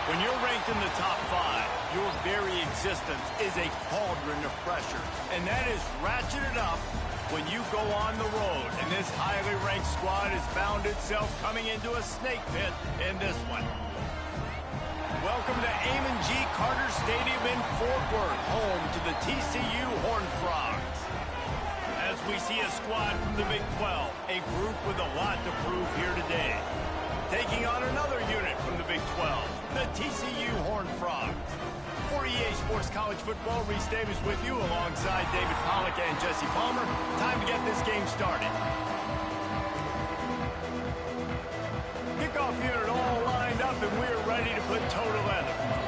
When you're ranked in the top 5, your very existence is a cauldron of pressure. And that is ratcheted up when you go on the road. And this highly ranked squad has found itself coming into a snake pit in this one. Welcome to Amon G. Carter Stadium in Fort Worth, home to the TCU Horned Frogs. As we see a squad from the Big 12, a group with a lot to prove here today. Taking on another unit from the Big 12, the TCU Horned Frogs. For EA Sports College Football, Reese Davis with you alongside David Pollack and Jesse Palmer. Time to get this game started. Kickoff unit all lined up, and we're ready to put toe to leather.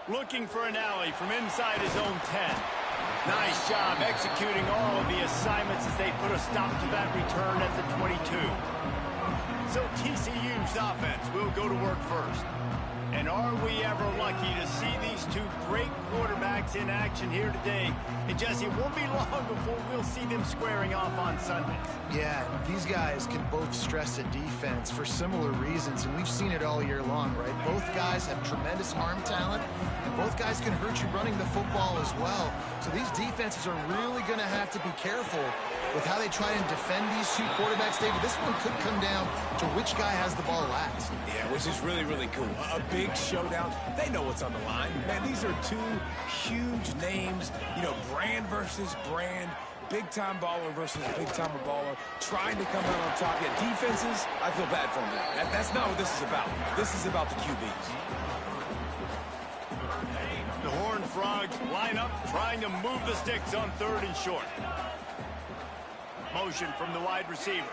Looking for an alley from inside his own 10. Nice job executing all of the assignments as they put a stop to that return at the 22. So TCU's offense will go to work first. And are we ever lucky to see these two great quarterbacks in action here today? And Jesse, it won't be long before we'll see them squaring off on Sundays. Yeah, these guys can both stress a defense for similar reasons, and we've seen it all year long, right? Both guys have tremendous arm talent, and both guys can hurt you running the football as well. So these defenses are really going to have to be careful with how they try and defend these two quarterbacks. David, this one could come down to which guy has the ball last. Yeah, which is really, really cool. A big showdown. They know what's on the line. Man, these are two huge names, you know, brand versus brand, big-time baller versus big-timer baller, trying to come out on top. Yeah, defenses, I feel bad for them. That's not what this is about. This is about the QBs. The Horned Frogs line up, trying to move the sticks on 3rd and short. Motion from the wide receiver.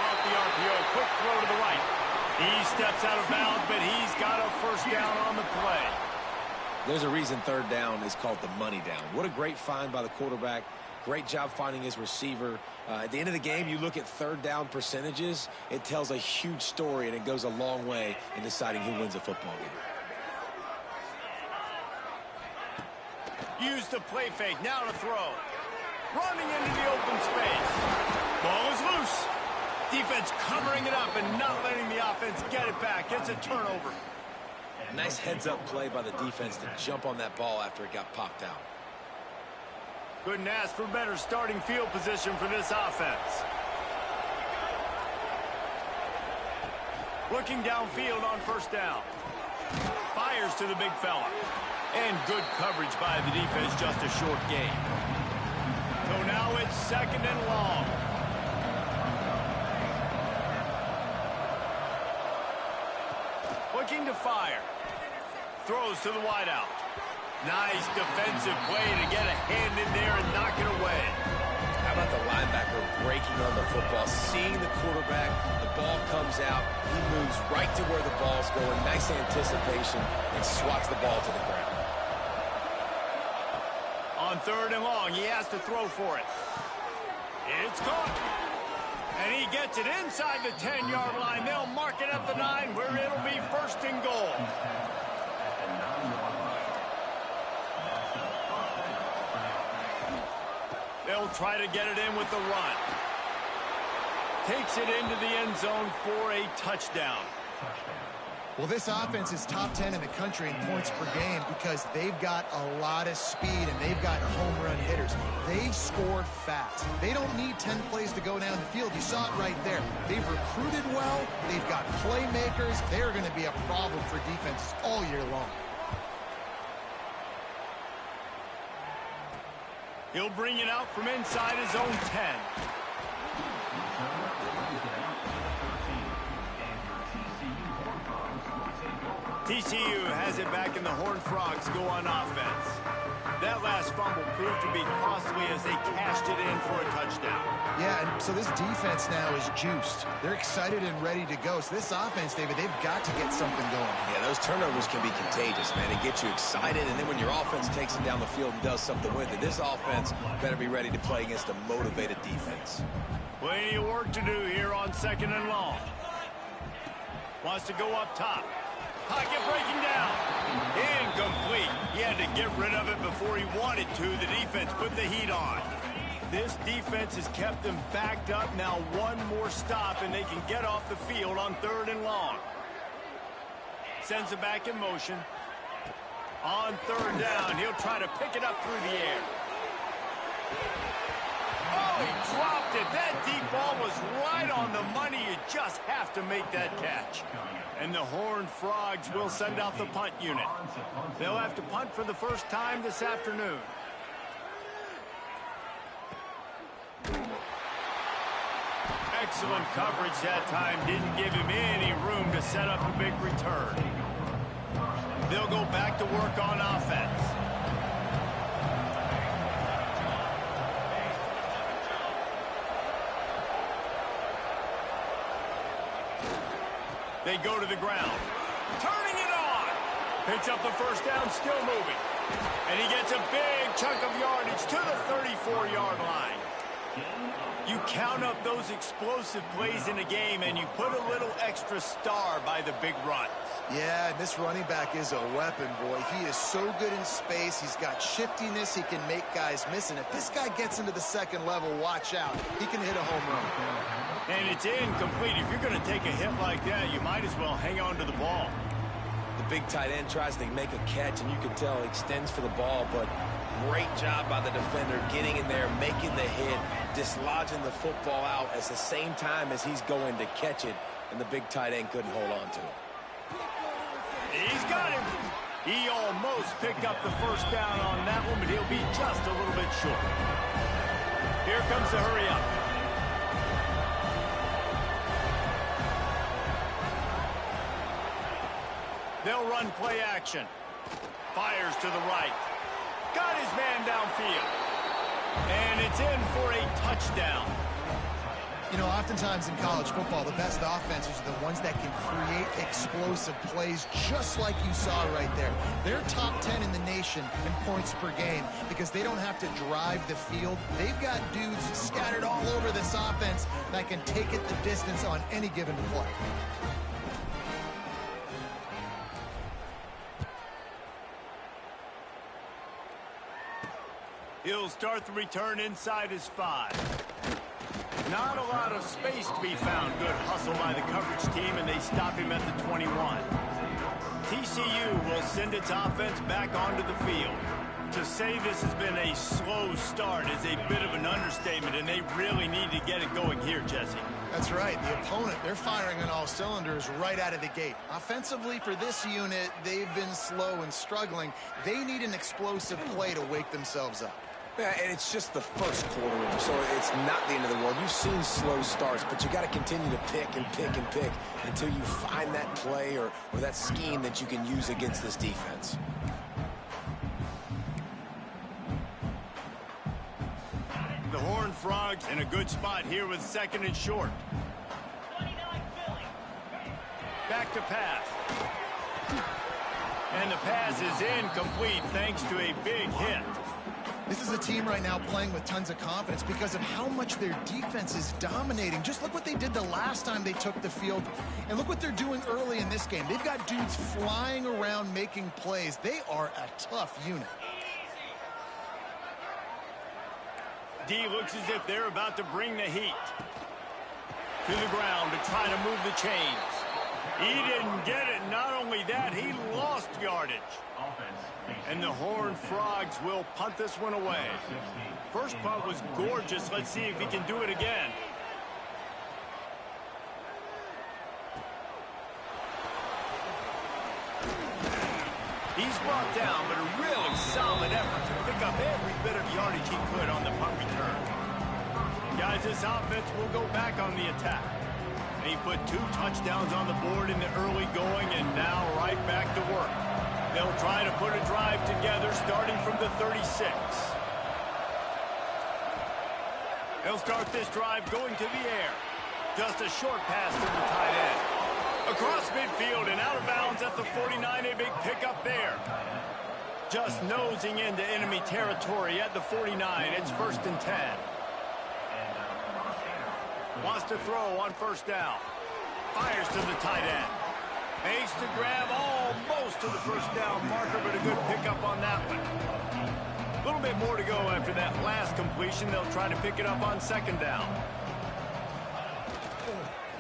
Off the RPO, quick throw to the right. He steps out of bounds, but he's got a first down on the play. There's a reason 3rd down is called the money down. What a great find by the quarterback. Great job finding his receiver. At the end of the game, you look at 3rd down percentages. It tells a huge story, and it goes a long way in deciding who wins a football game. Use the play fake, now to throw. Running into the open space. Ball is loose. Defense covering it up and not letting the offense get it back. It's a turnover. Nice heads-up play by the defense to jump on that ball after it got popped out. Couldn't ask for better starting field position for this offense. Looking downfield on 1st down. Fires to the big fella. And good coverage by the defense, just a short gain. So now it's 2nd and long. Looking to fire. Throws to the wideout. Nice defensive play to get a hand in there and knock it away. How about the linebacker breaking on the football, seeing the quarterback, the ball comes out, he moves right to where the ball's going, nice anticipation, and swats the ball to the ground. On 3rd and long, he has to throw for it. It's caught. And he gets it inside the 10-yard line. They'll mark it at the 9, where it'll be 1st and goal. They'll try to get it in with the run. Takes it into the end zone for a touchdown. Well, this offense is top 10 in the country in points per game because they've got a lot of speed and they've got home run hitters. They score fast. They don't need 10 plays to go down the field. You saw it right there. They've recruited well. They've got playmakers. They're going to be a problem for defenses all year long. He'll bring it out from inside his own 10. TCU has it back, and the Horned Frogs go on offense. That last fumble proved to be costly as they cashed it in for a touchdown. Yeah, and so this defense now is juiced. They're excited and ready to go. So this offense, David, they've got to get something going. Yeah, those turnovers can be contagious, man. It gets you excited, and then when your offense takes it down the field and does something with it, this offense better be ready to play against a motivated defense. Plenty of work to do here on 2nd and long. Wants to go up top. Pocket breaking down. Incomplete. He had to get rid of it before he wanted to. The defense put the heat on. This defense has kept them backed up. Now one more stop, and they can get off the field on 3rd and long. Sends it back in motion. On 3rd down, he'll try to pick it up through the air. Oh, he dropped it. That deep ball was right on the money. You just have to make that catch. And the Horned Frogs will send out the punt unit. They'll have to punt for the first time this afternoon. Excellent coverage that time. Didn't give him any room to set up a big return. They'll go back to work on offense. They go to the ground. Turning it on. Picks up the first down, still moving. And he gets a big chunk of yardage to the 34-yard line. You count up those explosive plays in a game, and you put a little extra star by the big runs. Yeah, and this running back is a weapon, boy. He is so good in space. He's got shiftiness. He can make guys miss. And if this guy gets into the second level, watch out. He can hit a home run. And it's incomplete. If you're going to take a hit like that, you might as well hang on to the ball. The big tight end tries to make a catch, and you can tell he extends for the ball, but great job by the defender getting in there, making the hit, dislodging the football out at the same time as he's going to catch it, and the big tight end couldn't hold on to it. He's got him. He almost picked up the first down on that one, but he'll be just a little bit short. Here comes the hurry up. They'll run play action. Fires to the right. Got his man downfield. And it's in for a touchdown. You know, oftentimes in college football, the best offenses are the ones that can create explosive plays, just like you saw right there. They're top 10 in the nation in points per game because they don't have to drive the field. They've got dudes scattered all over this offense that can take it the distance on any given play. He'll start the return inside his 5. Not a lot of space to be found. Good hustle by the coverage team, and they stop him at the 21. TCU will send its offense back onto the field. To say this has been a slow start is a bit of an understatement, and they really need to get it going here, Jesse. That's right. The opponent, they're firing on all cylinders right out of the gate. Offensively, for this unit, they've been slow and struggling. They need an explosive play to wake themselves up. Yeah, and it's just the first quarter, so it's not the end of the world. You've seen slow starts, but you got to continue to pick and pick and pick until you find that play or that scheme that you can use against this defense. The Horned Frogs in a good spot here with 2nd and short. Back to pass. And the pass is incomplete thanks to a big hit. This is a team right now playing with tons of confidence because of how much their defense is dominating. Just look what they did the last time they took the field, and look what they're doing early in this game. They've got dudes flying around making plays. They are a tough unit. D looks as if they're about to bring the heat. To the ground to try to move the chains. He didn't get it. Not only that, he lost yardage. And the Horned Frogs will punt this one away. First punt was gorgeous. Let's see if he can do it again. He's brought down, but a really solid effort to pick up every bit of yardage he could on the punt return. Guys, this offense will go back on the attack. He put 2 touchdowns on the board in the early going, and now right back to work. They'll try to put a drive together starting from the 36. They'll start this drive going to the air. Just a short pass to the tight end. Across midfield and out of bounds at the 49, a big pickup there. Just nosing into enemy territory at the 49. It's 1st and 10. Wants to throw on 1st down. Fires to the tight end. Makes to grab almost to the first down marker, but a good pickup on that one. A little bit more to go after that last completion. They'll try to pick it up on second down.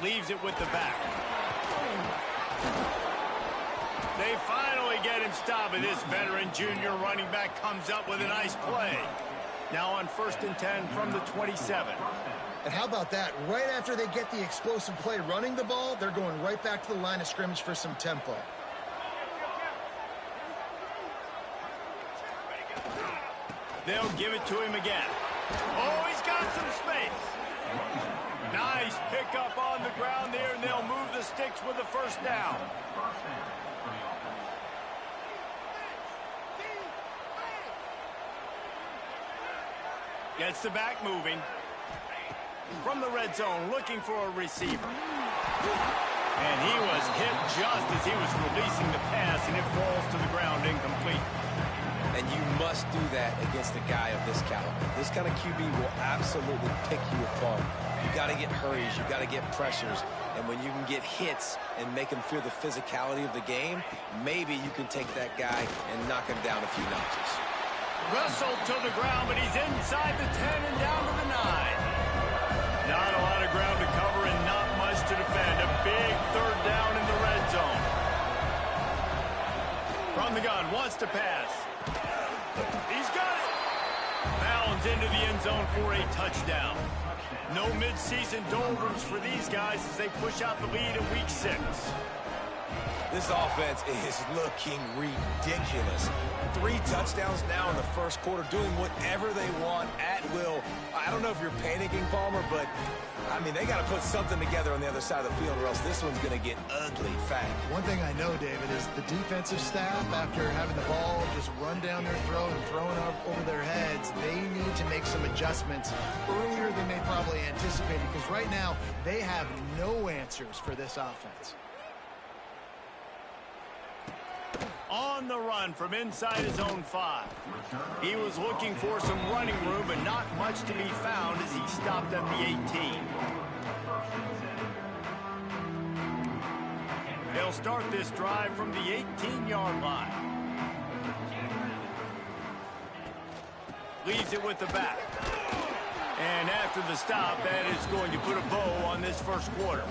Leaves it with the back. They finally get him stopped, and this veteran junior running back comes up with a nice play. Now on 1st and 10 from the 27. And how about that? Right after they get the explosive play running the ball, they're going right back to the line of scrimmage for some tempo. They'll give it to him again. Oh, he's got some space. Nice pickup on the ground there, and they'll move the sticks with the first down. Gets the back moving. From the red zone, looking for a receiver. And he was hit just as he was releasing the pass, and it falls to the ground incomplete. And you must do that against a guy of this caliber. This kind of QB will absolutely pick you apart. You got to get hurries, you got to get pressures, and when you can get hits and make him feel the physicality of the game, maybe you can take that guy and knock him down a few notches. Wrestled to the ground, but he's inside the 10 and down to the 9. Not a lot of ground to cover and not much to defend. A big third down in the red zone. From the gun, wants to pass. He's got it. Bounds into the end zone for a touchdown. No midseason doldrums for these guys as they push out the lead in week 6. This offense is looking ridiculous. 3 touchdowns now in the first quarter, doing whatever they want at will. I don't know if you're panicking, Palmer, but, I mean, they got to put something together on the other side of the field or else this one's going to get ugly fast. One thing I know, David, is the defensive staff, after having the ball just run down their throat and thrown up over their heads, they need to make some adjustments earlier than they probably anticipated, because right now they have no answers for this offense. On the run from inside his own 5. He was looking for some running room, but not much to be found as he stopped at the 18. They'll start this drive from the 18-yard line. Leaves it with the back. And after the stop, that is going to put a bow on this first quarter.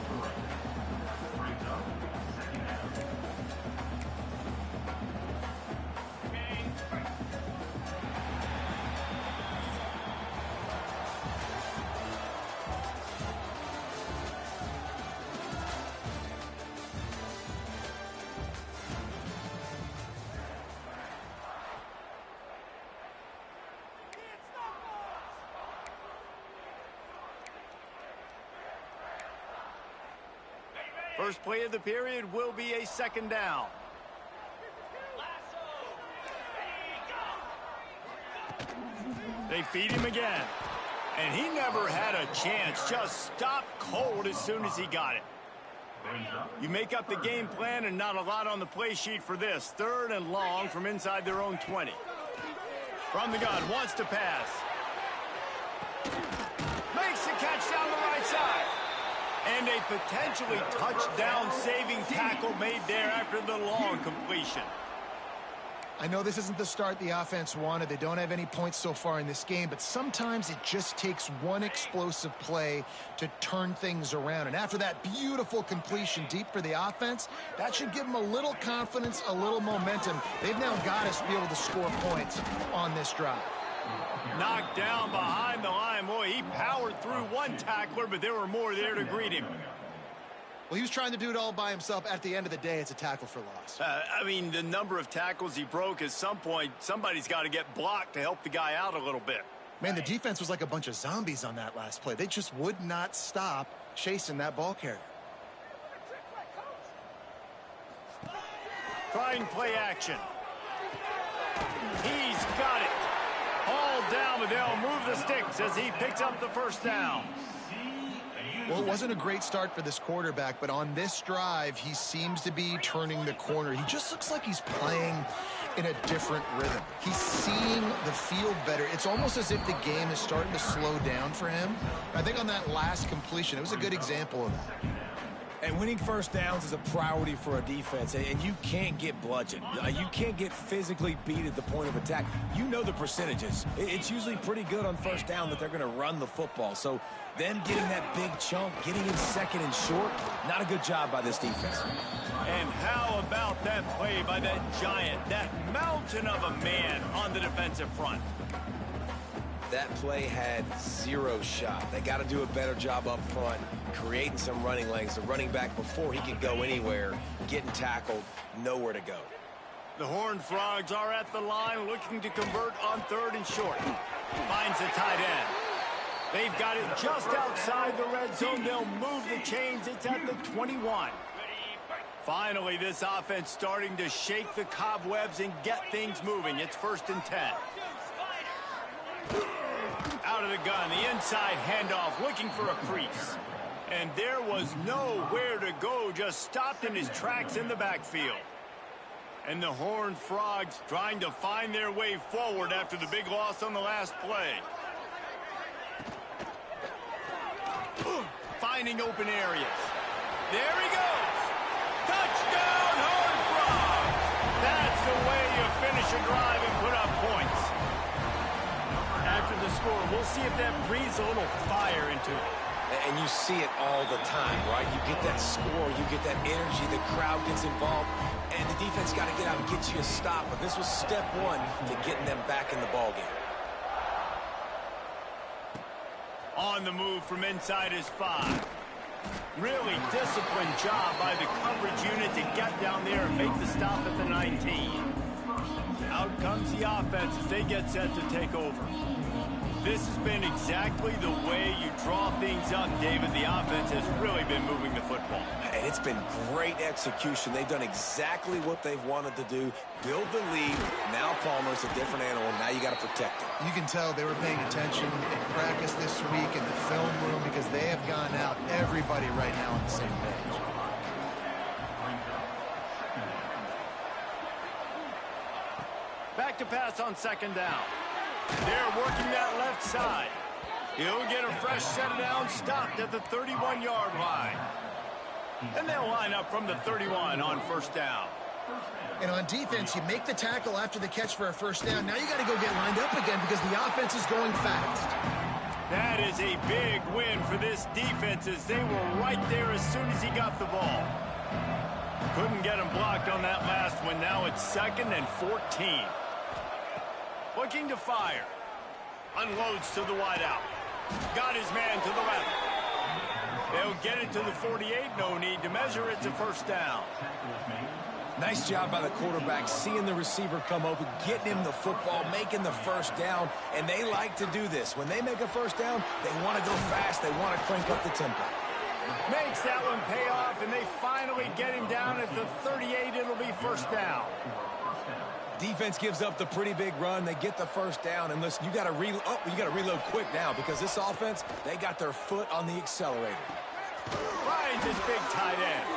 First play of the period will be a second down. They feed him again. And he never had a chance. Just stopped cold as soon as he got it. You make up the game plan and not a lot on the play sheet for this. 3rd and long from inside their own 20. From the gun, wants to pass. Makes the catch down the right side. And a potentially touchdown-saving tackle made there after the long completion. I know this isn't the start the offense wanted. They don't have any points so far in this game, but sometimes it just takes one explosive play to turn things around. And after that beautiful completion deep for the offense, that should give them a little confidence, a little momentum. They've now got us to be able to score points on this drive. Knocked down behind the line. Boy, he powered through one tackler, but there were more there to greet him. Well, he was trying to do it all by himself. At the end of the day, it's a tackle for loss. I mean, the number of tackles he broke, at some point, somebody's got to get blocked to help the guy out a little bit. Man, the defense was like a bunch of zombies on that last play. They just would not stop chasing that ball carrier. Trying play action. He's got it. Hauled down, but they'll move the sticks as he picks up the first down. Well, it wasn't a great start for this quarterback, but on this drive, he seems to be turning the corner. He just looks like he's playing in a different rhythm. He's seeing the field better. It's almost as if the game is starting to slow down for him. I think on that last completion, it was a good example of that. And winning first downs is a priority for a defense, and you can't get bludgeoned. You can't get physically beat at the point of attack. You know the percentages. It's usually pretty good on first down that they're going to run the football. So them getting that big chunk, getting in second and short, not a good job by this defense. And how about that play by that giant, that mountain of a man on the defensive front? That play had zero shot. They got to do a better job up front, creating some running lanes. The running back, before he could go anywhere, getting tackled, nowhere to go. The Horned Frogs are at the line looking to convert on 3rd and short. Finds the tight end. They've got it just outside the red zone. They'll move the chains. It's at the 21. Finally, this offense starting to shake the cobwebs and get things moving. It's 1st and 10. Out of the gun, the inside handoff, looking for a crease. And there was nowhere to go, just stopped in his tracks in the backfield. And the Horned Frogs trying to find their way forward after the big loss on the last play. Finding open areas. There he goes. Touchdown, Horned Frogs. That's the way you finish a drive and put up points. After the score, we'll see if that breathes a little fire into it. And you see it all the time, right? You get that score, you get that energy, the crowd gets involved, and the defense got to get out and get you a stop. But this was step one to getting them back in the ballgame. On the move from inside his 5. Really disciplined job by the coverage unit to get down there and make the stop at the 19. Out comes the offense as they get set to take over. This has been exactly the way you draw things up, David. The offense has really been moving the football. And it's been great execution. They've done exactly what they've wanted to do. Build the lead. Now Palmer's a different animal. Now you got to protect him. You can tell they were paying attention in practice this week in the film room because they have gone out, everybody right now on the same page. Back to pass on 2nd down. They're working that left side. He'll get a fresh set of downs, stopped at the 31-yard line. And they'll line up from the 31 on 1st down. And on defense, you make the tackle after the catch for a 1st down. Now you got to go get lined up again because the offense is going fast. That is a big win for this defense as they were right there as soon as he got the ball. Couldn't get him blocked on that last one. Now it's 2nd and 14. Looking to fire. Unloads to the wideout. Got his man to the left. They'll get it to the 48. No need to measure. It's a 1st down. Nice job by the quarterback, seeing the receiver come open, getting him the football, making the 1st down. And they like to do this. When they make a 1st down, they want to go fast. They want to crank up the tempo. Makes that one pay off, and they finally get him down at the 38. It'll be 1st down. Defense gives up the pretty big run. They get the 1st down, and listen, you got to reload quick now because this offense, they got their foot on the accelerator. Finds his big tight end.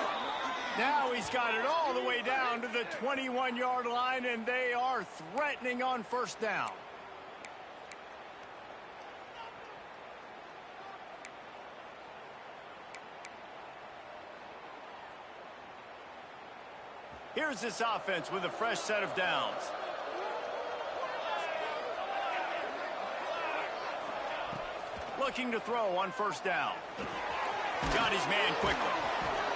Now he's got it all the way down to the 21-yard line, and they are threatening on 1st down. Here's this offense with a fresh set of downs. Looking to throw on 1st down. Got his man quickly.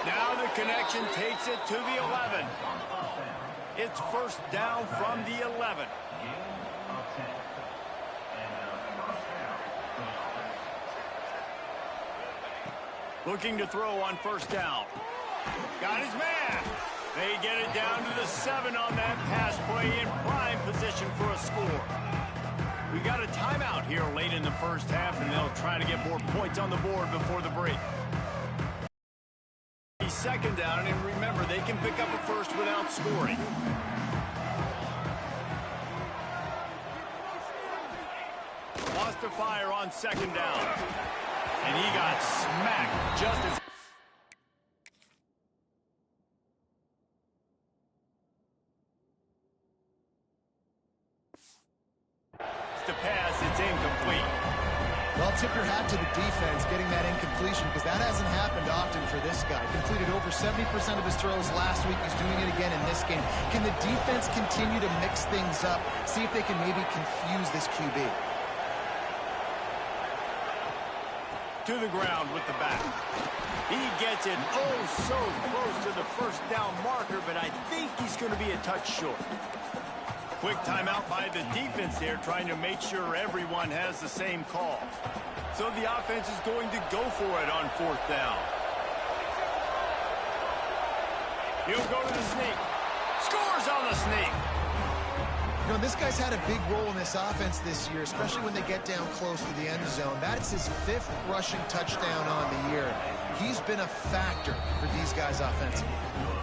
Now the connection takes it to the 11. It's 1st down from the 11. Looking to throw on 1st down. Got his man. They get it down to the 7 on that pass play in prime position for a score. We got a timeout here late in the 1st half, and they'll try to get more points on the board before the break. 2nd down, and remember, they can pick up a 1st without scoring. Lost to fire on 2nd down. And he got smacked just as... The pass, it's incomplete. Well, I'll tip your hat to the defense getting that incompletion because that hasn't happened often for this guy. Completed over 70% of his throws last week. He's doing it again in this game. Can the defense continue to mix things up, see if they can maybe confuse this QB? To the ground with the back. He gets it oh so close to the first down marker, but I think he's going to be a touch short. Quick timeout by the defense there, trying to make sure everyone has the same call. So the offense is going to go for it on 4th down. He'll go to the sneak. Scores on the sneak. You know, this guy's had a big role in this offense this year, especially when they get down close to the end zone. That's his 5th rushing touchdown on the year. He's been a factor for these guys offensively.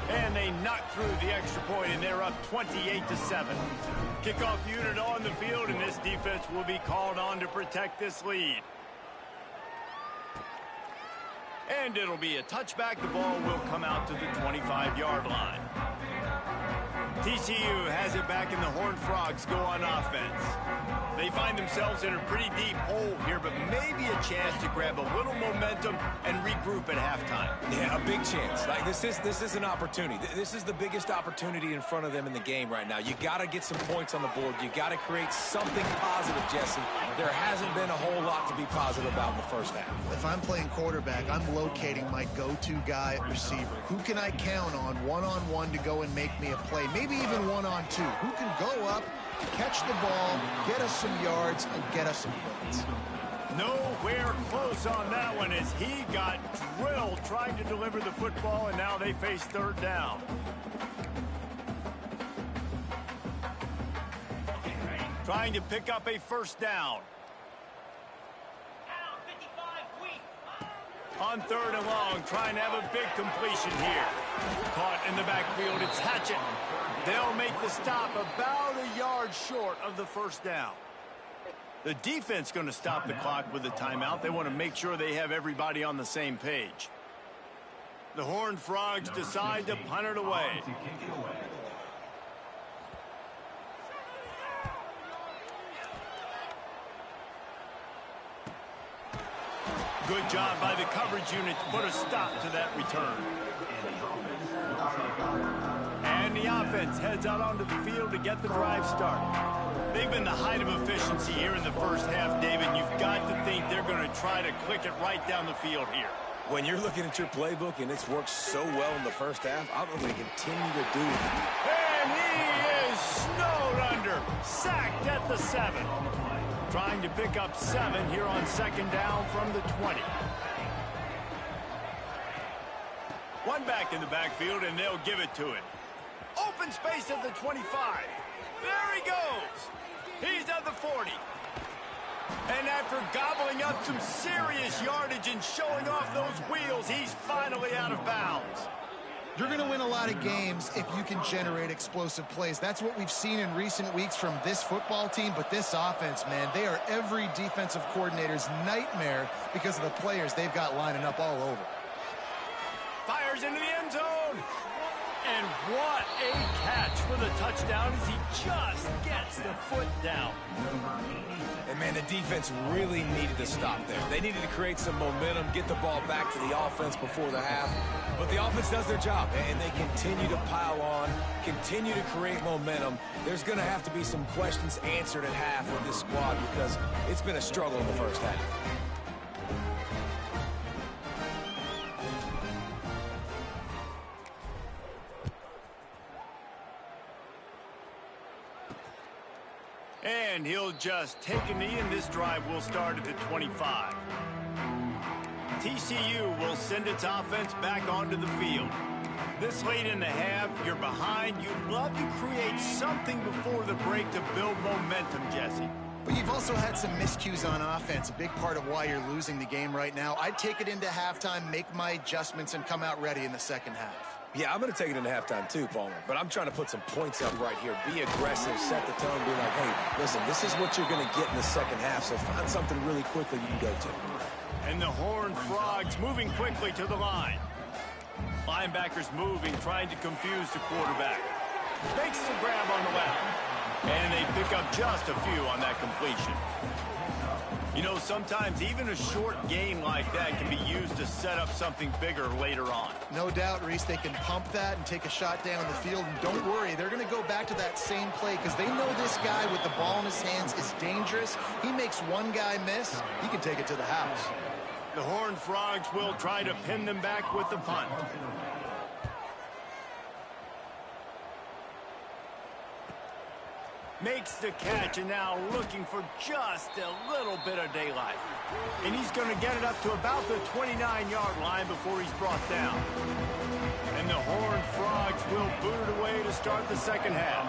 And they knock through the extra point, and they're up 28-7. Kickoff unit on the field, and this defense will be called on to protect this lead. And it'll be a touchback. The ball will come out to the 25-yard line. TCU has it back, and the Horned Frogs go on offense. They find themselves in a pretty deep hole here, but maybe a chance to grab a little momentum and regroup at halftime. Yeah, a big chance. Like this is an opportunity. This is the biggest opportunity in front of them in the game right now. You got to get some points on the board. You got to create something positive, Jesse. There hasn't been a whole lot to be positive about in the first half. If I'm playing quarterback, I'm locating my go-to guy at receiver. Who can I count on one-on-one to go and make me a play? Maybe even one-on-two. Who can go up, catch the ball, get us some yards, and get us some points? Nowhere close on that one as he got drilled trying to deliver the football, and now they face 3rd down. Trying to pick up a 1st down. On 3rd and long, trying to have a big completion here. Caught in the backfield, it's Hatchett. They'll make the stop about a yard short of the 1st down. The defense going to stop the clock with a timeout. They want to make sure they have everybody on the same page. The Horned Frogs decide to punt it away. Good job by the coverage unit to put a stop to that return. And the offense heads out onto the field to get the drive started. They've been the height of efficiency here in the first half, David. You've got to think they're going to try to click it right down the field here. When you're looking at your playbook and it's worked so well in the first half, I'm going to continue to do it. And he is snowed under, sacked at the 7. Trying to pick up 7 here on 2nd down from the 20. One back in the backfield, and they'll give it to him. Open space at the 25. There he goes. He's at the 40. And after gobbling up some serious yardage and showing off those wheels, he's finally out of bounds. You're going to win a lot of games if you can generate explosive plays. That's what we've seen in recent weeks from this football team, but this offense, man, they are every defensive coordinator's nightmare because of the players they've got lining up all over. Fires into the end zone. And what a catch for the touchdown as he just gets the foot down. And, man, the defense really needed to stop there. They needed to create some momentum, get the ball back to the offense before the half. But the offense does their job, and they continue to pile on, continue to create momentum. There's going to have to be some questions answered at half with this squad because it's been a struggle in the first half. And he'll just take a knee, and this drive will start at the 25. TCU will send its offense back onto the field. This late in the half, you're behind. You'd love to create something before the break to build momentum, Jesse. But you've also had some miscues on offense, a big part of why you're losing the game right now. I'd take it into halftime, make my adjustments, and come out ready in the second half. Yeah, I'm going to take it into halftime too, Palmer. But I'm trying to put some points up right here. Be aggressive, set the tone, be like, hey, listen, this is what you're going to get in the second half, so find something really quickly you can go to. And the Horned Frogs moving quickly to the line. Linebackers moving, trying to confuse the quarterback. Makes the grab on the left. And they pick up just a few on that completion. You know, sometimes even a short gain like that can be used to set up something bigger later on. No doubt, Reese, they can pump that and take a shot down the field. And don't worry, they're going to go back to that same play because they know this guy with the ball in his hands is dangerous. He makes one guy miss, he can take it to the house. The Horned Frogs will try to pin them back with the punt. Makes the catch and now looking for just a little bit of daylight. And he's going to get it up to about the 29-yard line before he's brought down. And the Horned Frogs will boot it away to start the second half.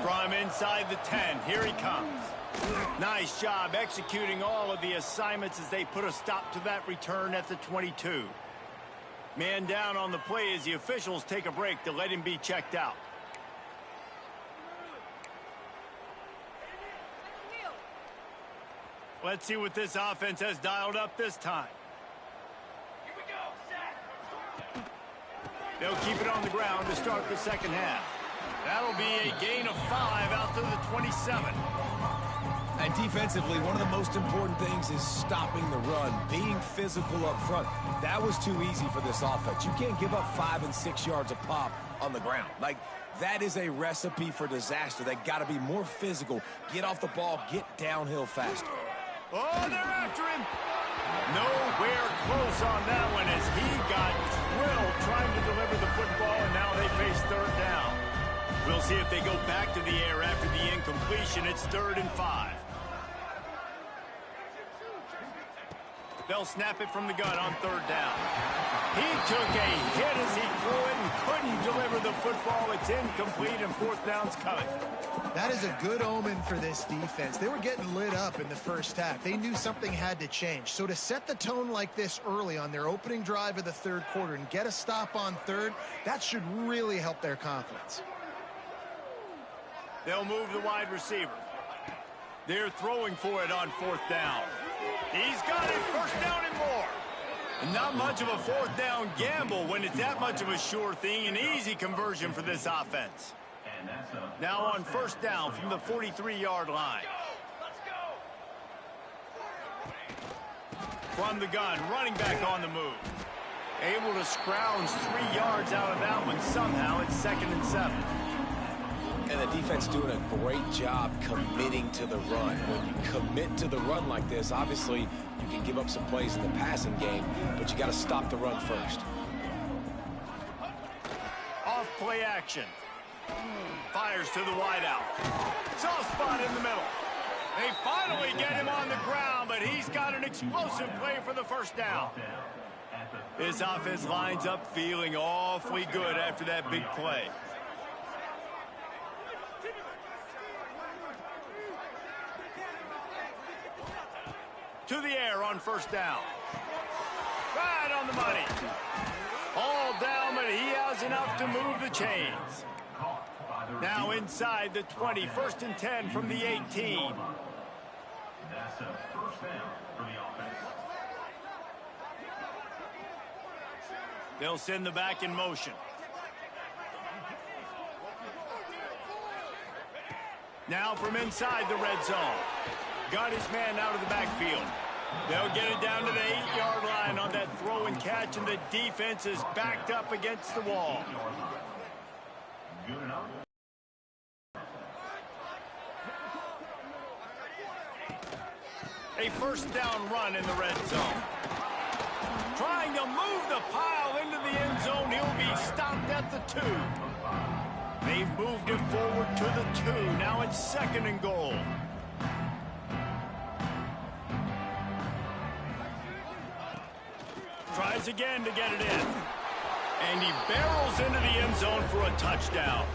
From inside the 10, here he comes. Nice job executing all of the assignments as they put a stop to that return at the 22. Man down on the play as the officials take a break to let him be checked out. Let's see what this offense has dialed up this time. Here we go, set. They'll keep it on the ground to start the second half. That'll be a gain of 5 out to the 27. And defensively, one of the most important things is stopping the run, being physical up front. That was too easy for this offense. You can't give up 5 and 6 yards a pop on the ground. Like, that is a recipe for disaster. They got to be more physical, get off the ball, get downhill faster. Oh, they're after him. Nowhere close on that one as he got drilled trying to deliver the football, and now they face third down. We'll see if they go back to the air after the incompletion. It's 3rd and 5. They'll snap it from the gun on 3rd down. He took a hit as he threw it and couldn't deliver the football. It's incomplete and 4th down's coming. That is a good omen for this defense. They were getting lit up in the first half. They knew something had to change. So to set the tone like this early on their opening drive of the 3rd quarter and get a stop on 3rd, that should really help their confidence. They'll move the wide receiver. They're throwing for it on 4th down. He's got it, 1st down and more. And not much of a 4th down gamble when it's that much of a sure thing. An easy conversion for this offense. Now on 1st down from the 43-yard line. From the gun, running back on the move. Able to scrounge 3 yards out of that one somehow. It's 2nd and 7. And the defense doing a great job committing to the run. When you commit to the run like this, obviously you can give up some plays in the passing game, but you got to stop the run first. Off play action. Fires to the wideout. Soft spot in the middle. They finally get him on the ground, but he's got an explosive play for the 1st down. This offense lines up feeling awfully good after that big play. To the air on 1st down. Right on the money. All down, but he has enough to move the chains. Now inside the 20, 1st and 10 from the 18. That's a 1st down for the offense. They'll send the back in motion. Now from inside the red zone. Got his man out of the backfield. They'll get it down to the 8-yard line on that throw and catch, and the defense is backed up against the wall. Good enough. A 1st down run in the red zone. Trying to move the pile into the end zone. He'll be stopped at the 2. They've moved him forward to the 2. Now it's 2nd and goal. Tries again to get it in. And he barrels into the end zone for a touchdown.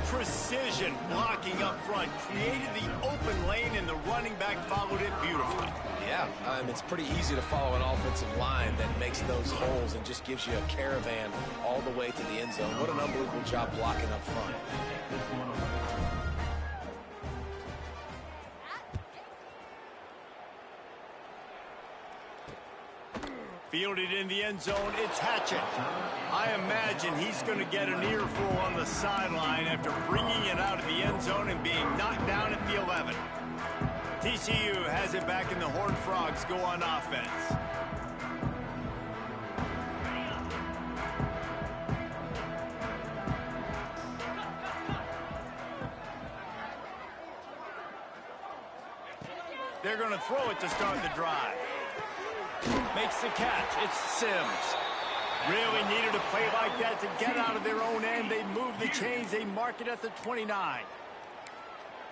Precision blocking up front. Created the open lane, and the running back followed it beautifully. Yeah, it's pretty easy to follow an offensive line that makes those holes and just gives you a caravan all the way to the end zone. What an unbelievable job blocking up front. Fielded in the end zone, it's Hatchett. I imagine he's going to get an earful on the sideline after bringing it out of the end zone and being knocked down at the 11. TCU has it back, and the Horned Frogs go on offense. They're going to throw it to start the drive. Makes the catch. It's Sims. Really needed a play like that to get out of their own end. They move the chains. They mark it at the 29.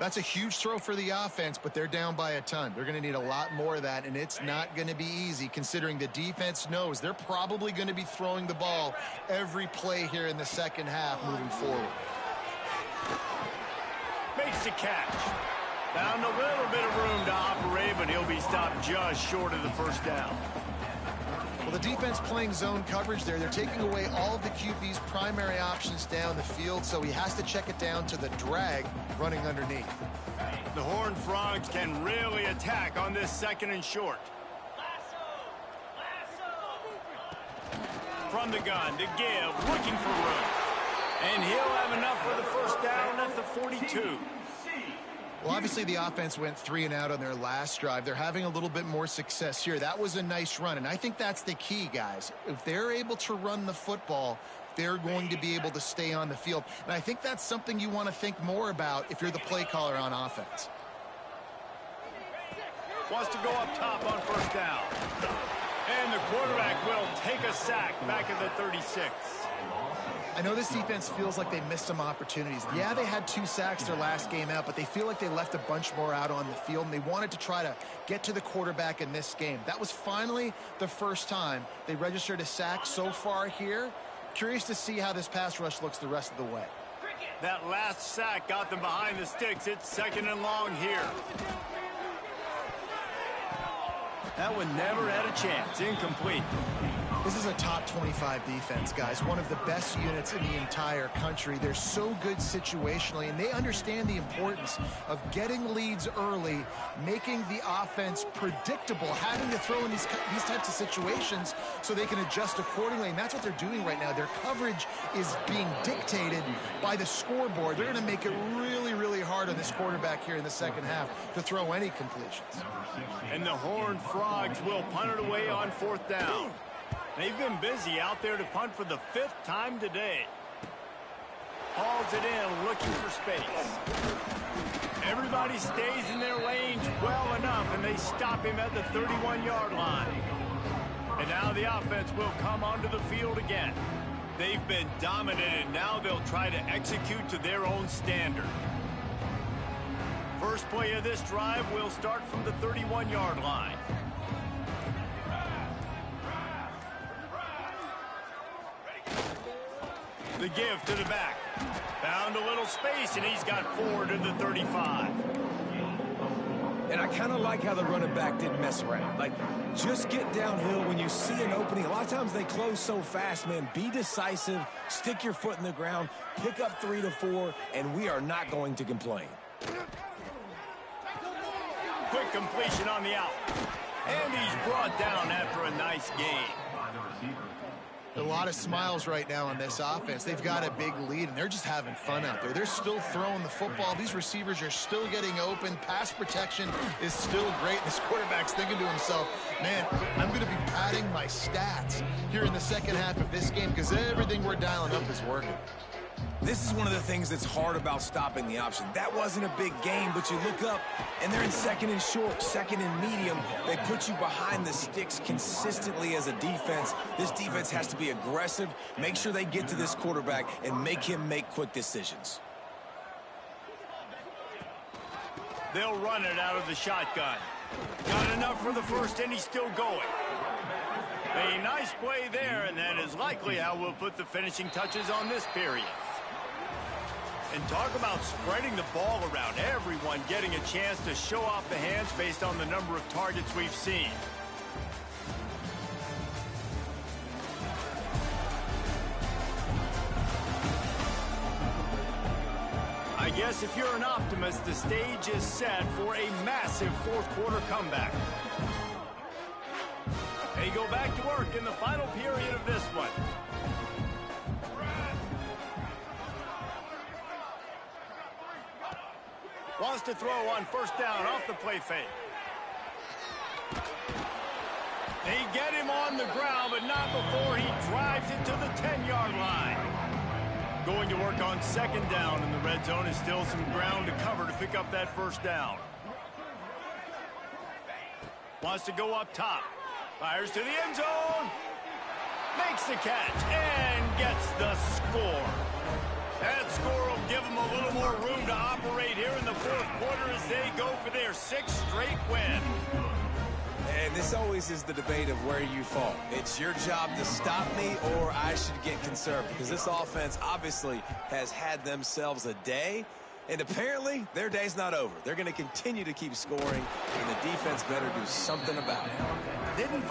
That's a huge throw for the offense, but they're down by a ton. They're going to need a lot more of that, and it's not going to be easy considering the defense knows they're probably going to be throwing the ball every play here in the second half moving forward. Makes the catch. Found a little bit of room to operate, but he'll be stopped just short of the first down. Well, the defense playing zone coverage there. They're taking away all of the QB's primary options down the field, so he has to check it down to the drag running underneath. The Horned Frogs can really attack on this second and short. From the gun to give, looking for room. And he'll have enough for the first down at the 42. Well, obviously the offense went 3 and out on their last drive. They're having a little bit more success here. That was a nice run, and I think that's the key, guys. If they're able to run the football, they're going to be able to stay on the field. And I think that's something you want to think more about if you're the play caller on offense. Wants to go up top on first down. And the quarterback will take a sack back at the 36. I know this defense feels like they missed some opportunities. Yeah, they had 2 sacks their last game out, but they feel like they left a bunch more out on the field, and they wanted to try to get to the quarterback in this game. That was finally the first time they registered a sack so far here. Curious to see how this pass rush looks the rest of the way. That last sack got them behind the sticks. It's second and long here. That one never had a chance. Incomplete. This is a top 25 defense, guys. One of the best units in the entire country. They're so good situationally, and they understand the importance of getting leads early, making the offense predictable, having to throw in these types of situations so they can adjust accordingly, and that's what they're doing right now. Their coverage is being dictated by the scoreboard. They're going to make it really, really hard on this quarterback here in the second half to throw any completions. And the Horned Frogs will punt it away on fourth down. They've been busy out there to punt for the 5th time today. Hauls it in, looking for space. Everybody stays in their lanes well enough, and they stop him at the 31-yard line. And now the offense will come onto the field again. They've been dominated. Now they'll try to execute to their own standard. First play of this drive will start from the 31-yard line. The give to the back. Found a little space, and he's got 4 to the 35. And I kind of like how the running back didn't mess around. Like, just get downhill when you see an opening. A lot of times they close so fast, man. Be decisive, stick your foot in the ground, pick up 3 to 4, and we are not going to complain. Quick completion on the out. And he's brought down after a nice game. A lot of smiles right now on this offense. They've got a big lead, and they're just having fun out there. They're still throwing the football. These receivers are still getting open. Pass protection is still great. This quarterback's thinking to himself, man, I'm going to be padding my stats here in the second half of this game because everything we're dialing up is working. This is one of the things that's hard about stopping the option. That wasn't a big game, but you look up, and they're in second and short, second and medium. They put you behind the sticks consistently as a defense. This defense has to be aggressive, make sure they get to this quarterback, and make him make quick decisions. They'll run it out of the shotgun. Got enough for the first, and he's still going. A nice play there, and that is likely how we'll put the finishing touches on this period. And talk about spreading the ball around. Everyone getting a chance to show off the hands based on the number of targets we've seen. I guess if you're an optimist, the stage is set for a massive fourth quarter comeback. They go back to work in the final period of this one. Wants to throw on first down off the play fake. They get him on the ground, but not before he drives it to the 10-yard line. Going to work on second down in the red zone is still some ground to cover to pick up that first down. Wants to go up top. Fires to the end zone. Makes the catch and gets the score. That score will give them a little more room to operate here in the fourth quarter as they go for their 6th straight win. And this always is the debate of where you fall. It's your job to stop me or I should get conservative, because this offense obviously has had themselves a day, and apparently their day's not over. They're going to continue to keep scoring, and the defense better do something about it. Didn't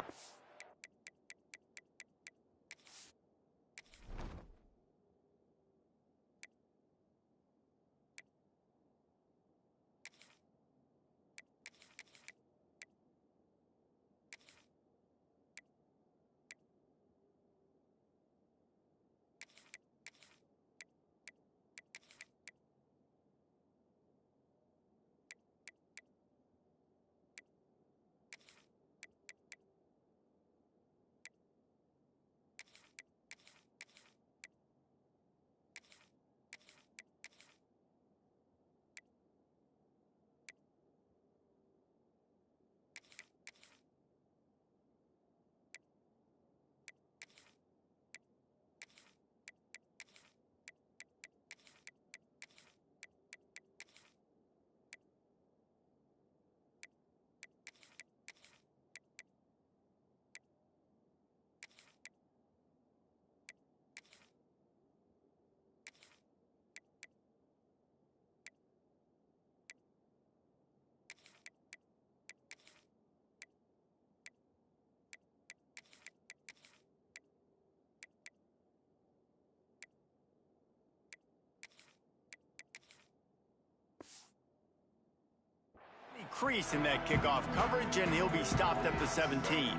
crease in that kickoff coverage, and he'll be stopped at the 17.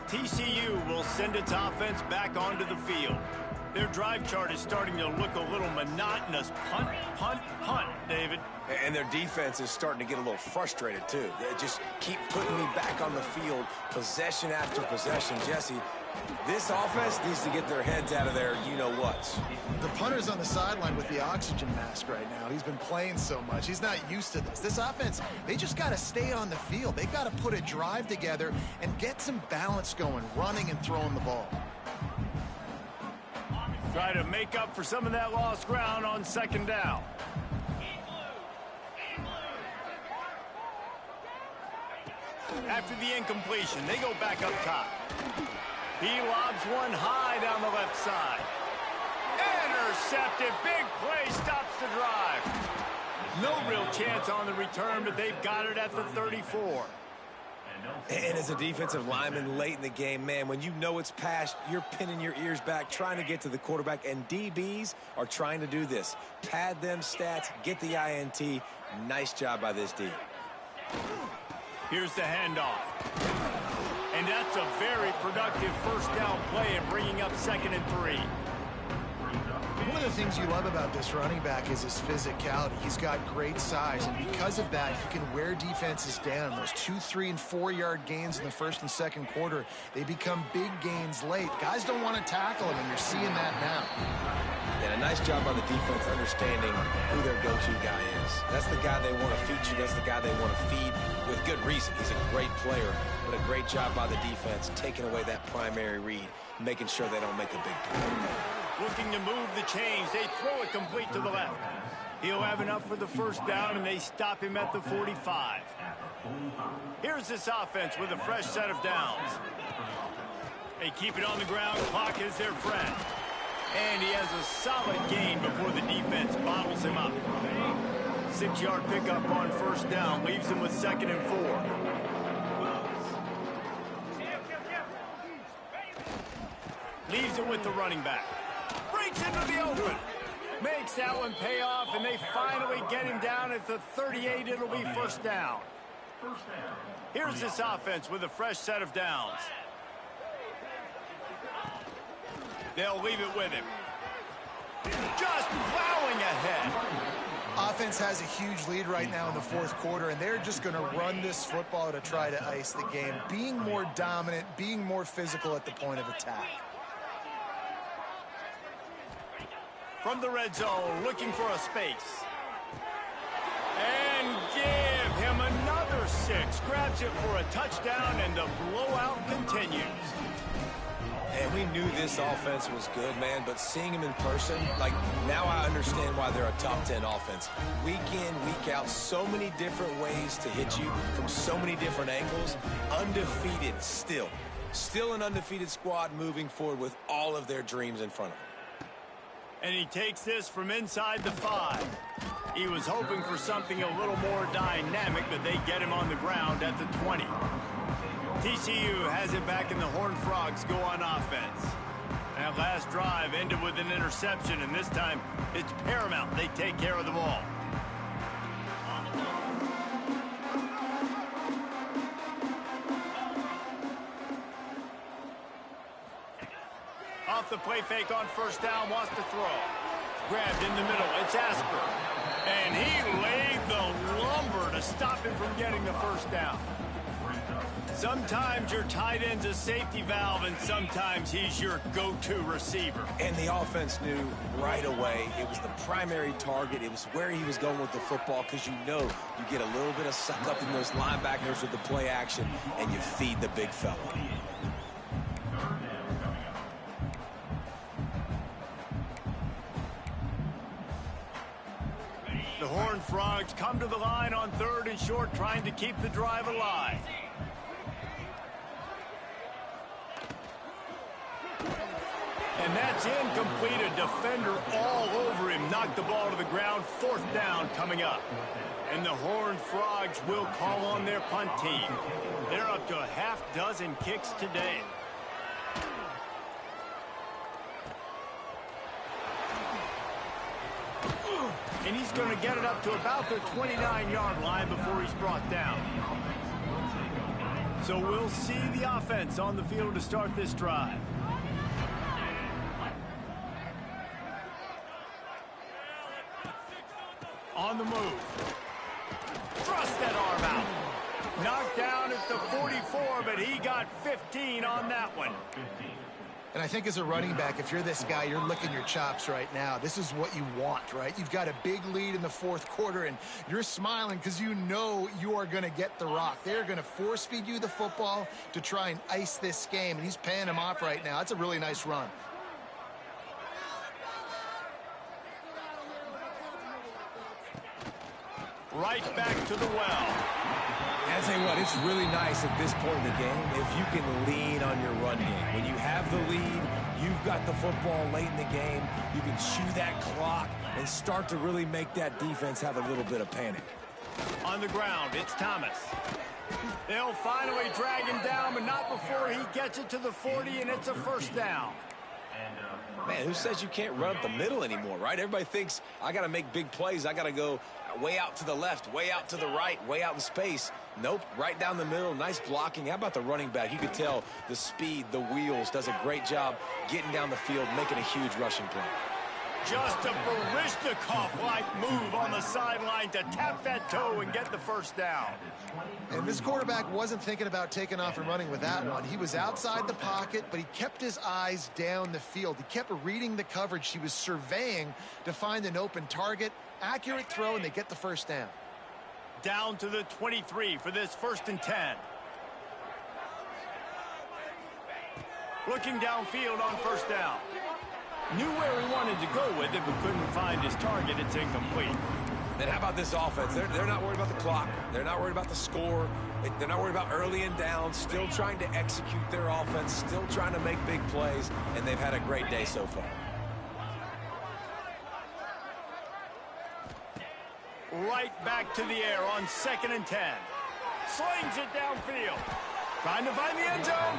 TCU will send its offense back onto the field. Their drive chart is starting to look a little monotonous. Punt, punt, punt, David. And their defense is starting to get a little frustrated, too. They just keep putting me back on the field, possession after possession. Jesse, this offense needs to get their heads out of their you-know-whats. The punter's on the sideline with the oxygen mask right now. He's been playing so much. He's not used to this. This offense, they just got to stay on the field. They've got to put a drive together and get some balance going, running and throwing the ball. Try to make up for some of that lost ground on second down. After the incompletion, they go back up top. He lobs one high down the left side. Intercepted. Big play stops the drive. No real chance on the return, but they've got it at the 34. And as a defensive lineman late in the game, man, when you know it's past, you're pinning your ears back, trying to get to the quarterback, and DBs are trying to do this. Pad them stats, get the INT. Nice job by this D. Here's the handoff. And that's a very productive first down play and bringing up 2nd and 3. One of the things you love about this running back is his physicality. He's got great size, and because of that, he can wear defenses down. Those 2, 3, and 4-yard gains in the first and second quarter, they become big gains late. Guys don't want to tackle him, and you're seeing that now. And a nice job by the defense understanding who their go-to guy is. That's the guy they want to feature. That's the guy they want to feed with good reason. He's a great player, but a great job by the defense taking away that primary read, making sure they don't make a big play. Looking to move the chains. They throw it complete to the left. He'll have enough for the first down, and they stop him at the 45. Here's this offense with a fresh set of downs. They keep it on the ground. Clock is their friend. And he has a solid gain before the defense bottles him up. 6-yard pickup on first down leaves him with 2nd and 4. Leaves it with the running back. Breaks into the open. Makes that one pay off, and they finally get him down at the 38. It'll be first down. Here's this offense with a fresh set of downs. They'll leave it with him. Just plowing ahead. Offense has a huge lead right now in the fourth quarter, and they're just going to run this football to try to ice the game, being more dominant, being more physical at the point of attack. From the red zone, looking for a space. And give him another 6. Grabs it for a touchdown, and the blowout continues. And we knew this offense was good, man, but seeing him in person, like, now I understand why they're a top 10 offense. Week in, week out, so many different ways to hit you from so many different angles. Undefeated still. Still an undefeated squad moving forward with all of their dreams in front of them. And he takes this from inside the 5. He was hoping for something a little more dynamic, but they get him on the ground at the 20. TCU has it back, and the Horned Frogs go on offense. That last drive ended with an interception, and this time it's paramount they take care of the ball. Off the play fake on first down, wants to throw. Grabbed in the middle, it's Asper. And he laid the lumber to stop him from getting the first down. Sometimes your tight end's a safety valve, and sometimes he's your go-to receiver. And the offense knew right away it was the primary target. It was where he was going with the football, because you know you get a little bit of suck up in those linebackers with the play action, and you feed the big fella. The Horned Frogs come to the line on 3rd and short, trying to keep the drive alive. And that's incomplete. A defender all over him. Knocked the ball to the ground. 4th down coming up. And the Horned Frogs will call on their punt team. They're up to a half-dozen kicks today. And he's going to get it up to about the 29-yard line before he's brought down. So we'll see the offense on the field to start this drive. On the move. Thrust that arm out. Knocked down at the 44, but he got 15 on that one. And I think as a running back, if you're this guy, you're licking your chops right now. This is what you want, right? You've got a big lead in the fourth quarter, and you're smiling because you know you are going to get the rock. They're going to force-feed you the football to try and ice this game, and he's paying him off right now. That's a really nice run. Right back to the well. And I tell you what, it's really nice at this point in the game if you can lean on your run game. When you have the lead, you've got the football late in the game, you can chew that clock and start to really make that defense have a little bit of panic. On the ground, it's Thomas. They'll finally drag him down, but not before he gets it to the 40, and it's a 1st down. Man, who says you can't run up the middle anymore, right? Everybody thinks, I got to make big plays. I got to go way out to the left, way out to the right, way out in space. Nope, right down the middle, nice blocking. How about the running back? You could tell the speed, the wheels, does a great job getting down the field, making a huge rushing play. Just a Barishnikov-like move on the sideline to tap that toe and get the 1st down. And this quarterback wasn't thinking about taking off and running with that one. He was outside the pocket, but he kept his eyes down the field. He kept reading the coverage. He was surveying to find an open target. Accurate throw, and they get the 1st down. Down to the 23 for this 1st and 10. Looking downfield on 1st down. Knew where he wanted to go with it, but couldn't find his target. It's incomplete. Then how about this offense? They're not worried about the clock. They're not worried about the score. They're not worried about early and down. Still trying to execute their offense. Still trying to make big plays. And they've had a great day so far. Right back to the air on 2nd and 10. Slings it downfield. Trying to find the end zone.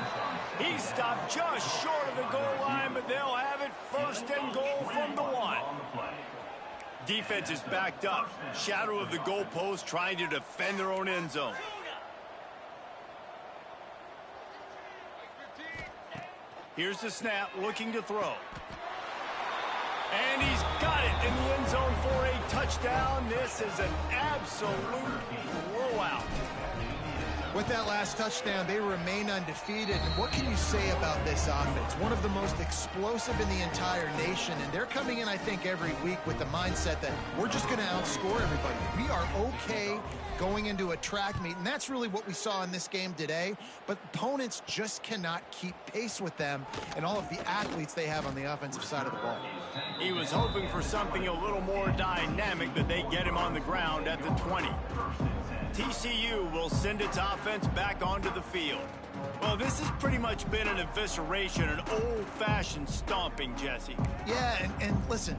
He stopped just short of the goal line, but they'll have it 1st and goal from the 1. Defense is backed up. Shadow of the goalpost, trying to defend their own end zone. Here's the snap, looking to throw. And he's got it in the end zone for a touchdown. This is an absolute blowout. With that last touchdown, they remain undefeated. And what can you say about this offense? One of the most explosive in the entire nation. And they're coming in, I think, every week with the mindset that we're just going to outscore everybody. We are okay going into a track meet. And that's really what we saw in this game today. But opponents just cannot keep pace with them and all of the athletes they have on the offensive side of the ball. He was hoping for something a little more dynamic, but they get him on the ground at the 20. TCU will send its offense back onto the field. Well, this has pretty much been an evisceration, an old-fashioned stomping, Jesse. Yeah, and listen,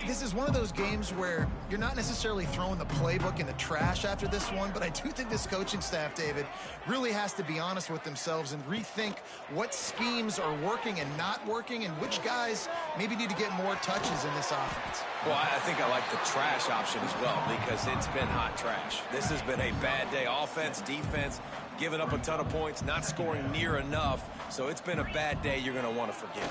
this is one of those games where you're not necessarily throwing the playbook in the trash after this one, but I do think this coaching staff, David, really has to be honest with themselves and rethink what schemes are working and not working and which guys maybe need to get more touches in this offense. Well, I think I like the trash option as well because it's been hot trash. This has been a bad day. Offense, defense, giving up a ton of points, not scoring near enough. So it's been a bad day you're going to want to forget.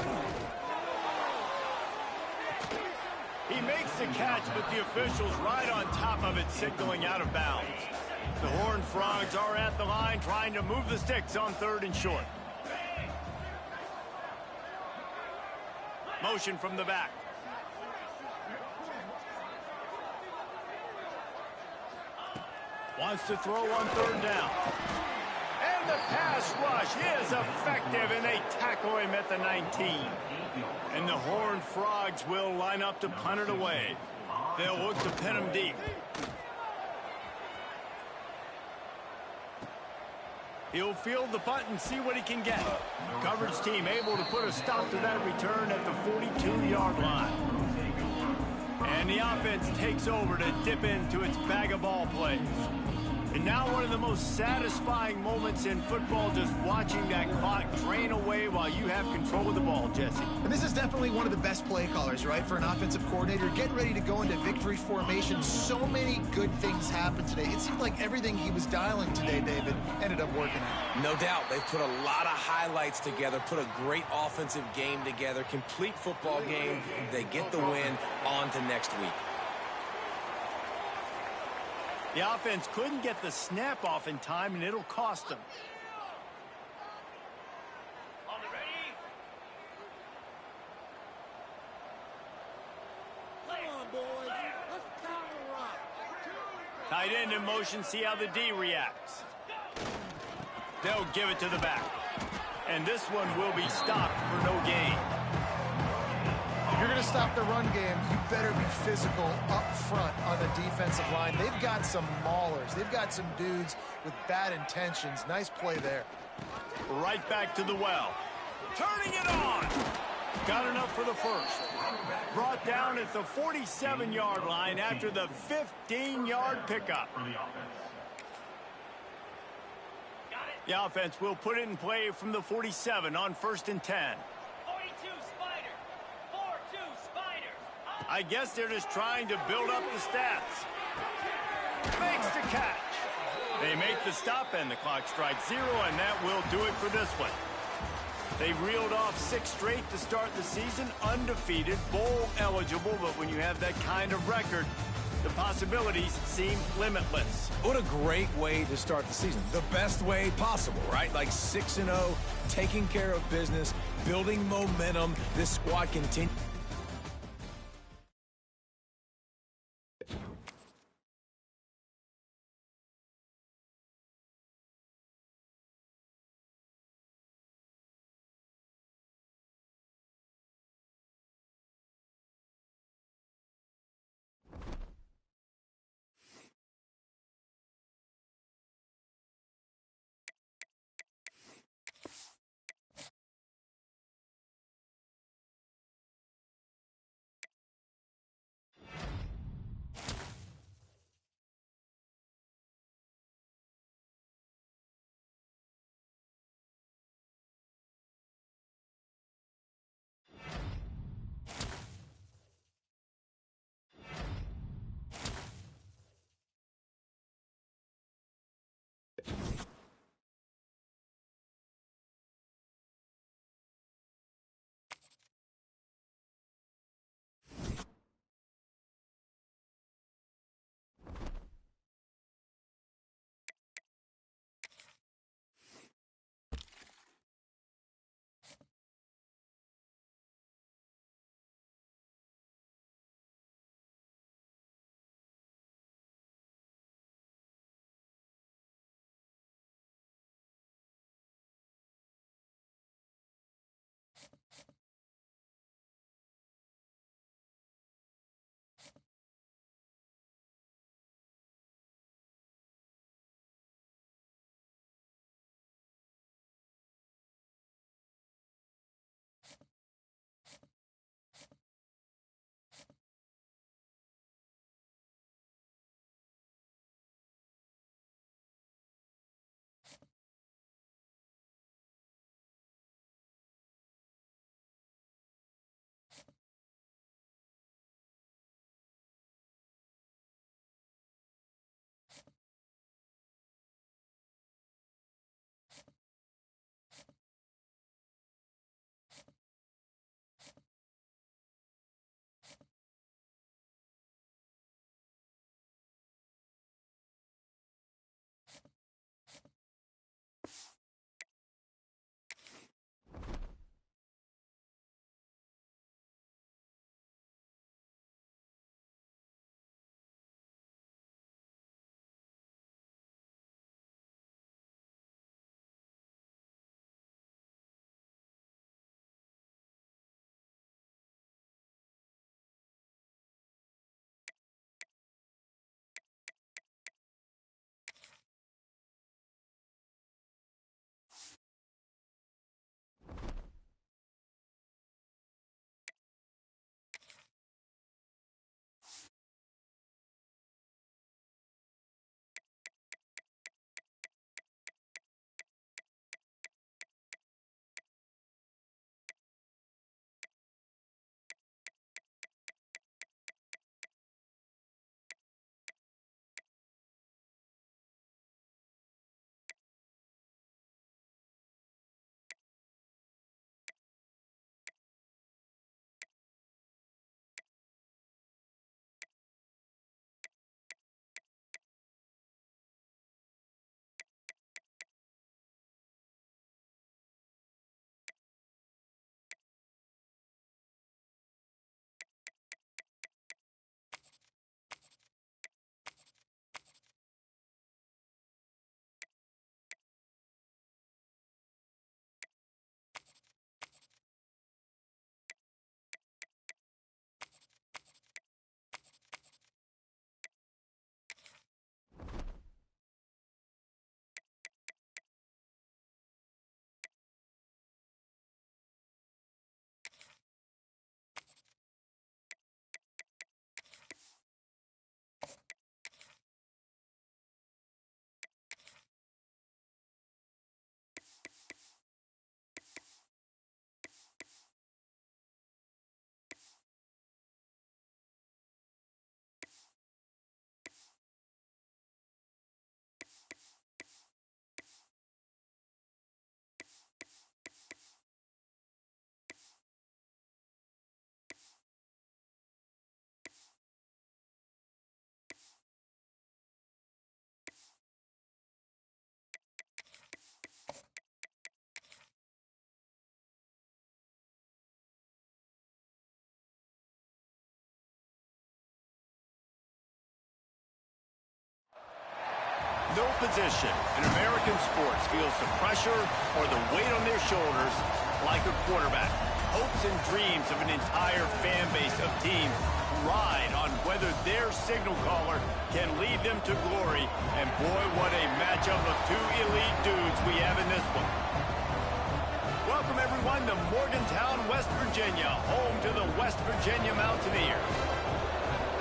He makes the catch, but the official's right on top of it, signaling out of bounds. The Horned Frogs are at the line trying to move the sticks on 3rd and short. Motion from the back. Wants to throw on 3rd down. And the pass rush is effective, and they tackle him at the 19. And the Horned Frogs will line up to punt it away. They'll look to pin him deep. He'll field the punt and see what he can get. Coverage team able to put a stop to that return at the 42-yard line. And the offense takes over to dip into its bag of ball plays. And now one of the most satisfying moments in football, just watching that clock drain away while you have control of the ball, Jesse. And this is definitely one of the best play callers, right, for an offensive coordinator. Getting ready to go into victory formation. So many good things happened today. It seemed like everything he was dialing today, David, ended up working out. No doubt. They've put a lot of highlights together, put a great offensive game together, complete football game. They get the win. On to next week. The offense couldn't get the snap off in time, and it'll cost them. Come on, boys. Let's counter up. Tight end in motion, see how the D reacts. They'll give it to the back. And this one will be stopped for no gain. If you're going to stop the run game, you better be physical up front on the defensive line. They've got some maulers. They've got some dudes with bad intentions. Nice play there. Right back to the well. Turning it on. Got enough for the first. Brought down at the 47-yard line after the 15-yard pickup. The offense will put it in play from the 47 on 1st and 10. I guess they're just trying to build up the stats. Makes the catch. They make the stop, and the clock strikes 0, and that will do it for this one. They reeled off 6 straight to start the season, undefeated, bowl eligible, but when you have that kind of record, the possibilities seem limitless. What a great way to start the season. The best way possible, right? Like 6-0, taking care of business, building momentum. This squad continues. no position in American sports feels the pressure or the weight on their shoulders like a quarterback. Hopes and dreams of an entire fan base of teams ride on whether their signal caller can lead them to glory. And boy, what a matchup of two elite dudes we have in this one. Welcome, everyone, to Morgantown, West Virginia, home to the West Virginia Mountaineers.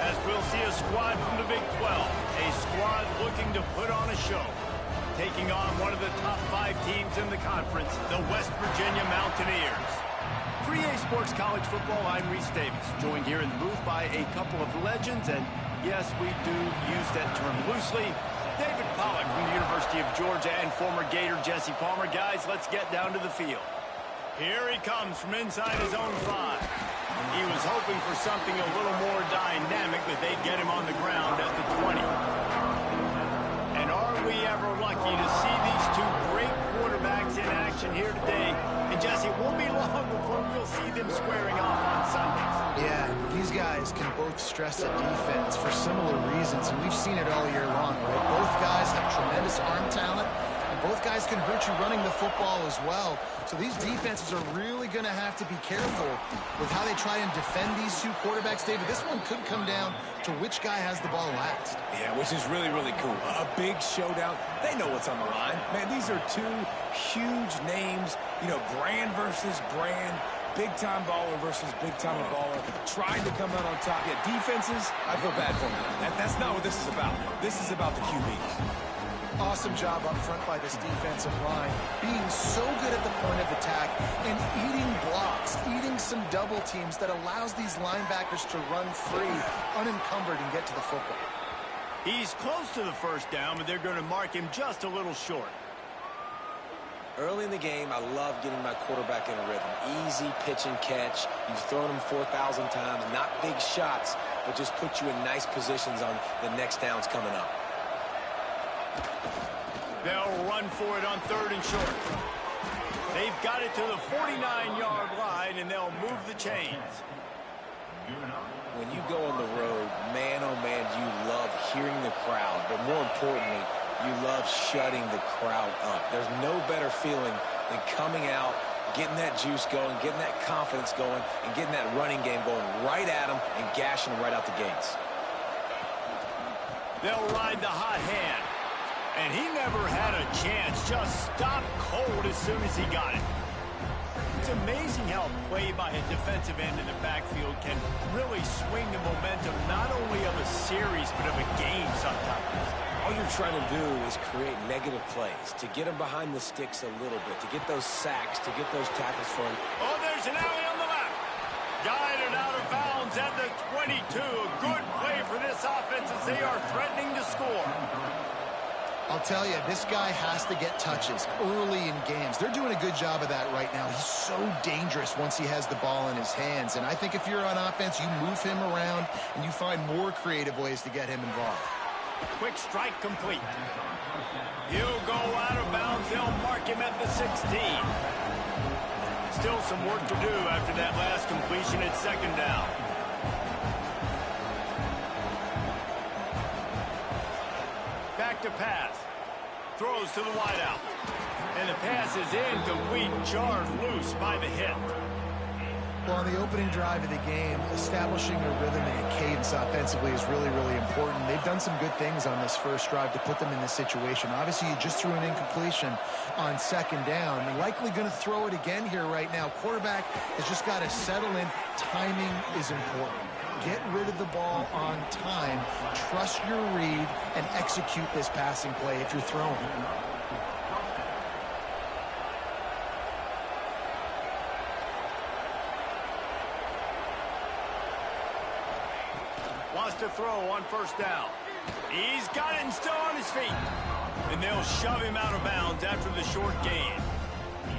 As we'll see a squad from the Big 12, a squad looking to put on a show, taking on one of the top 5 teams in the conference, the West Virginia Mountaineers. 3A Sports College Football, I'm Reese Davis, joined here in the booth by a couple of legends, and yes, we do use that term loosely. David Pollack from the University of Georgia and former Gator Jesse Palmer. Guys, let's get down to the field. Here he comes from inside his own 5. He was hoping for something a little more dynamic, but they'd get him on the ground at the 20. And are we ever lucky to see these two great quarterbacks in action here today? And Jesse, it won't be long before we'll see them squaring off on Sundays. Yeah, these guys can both stress a defense for similar reasons, and we've seen it all year long, right? Both guys have tremendous arm talent, and both guys can hurt you running the football as well. So these defenses are really going to have to be careful with how they try and defend these two quarterbacks. David, this one could come down to which guy has the ball last. Yeah, which is really, really cool. A big showdown. They know what's on the line. Man, these are two huge names, you know, brand versus brand. Big-time baller versus big-time baller, trying to come out on top. Yeah, defenses, I feel bad for them. That's not what this is about. This is about the QBs. Awesome job up front by this defensive line, being so good at the point of attack and eating blocks, eating some double teams that allows these linebackers to run free, unencumbered, and get to the football. He's close to the first down, but they're going to mark him just a little short. Early in the game, I love getting my quarterback in a rhythm. Easy pitch and catch. You've thrown him 4,000 times. Not big shots, but just put you in nice positions on the next downs coming up. They'll run for it on 3rd and short. They've got it to the 49-yard line, and they'll move the chains. When you go on the road, man, oh man, you love hearing the crowd, but more importantly, you love shutting the crowd up. There's no better feeling than coming out, getting that juice going, getting that confidence going, and getting that running game going right at them and gashing them right out the gates. They'll ride the hot hand. And he never had a chance. Just stopped cold as soon as he got it. It's amazing how a play by a defensive end in the backfield can really swing the momentum not only of a series, but of a game sometimes. All you're trying to do is create negative plays, to get them behind the sticks a little bit, to get those sacks, to get those tackles for him. Oh, there's an alley on the left. Guided out of bounds at the 22. A good play for this offense as they are threatening to score. I'll tell you, this guy has to get touches early in games. They're doing a good job of that right now. He's so dangerous once he has the ball in his hands. And I think if you're on offense, you move him around and you find more creative ways to get him involved. Quick strike complete. He'll go out of bounds. They'll mark him at the 16. Still some work to do after that last completion at 2nd down. Back to pass. Throws to the wideout. And the pass is incomplete, jarred loose by the hit. Well, on the opening drive of the game, establishing a rhythm and a cadence offensively is really, really important. They've done some good things on this first drive to put them in this situation. Obviously, you just threw an incompletion on 2nd down. You're likely going to throw it again here right now. Quarterback has just got to settle in. Timing is important. Get rid of the ball on time. Trust your read and execute this passing play if you're throwing. Wants to throw on 1st down. He's got it and still on his feet. And they'll shove him out of bounds after the short gain.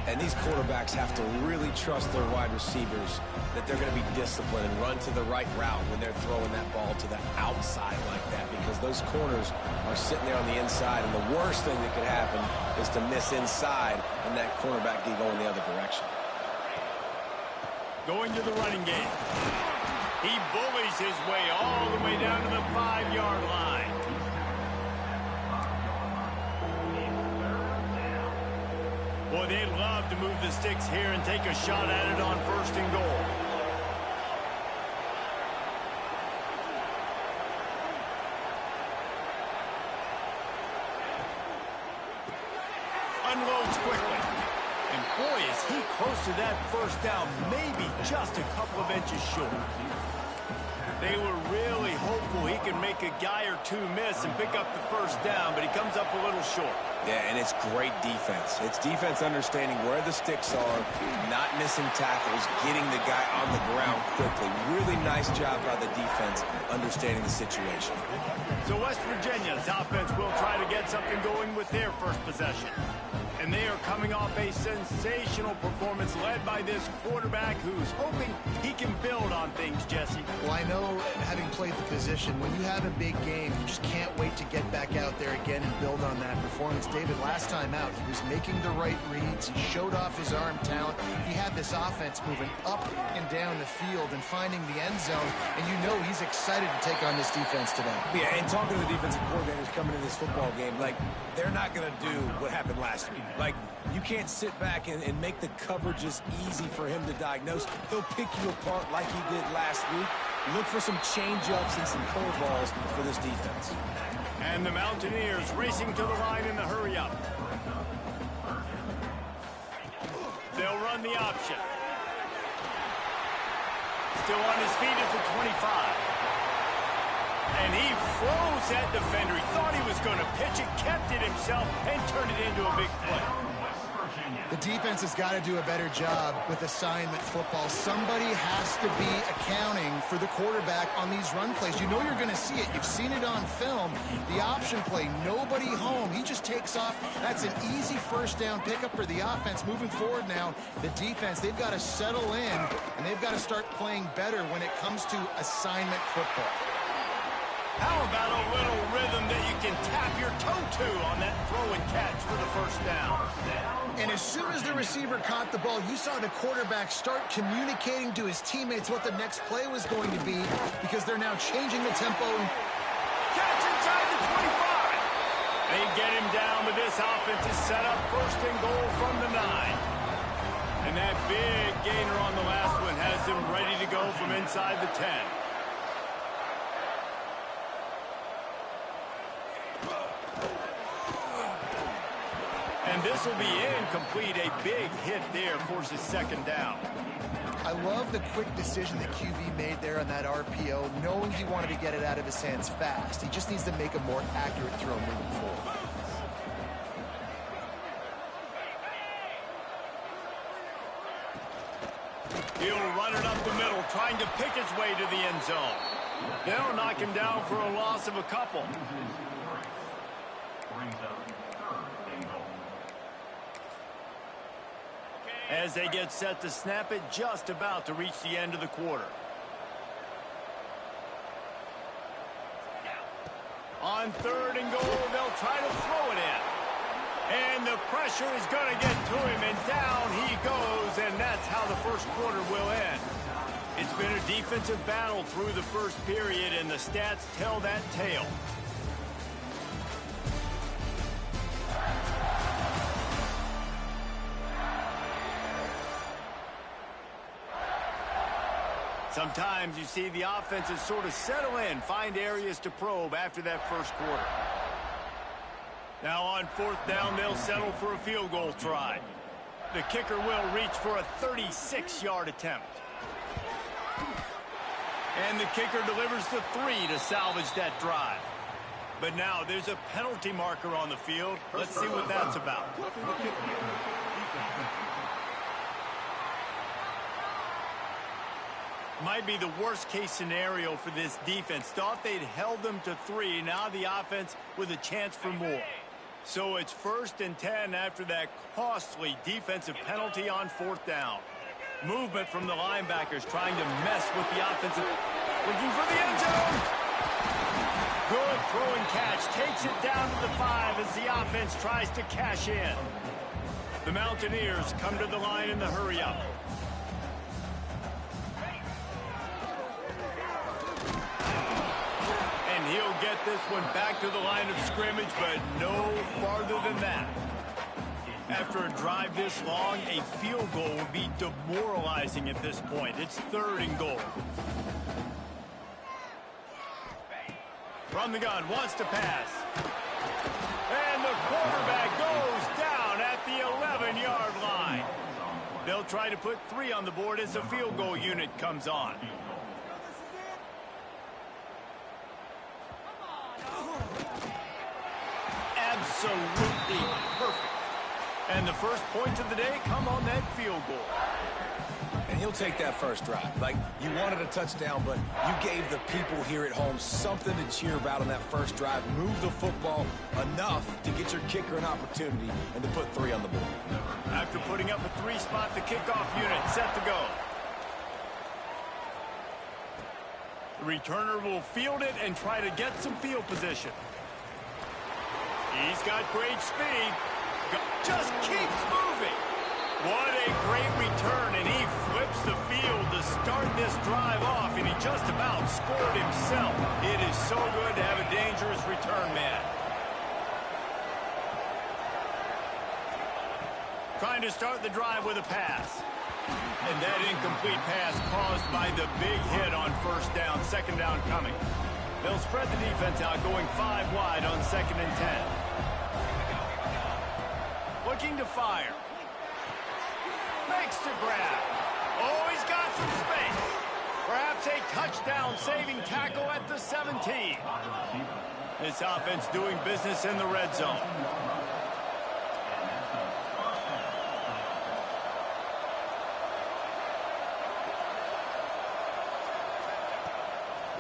And these quarterbacks have to really trust their wide receivers that they're going to be disciplined and run to the right route when they're throwing that ball to the outside like that, because those corners are sitting there on the inside, and the worst thing that could happen is to miss inside and that cornerback be going the other direction. Going to the running game. He bullies his way all the way down to the 5-yard line. Well, they'd love to move the sticks here and take a shot at it on 1st and goal. Unloads quickly. And boy, is he close to that 1st down, maybe just a couple of inches short. They were really hopeful he could make a guy or two miss and pick up the 1st down, but he comes up a little short. Yeah, and it's great defense. It's defense understanding where the sticks are, not missing tackles, getting the guy on the ground quickly. Really nice job by the defense understanding the situation. So West Virginia's offense will try to get something going with their first possession. And they are coming off a sensational performance led by this quarterback who's hoping he can build on things, Jesse. Well, I know, having played the position, when you have a big game, you just can't wait to get back out there again and build on that performance. David, last time out, he was making the right reads. He showed off his arm talent. He had this offense moving up and down the field and finding the end zone. And you know he's excited to take on this defense today. Yeah, and talking to the defensive coordinators coming in this football game, like, they're not going to do what happened last week. Like, you can't sit back and make the coverages easy for him to diagnose. He'll pick you apart like he did last week. Look for some change-ups and some curveballs for this defense. And the Mountaineers racing to the line in the hurry-up. They'll run the option. Still on his feet at the 25. And he froze that defender. He thought he was going to pitch it, kept it himself, and turned it into a big play. The defense has got to do a better job with assignment football. Somebody has to be accounting for the quarterback on these run plays. You know you're going to see it. You've seen it on film. The option play, nobody home. He just takes off. That's an easy 1st down pickup for the offense. Moving forward now, the defense, they've got to settle in, and they've got to start playing better when it comes to assignment football. How about a little rhythm that you can tap your toe to on that throw and catch for the 1st down? And as soon as the receiver caught the ball, you saw the quarterback start communicating to his teammates what the next play was going to be, because they're now changing the tempo. Catch inside the 25. They get him down, but this offense is set up 1st and goal from the 9. And that big gainer on the last one has them ready to go from inside the 10. And this will be incomplete. A big hit there forces 2nd down. I love the quick decision that QB made there on that RPO, knowing he wanted to get it out of his hands fast. He just needs to make a more accurate throw moving forward. He'll run it up the middle, trying to pick his way to the end zone. They'll knock him down for a loss of a couple. As they get set to snap it, just about to reach the end of the quarter. On 3rd and goal, they'll try to throw it in. And the pressure is going to get to him, and down he goes, and that's how the 1st quarter will end. It's been a defensive battle through the 1st period, and the stats tell that tale. Sometimes you see the offenses sort of settle in, find areas to probe after that 1st quarter. Now on 4th down, they'll settle for a field goal try. The kicker will reach for a 36-yard attempt. And the kicker delivers the 3 to salvage that drive. But now there's a penalty marker on the field. Let's see what that's about. Might be the worst-case scenario for this defense. Thought they'd held them to 3. Now the offense with a chance for more. So it's 1st and 10 after that costly defensive penalty on 4th down. Movement from the linebackers trying to mess with the offensive. Looking for the end zone. Good throw and catch. Takes it down to the 5 as the offense tries to cash in. The Mountaineers come to the line in the hurry-up. He'll get this one back to the line of scrimmage, but no farther than that. After a drive this long, a field goal would be demoralizing at this point. It's 3rd and goal. From the gun, wants to pass. And the quarterback goes down at the 11-yard line. They'll try to put 3 on the board as the field goal unit comes on. Absolutely perfect. And the first points of the day come on that field goal. And he'll take that first drive. Like, you wanted a touchdown, but you gave the people here at home something to cheer about on that first drive. Move the football enough to get your kicker an opportunity and to put 3 on the board. After putting up a 3-spot, the kickoff unit set to go. The returner will field it and try to get some field position. He's got great speed. Just keeps moving. What a great return, and he flips the field to start this drive off, and he just about scored himself. It is so good to have a dangerous return man. Trying to start the drive with a pass. And that incomplete pass caused by the big hit on first down, 2nd down coming. They'll spread the defense out, going 5 wide on 2nd and 10. Looking to fire. Makes the grab. Oh, he's got some space. Perhaps a touchdown-saving tackle at the 17. This offense doing business in the red zone.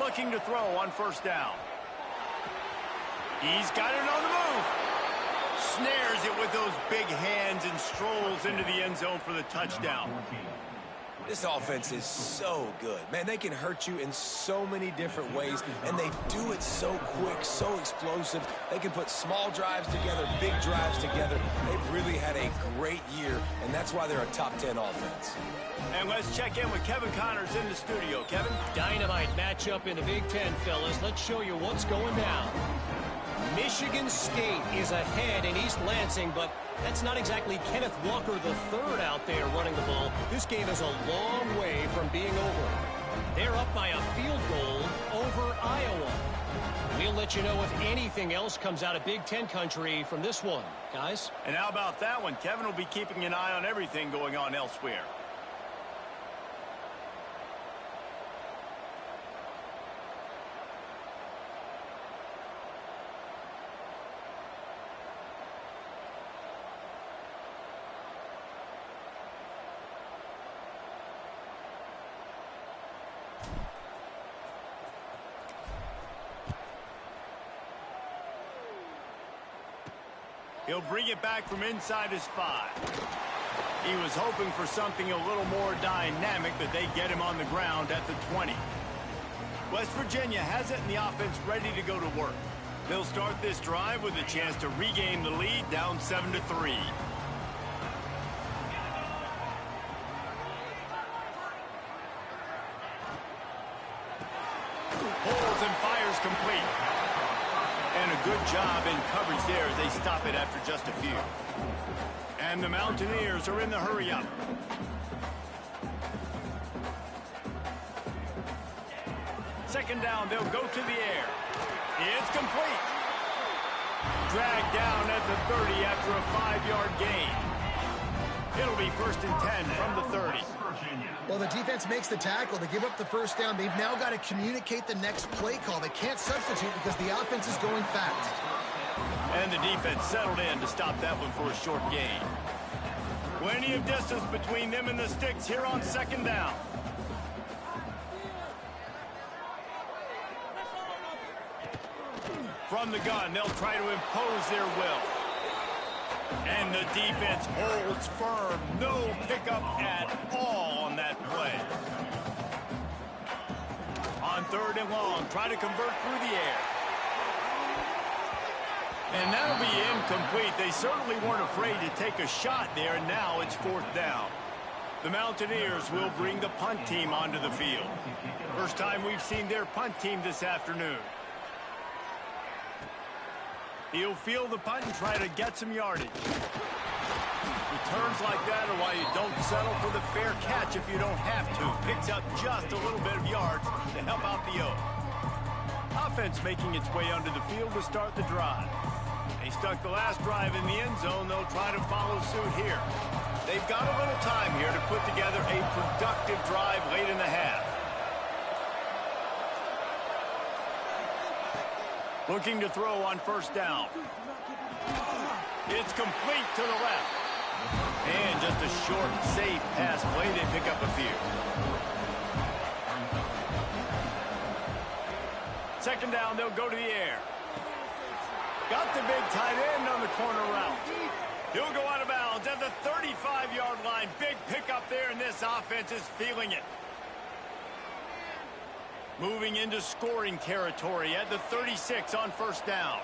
Looking to throw on first down. He's got it on the move. Snares it with those big hands and strolls into the end zone for the touchdown. This offense is so good. Man, they can hurt you in so many different ways, and they do it so quick, so explosive. They can put small drives together, big drives together. They've really had a great year, and that's why they're a top 10 offense. And let's check in with Kevin Connors in the studio. Kevin? Dynamite matchup in the Big Ten, fellas. Let's show you what's going down. Michigan State is ahead in East Lansing, but that's not exactly Kenneth Walker III out there running the ball. This game is a long way from being over. They're up by a field goal over Iowa. We'll let you know if anything else comes out of Big Ten country from this one, guys. And how about that one? Kevin will be keeping an eye on everything going on elsewhere. He'll bring it back from inside his 5. He was hoping for something a little more dynamic, but they get him on the ground at the 20. West Virginia has it and the offense ready to go to work. They'll start this drive with a chance to regain the lead, down 7-3. Holds and fires complete. And a good job in coverage there as they stop it after just a few. And the Mountaineers are in the hurry-up. Second down, they'll go to the air. It's complete. Dragged down at the 30 after a 5-yard gain. It'll be 1st and 10 from the 30. Well, the defense makes the tackle. They give up the first down. They've now got to communicate the next play call. They can't substitute because the offense is going fast. And the defense settled in to stop that one for a short gain. Plenty of distance between them and the sticks here on 2nd down. From the gun, they'll try to impose their will. And the defense holds firm. No pickup at all on that play. On 3rd and long, try to convert through the air. And that'll be incomplete. They certainly weren't afraid to take a shot there, and now it's 4th down. The Mountaineers will bring the punt team onto the field. First time we've seen their punt team this afternoon. He'll field the punt and try to get some yardage. Returns like that are why you don't settle for the fair catch if you don't have to. Picks up just a little bit of yards to help out the O. Offense making its way under the field to start the drive. They stuck the last drive in the end zone. They'll try to follow suit here. They've got a little time here to put together a productive drive late in the half. Looking to throw on first down. It's complete to the left. And just a short, safe pass play. They pick up a few. Second down, they'll go to the air. Got the big tight end on the corner route. He'll go out of bounds at the 35-yard line. Big pickup there, and this offense is feeling it. Moving into scoring territory at the 36 on first down.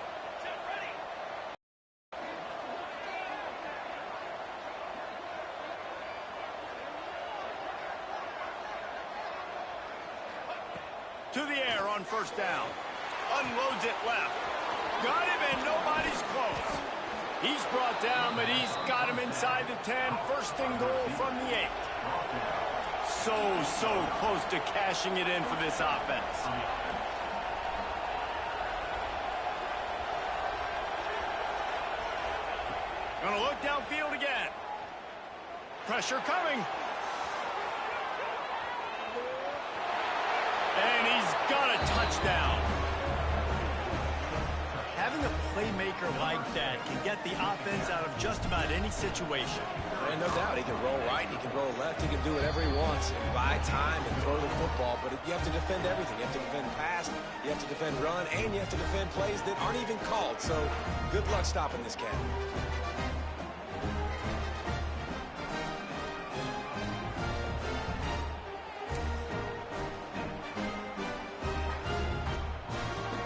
To the air on first down. Unloads it left. Got him, and nobody's close. He's brought down, but he's got him inside the 10. First and goal from the 8. So close to cashing it in for this offense. Gonna look downfield again. Pressure coming. And he's got a touchdown. Having a playmaker like that can get the offense out of just about any situation. And no doubt, he can roll right, he can roll left, he can do whatever he wants and buy time and throw the football. But you have to defend everything. You have to defend pass, you have to defend run, and you have to defend plays that aren't even called. So good luck stopping this cat.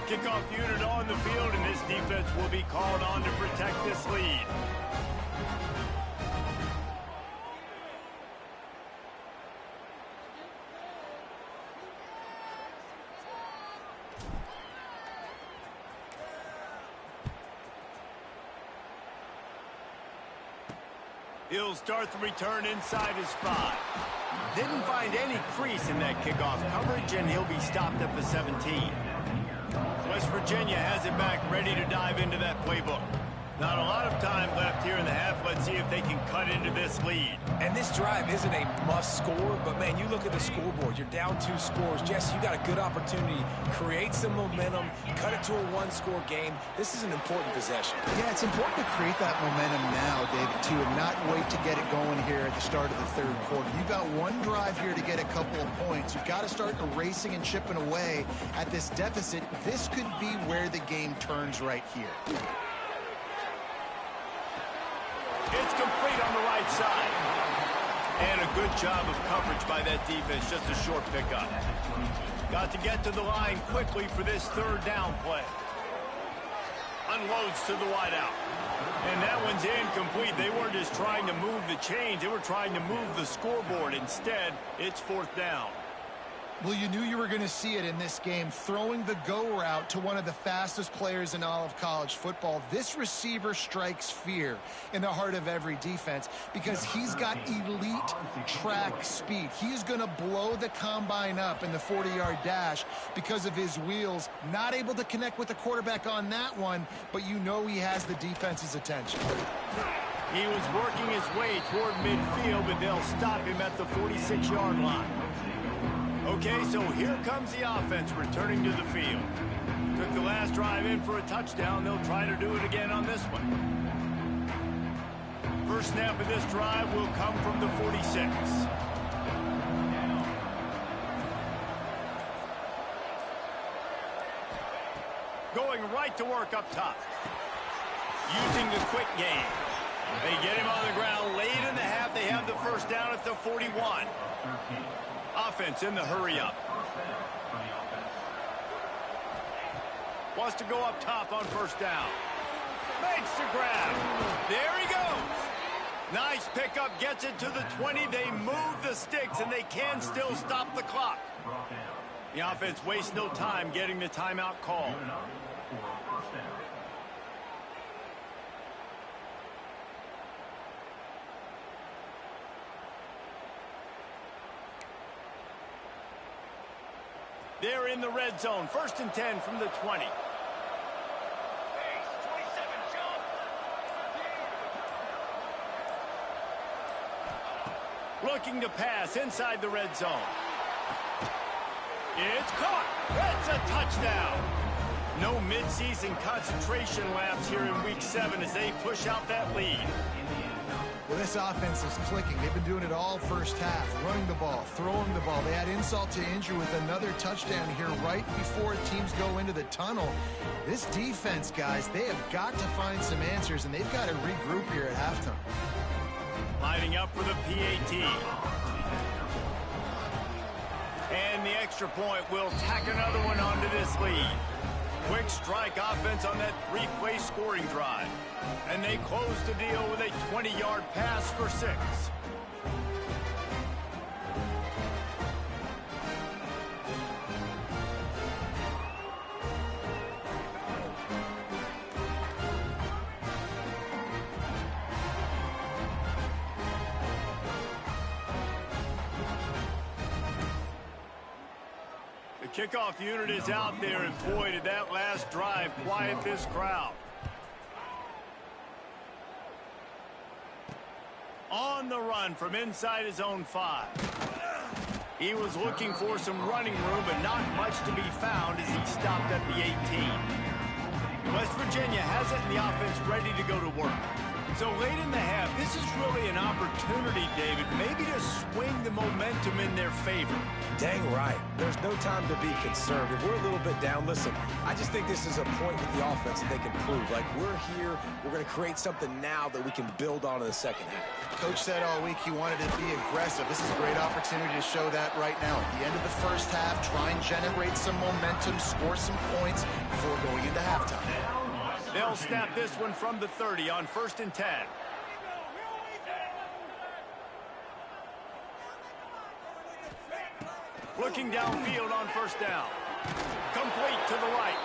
Kickoff unit on the field, and this defense will be called on to protect this lead. He'll start the return inside his 5. Didn't find any crease in that kickoff coverage, and he'll be stopped at the 17. West Virginia has it back, ready to dive into that playbook. Not a lot of time left here in the half. Let's see if they can cut into this lead. And this drive isn't a must score, but man, you look at the scoreboard, you're down 2 scores. Jesse, you got a good opportunity. Create some momentum, cut it to a 1-score game. This is an important possession. Yeah, it's important to create that momentum now, David, too, and not wait to get it going here at the start of the third quarter. You've got one drive here to get a couple of points. You've got to start erasing and chipping away at this deficit. This could be where the game turns right here. It's complete on the right side. And a good job of coverage by that defense. Just a short pickup. Got to get to the line quickly for this third down play. Unloads to the wideout. And that one's incomplete. They weren't just trying to move the chains. They were trying to move the scoreboard. Instead, it's fourth down. Well, you knew you were going to see it in this game, throwing the go route to one of the fastest players in all of college football. This receiver strikes fear in the heart of every defense because he's got elite track speed. He's going to blow the combine up in the 40-yard dash because of his wheels. Not able to connect with the quarterback on that one, but you know he has the defense's attention. He was working his way toward midfield, but they'll stop him at the 46-yard line. Okay, so here comes the offense returning to the field. Took the last drive in for a touchdown. They'll try to do it again on this one. First snap of this drive will come from the 46. Going right to work up top. Using the quick game. They get him on the ground late in the half. They have the first down at the 41. Offense in the hurry-up. Wants to go up top on first down. Makes the grab. There he goes. Nice pickup. Gets it to the 20. They move the sticks, and they can still stop the clock. The offense wastes no time getting the timeout call. They're in the red zone. 1st and 10 from the 20. Looking to pass inside the red zone. It's caught. That's a touchdown. No midseason concentration laps here in Week 7 as they push out that lead. Well, this offense is clicking. They've been doing it all first half, running the ball, throwing the ball. They had insult to injury with another touchdown here right before teams go into the tunnel. This defense, guys, they have got to find some answers, and they've got to regroup here at halftime. Lining up for the PAT. And the extra point will tack another one onto this lead. Quick strike offense on that 3-play scoring drive. And they close the deal with a 20-yard pass for 6. Kickoff unit is out there, and boy, did that last drive quiet this crowd. On the run from inside his own 5. He was looking for some running room, but not much to be found as he stopped at the 18. West Virginia has it, and the offense ready to go to work. So late in the half, this is really an opportunity, David, maybe to swing the momentum in their favor. Dang right. There's no time to be concerned. If we're a little bit down, listen, I just think this is a point with the offense that they can prove. Like, we're here, we're going to create something now that we can build on in the second half. Coach said all week he wanted to be aggressive. This is a great opportunity to show that right now. At the end of the first half, try and generate some momentum, score some points before going into halftime. They'll snap this one from the 30 on 1st and 10. Looking downfield on 1st down. Complete to the right.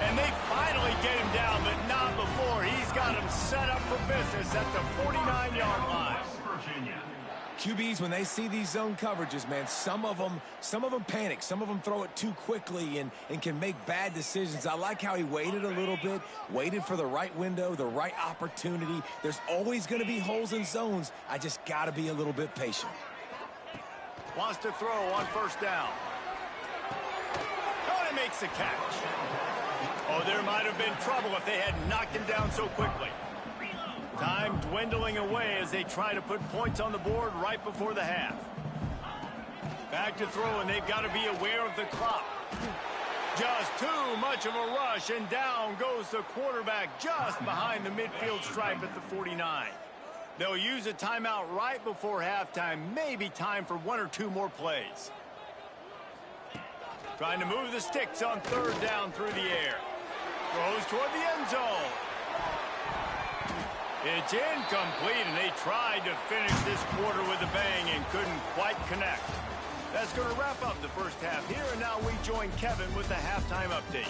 And they finally get him down, but not before. He's got him set up for business at the 49-yard line. QBs, when they see these zone coverages, man, some of them panic. Some of them throw it too quickly and can make bad decisions. I like how he waited a little bit, waited for the right window, the right opportunity. There's always going to be holes in zones. I just got to be a little bit patient. Wants to throw on 1st down. Oh, he makes the catch. Oh, there might have been trouble if they had knocked him down so quickly. Time dwindling away as they try to put points on the board right before the half. Back to throw, and they've got to be aware of the clock. Just too much of a rush, and down goes the quarterback just behind the midfield stripe at the 49. They'll use a timeout right before halftime. Maybe time for 1 or 2 more plays. Trying to move the sticks on 3rd down through the air. Throws toward the end zone. It's incomplete, and they tried to finish this quarter with a bang and couldn't quite connect. That's going to wrap up the first half here, and now we join Kevin with the halftime update.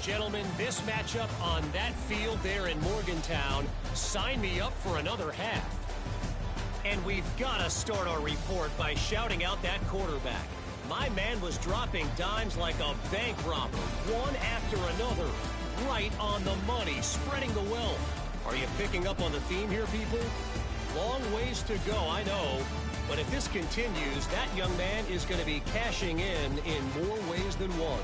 Gentlemen, this matchup on that field there in Morgantown, sign me up for another half. And we've got to start our report by shouting out that quarterback. My man was dropping dimes like a bank robber, one after another, right on the money, spreading the wealth. Are you picking up on the theme here, people? Long ways to go, I know. But if this continues, that young man is going to be cashing in more ways than one.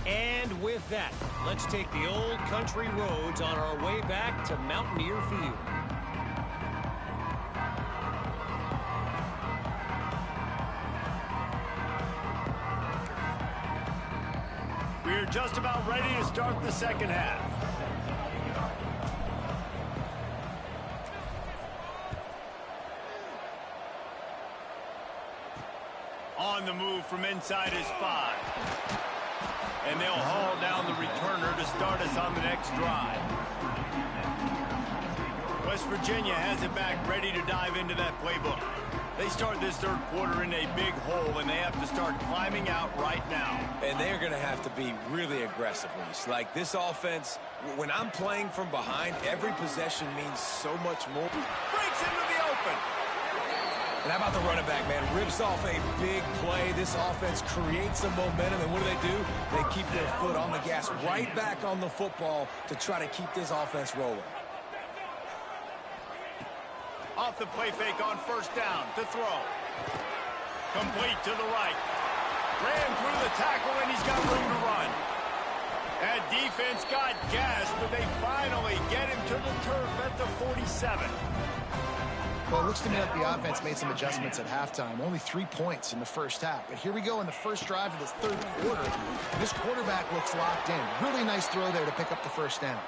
And with that, let's take the old country roads on our way back to Mountaineer Field. We're just about ready to start the second half. On the move from inside his 5. And they'll haul down the returner to start us on the next drive. West Virginia has it back, ready to dive into that playbook. They start this third quarter in a big hole, and they have to start climbing out right now. And they're going to have to be really aggressive, Reese. Like, this offense, when I'm playing from behind, every possession means so much more. Breaks into the open. And how about the running back, man? Rips off a big play. This offense creates some momentum, and what do? They keep their foot on the gas, right back on the football to try to keep this offense rolling. Off the play fake on first down to throw. Complete to the right. Ran through the tackle, and he's got room to run. That defense got gas, but they finally get him to the turf at the 47. Well, it looks to me like the offense made some adjustments at halftime. Only 3 points in the first half. But here we go in the first drive of this third quarter. This quarterback looks locked in. Really nice throw there to pick up the first down.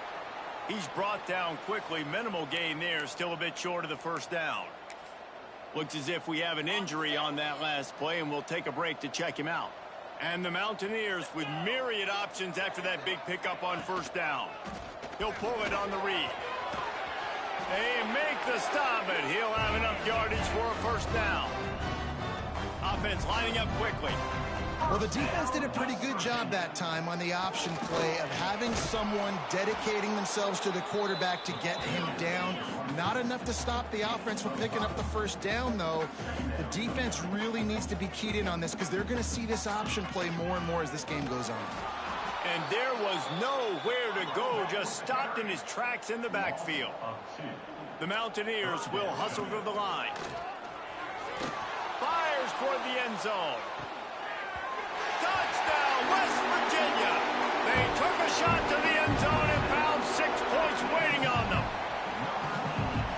He's brought down quickly. Minimal gain there. Still a bit short of the first down. Looks as if we have an injury on that last play, and we'll take a break to check him out. And the Mountaineers with myriad options after that big pickup on first down. He'll pull it on the read. They make the stop, but he'll have enough yardage for a first down. Offense lining up quickly. Well, the defense did a pretty good job that time on the option play of having someone dedicating themselves to the quarterback to get him down. Not enough to stop the offense from picking up the first down, though. The defense really needs to be keyed in on this because they're going to see this option play more and more as this game goes on. And there was nowhere to go, just stopped in his tracks in the backfield. The Mountaineers will hustle to the line. Fires toward the end zone. Touchdown, West Virginia. They took a shot to the end zone and found 6 points waiting on them.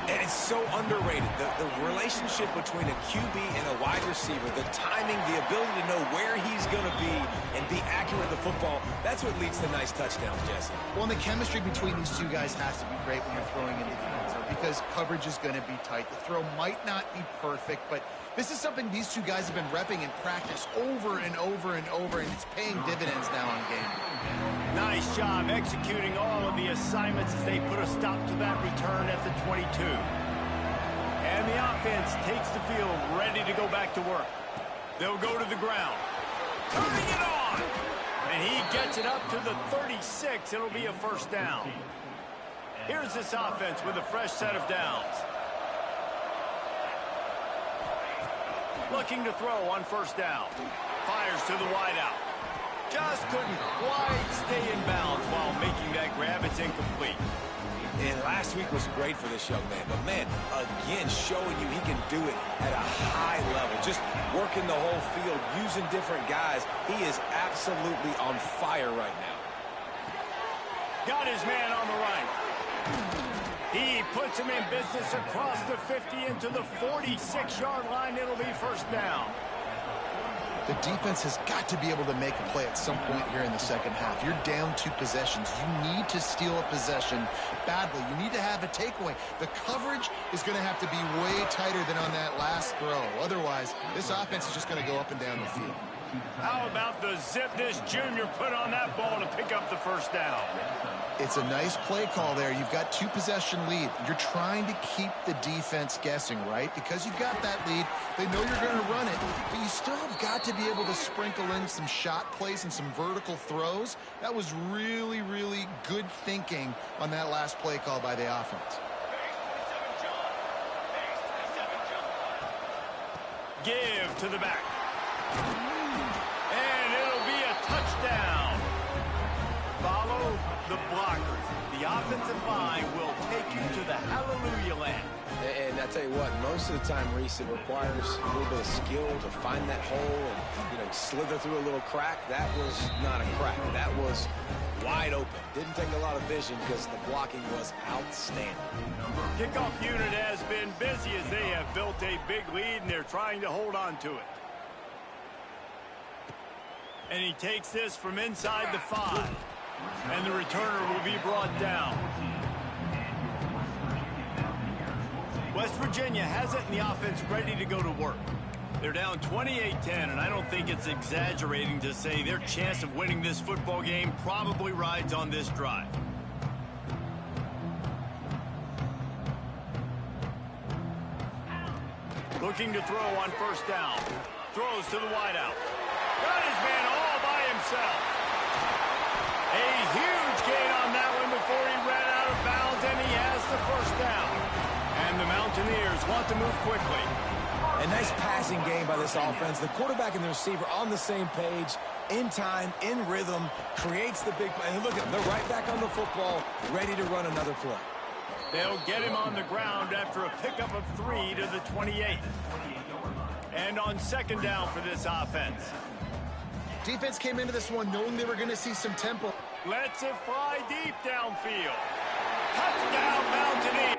And it's so underrated. The relationship between a QB and a wide receiver, the timing, the ability to know where he's going to be and be accurate with the football, that's what leads to nice touchdowns, Jesse. Well, and the chemistry between these two guys has to be great when you're throwing into the end zone because coverage is going to be tight. The throw might not be perfect, but this is something these two guys have been repping in practice over and over and over, and it's paying dividends now in game. Nice job executing all of the assignments as they put a stop to that return at the 22. And the offense takes the field ready to go back to work. They'll go to the ground. Turning it on! And he gets it up to the 36. It'll be a first down. Here's this offense with a fresh set of downs. Looking to throw on first down. Fires to the wideout. Just couldn't quite stay in bounds while making that grab. It's incomplete. And last week was great for this young man. But, man, again, showing you he can do it at a high level. Just working the whole field, using different guys. He is absolutely on fire right now. Got his man on the right. He puts him in business across the 50 into the 46-yard line. It'll be first down. The defense has got to be able to make a play at some point here in the second half. You're down 2 possessions. You need to steal a possession badly. You need to have a takeaway. The coverage is going to have to be way tighter than on that last throw. Otherwise, this offense is just going to go up and down the field. How about the zip this junior put on that ball to pick up the first down? It's a nice play call there. You've got 2 possession lead. You're trying to keep the defense guessing, right? Because you've got that lead. They know you're going to run it, but you still have got to be able to sprinkle in some shot plays and some vertical throws. That was really, really good thinking on that last play call by the offense. Give to the back. And it'll be a touchdown. Follow the blockers. The offensive line will take you to the hallelujah land. And I tell you what, most of the time, Reese, it requires a little bit of skill to find that hole and, slither through a little crack. That was not a crack. That was wide open. Didn't take a lot of vision because the blocking was outstanding. Kickoff unit has been busy as they have built a big lead, and they're trying to hold on to it. And he takes this from inside the 5. And the returner will be brought down. West Virginia has it in the offense ready to go to work. They're down 28-10, and I don't think it's exaggerating to say their chance of winning this football game probably rides on this drive. Looking to throw on first down. Throws to the wideout. Got his man all by himself. A huge gain on that one before he ran out of bounds, and he has the first down. And the Mountaineers want to move quickly. A nice passing game by this offense. The quarterback and the receiver on the same page, in time, in rhythm, creates the big play. And look at them. They're right back on the football, ready to run another play. They'll get him on the ground after a pickup of 3 to the 28. And on second down for this offense. Defense came into this one knowing they were going to see some tempo. Lets it fly deep downfield. Touchdown, Mountaineers.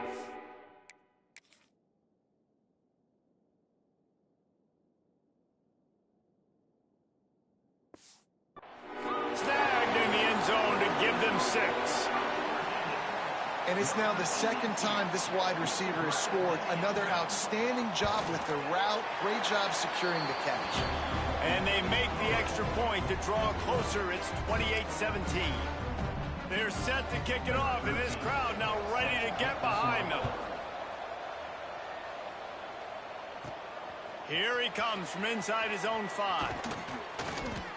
Snagged in the end zone to give them 6. And it's now the second time this wide receiver has scored. Another outstanding job with the route. Great job securing the catch. And they make the extra point to draw closer. It's 28-17. They're set to kick it off, and this crowd now ready to get behind them. Here he comes from inside his own 5.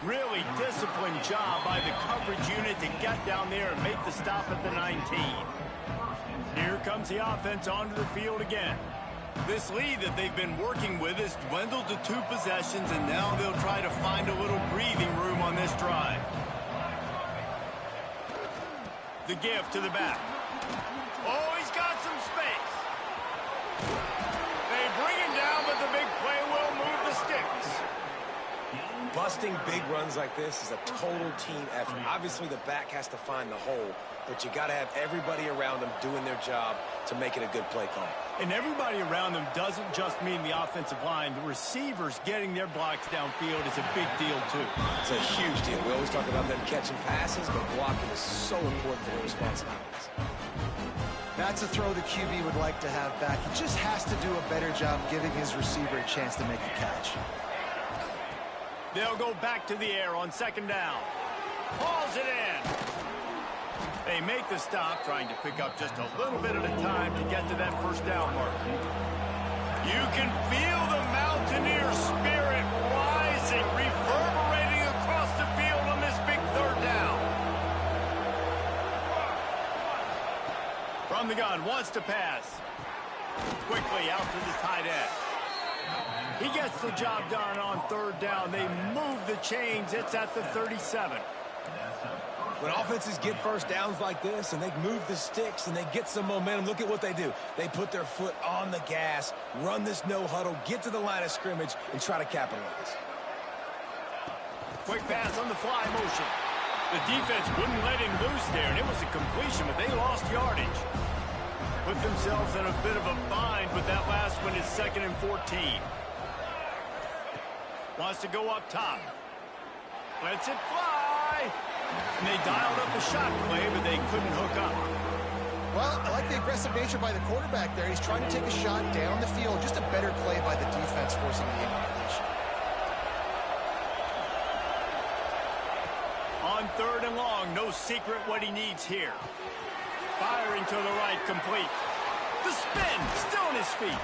Really disciplined job by the coverage unit to get down there and make the stop at the 19. Here comes the offense onto the field again. This lead that they've been working with has dwindled to 2 possessions, and now they'll try to find a little breathing room on this drive. The give to the back. Oh, he's got some space. They bring him down, but the big play will move the sticks. Busting big runs like this is a total team effort. Obviously, the back has to find the hole, but you got to have everybody around them doing their job to make it a good play call. And everybody around them doesn't just mean the offensive line. The receivers getting their blocks downfield is a big deal, too. It's a huge deal. We always talk about them catching passes, but blocking is so important for their responsibilities. That's a throw the QB would like to have back. He just has to do a better job giving his receiver a chance to make a catch. They'll go back to the air on second down. Hauls it in. They make the stop, trying to pick up just a little bit at a time to get to that first down mark. You can feel the Mountaineer spirit rising, reverberating across the field on this big third down. From the gun, wants to pass. Quickly out to the tight end. He gets the job done on third down. They move the chains. It's at the 37. When offenses get first downs like this and they move the sticks and they get some momentum, look at what they do. They put their foot on the gas, run this no huddle, get to the line of scrimmage, and try to capitalize. Quick pass on the fly motion. The defense wouldn't let him loose there, and it was a completion, but they lost yardage. Put themselves in a bit of a bind, but that last one is 2nd and 14. Wants to go up top. Lets it fly. And they dialed up a shot play, but they couldn't hook up. Well, I like the aggressive nature by the quarterback there. He's trying to take a shot down the field. Just a better play by the defense forcing the incompletion. On third and long, no secret what he needs here. Firing to the right, complete. The spin, still on his feet.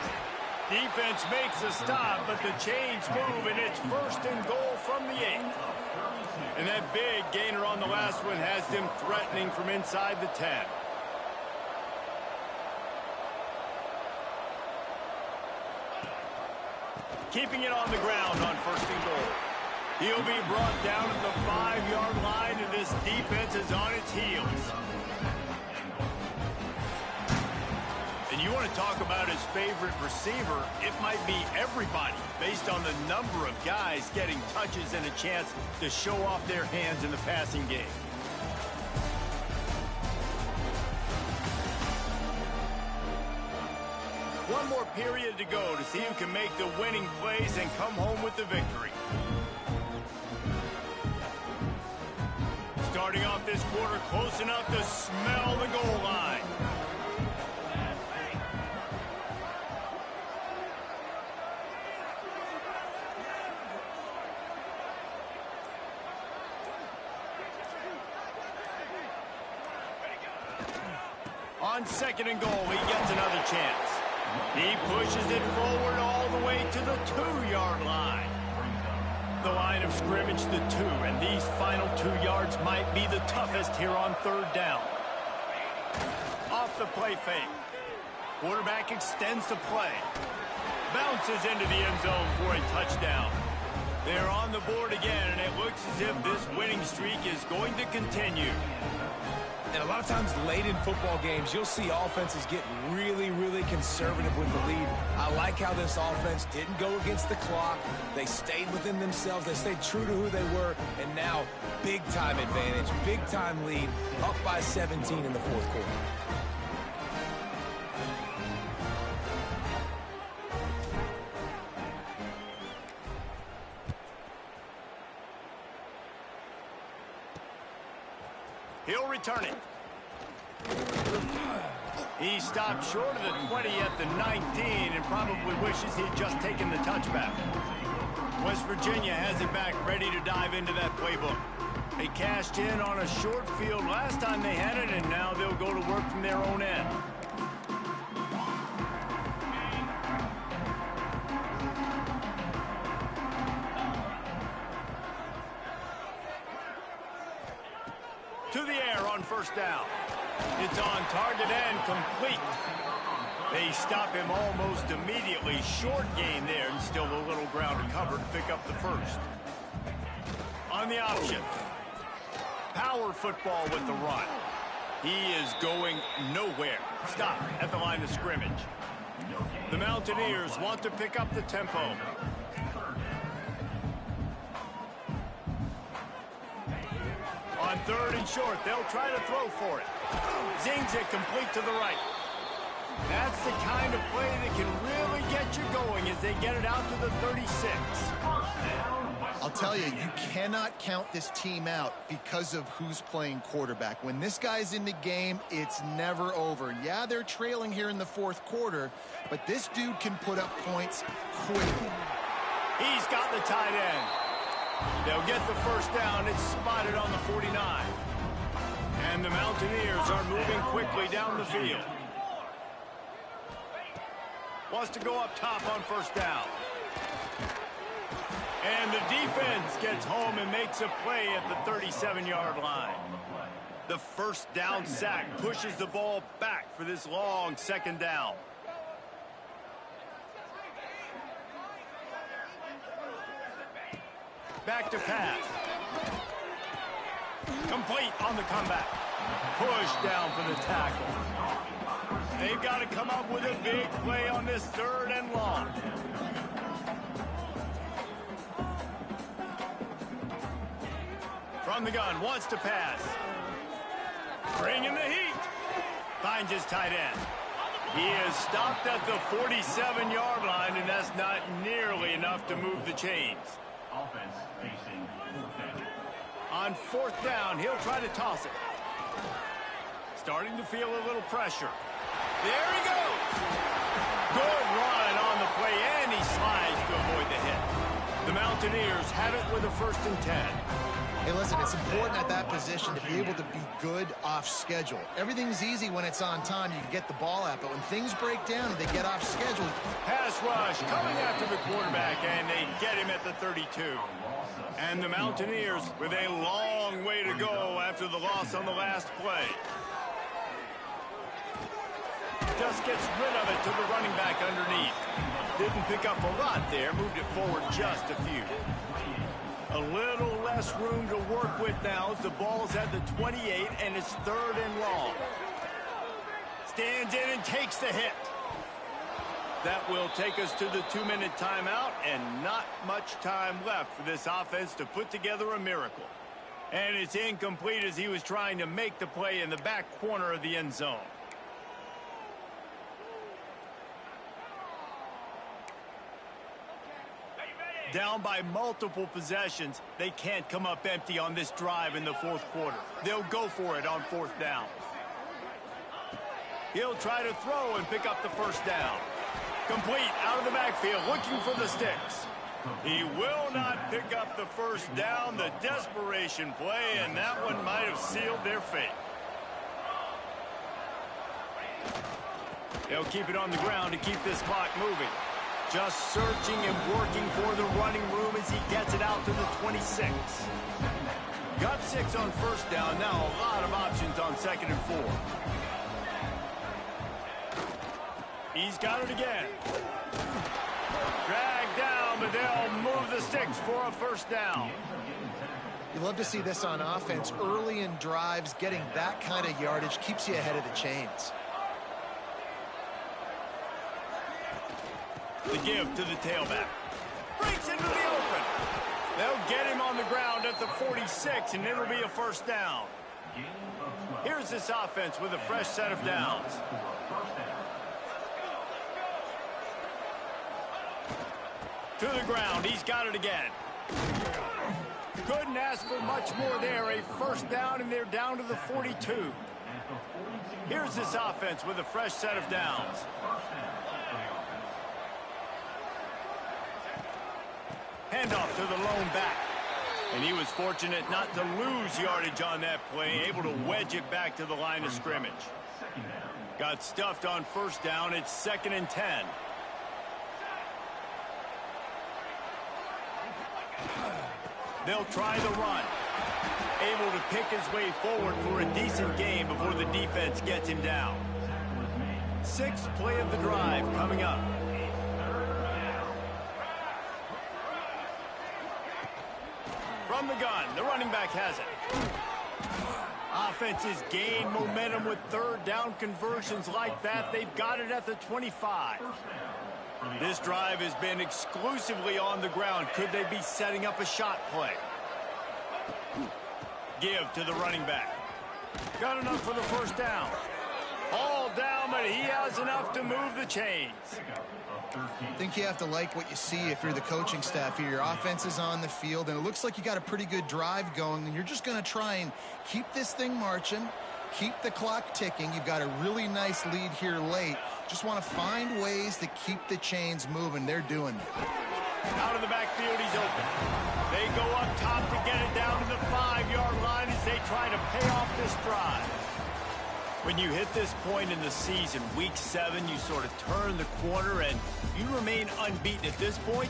Defense makes a stop, but the chains move, and it's 1st and goal from the 8. And that big gainer on the last one has them threatening from inside the 10. Keeping it on the ground on 1st and goal. He'll be brought down at the 5-yard line, and this defense is on its heels. And you want to talk about his favorite receiver, it might be everybody, based on the number of guys getting touches and a chance to show off their hands in the passing game. One more period to go to see who can make the winning plays and come home with the victory. Starting off this quarter close enough to smell the goal line. On 2nd and goal, he gets another chance. He pushes it forward all the way to the 2-yard line. The line of scrimmage, the 2, and these final 2 yards might be the toughest here on third down. Off the play fake. Quarterback extends the play. Bounces into the end zone for a touchdown. They're on the board again, and it looks as if this winning streak is going to continue. And a lot of times late in football games, you'll see offenses get really, really conservative with the lead. I like how this offense didn't go against the clock. They stayed within themselves. They stayed true to who they were. And now, big-time advantage, big-time lead, up by 17 in the fourth quarter. He'll return it. He stopped short of the 20 at the 19 and probably wishes he'd just taken the touchback. West Virginia has it back, ready to dive into that playbook. They cashed in on a short field last time they had it, and now they'll go to work from their own end. To the air on first down. It's on target and complete. They stop him almost immediately. Short gain there, and still a little ground to cover to pick up the first. On the option. Power football with the run. He is going nowhere. Stop at the line of scrimmage. The Mountaineers want to pick up the tempo. On third and short, they'll try to throw for it. Zings it complete to the right. That's the kind of play that can really get you going as they get it out to the 36. I'll tell you, you cannot count this team out because of who's playing quarterback. When this guy's in the game, it's never over. Yeah, they're trailing here in the fourth quarter, but this dude can put up points quickly. He's got the tight end. They'll get the first down. It's spotted on the 49. And the Mountaineers are moving quickly down the field. Wants to go up top on first down. And the defense gets home and makes a play at the 37-yard line. The first down sack pushes the ball back for this long second down. Back to pass. Complete on the comeback. Push down for the tackle. They've got to come up with a big play on this third and long. From the gun, wants to pass. Bringing the heat. Finds his tight end. He is stopped at the 47-yard line, and that's not nearly enough to move the chains. Offense facing fourth down. On fourth down, he'll try to toss it. Starting to feel a little pressure. There he goes. Good run on the play, and he slides to avoid the hit. The Mountaineers have it with a 1st and 10. Hey, listen, it's important at that position to be able to be good off schedule. Everything's easy when it's on time. You can get the ball out, but when things break down and they get off schedule. Pass rush coming after the quarterback, and they get him at the 32. And the Mountaineers with a long way to go after the loss on the last play. Just gets rid of it to the running back underneath. Didn't pick up a lot there, moved it forward just a few. A little less room to work with now as the ball's at the 28 and it's 3rd and long. Stands in and takes the hit. That will take us to the 2-minute timeout, and not much time left for this offense to put together a miracle. And it's incomplete as he was trying to make the play in the back corner of the end zone. Down by multiple possessions, they can't come up empty on this drive in the fourth quarter. They'll go for it on 4th down. He'll try to throw and pick up the first down. Complete out of the backfield, looking for the sticks. He will not pick up the first down. The desperation play, and that one might have sealed their fate. They'll keep it on the ground to keep this clock moving. Just searching and working for the running room as he gets it out to the 26. Got 6 on first down. Now a lot of options on 2nd and 4. He's got it again. Dragged down, but they'll move the sticks for a first down. You love to see this on offense. Early in drives, getting that kind of yardage keeps you ahead of the chains. The give to the tailback. Breaks into the open. They'll get him on the ground at the 46, and it'll be a first down. Here's this offense with a fresh set of downs. To the ground. He's got it again. Couldn't ask for much more there. A first down, and they're down to the 42. Here's this offense with a fresh set of downs. Handoff to the lone back. And he was fortunate not to lose yardage on that play, able to wedge it back to the line of scrimmage. Got stuffed on first down. It's 2nd and 10. They'll try the run. Able to pick his way forward for a decent game before the defense gets him down. 6th play of the drive coming up. From the gun, the running back has it. Offenses gain momentum with third down conversions like that. They've got it at the 25. This drive has been exclusively on the ground. Could they be setting up a shot play? Give to the running back. Got enough for the first down. All down, but he has enough to move the chains. I think you have to like what you see if you're the coaching staff here. Your offense is on the field, and it looks like you got a pretty good drive going, and you're just going to try and keep this thing marching, keep the clock ticking. You've got a really nice lead here late. Just want to find ways to keep the chains moving. They're doing it. Out of the backfield, he's open. They go up top to get it down to the 5-yard line as they try to pay off this drive. When you hit this point in the season, week 7, you sort of turn the corner and you remain unbeaten at this point.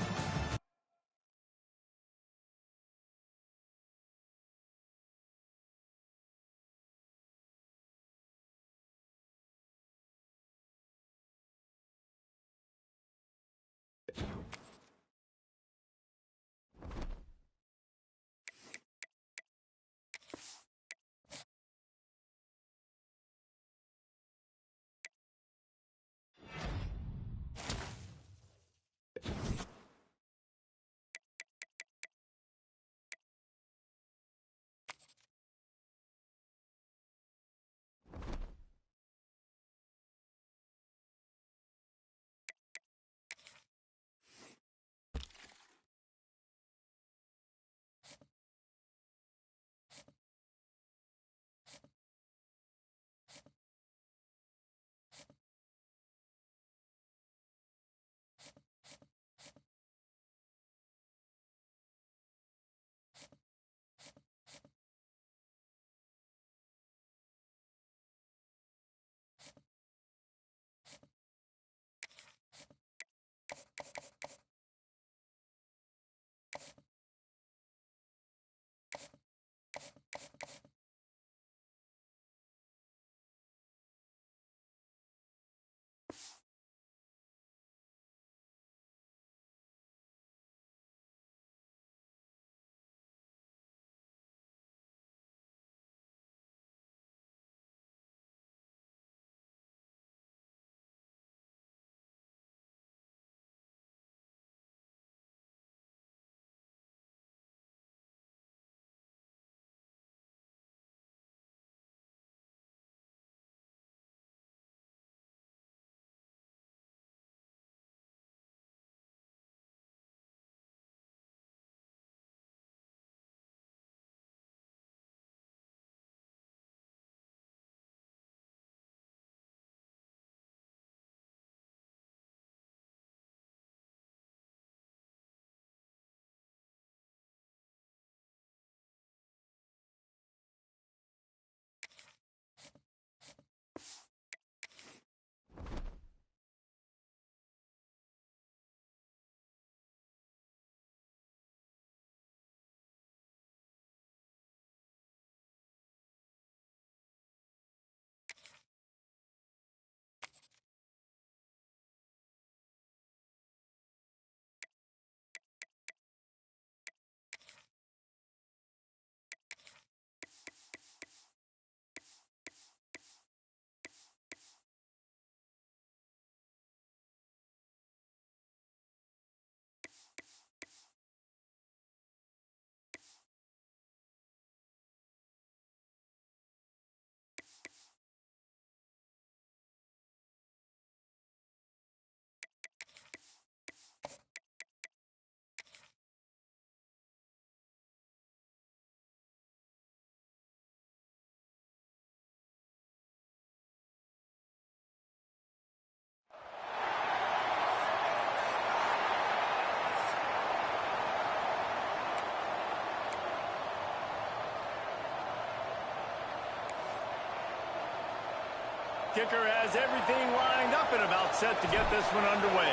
Kicker has everything lined up and about set to get this one underway.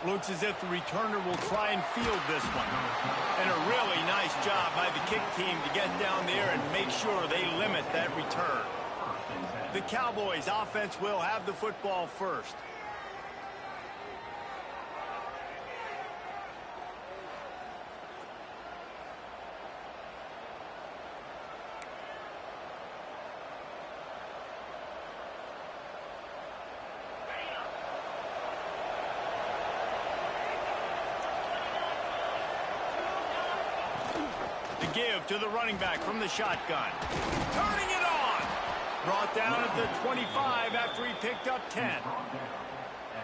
Looks as if the returner will try and field this one. And a really nice job by the kick team to get down there and make sure they limit that return. The Cowboys offense will have the football first. Give to the running back from the shotgun. Turning it on. Brought down at the 25 after he picked up 10.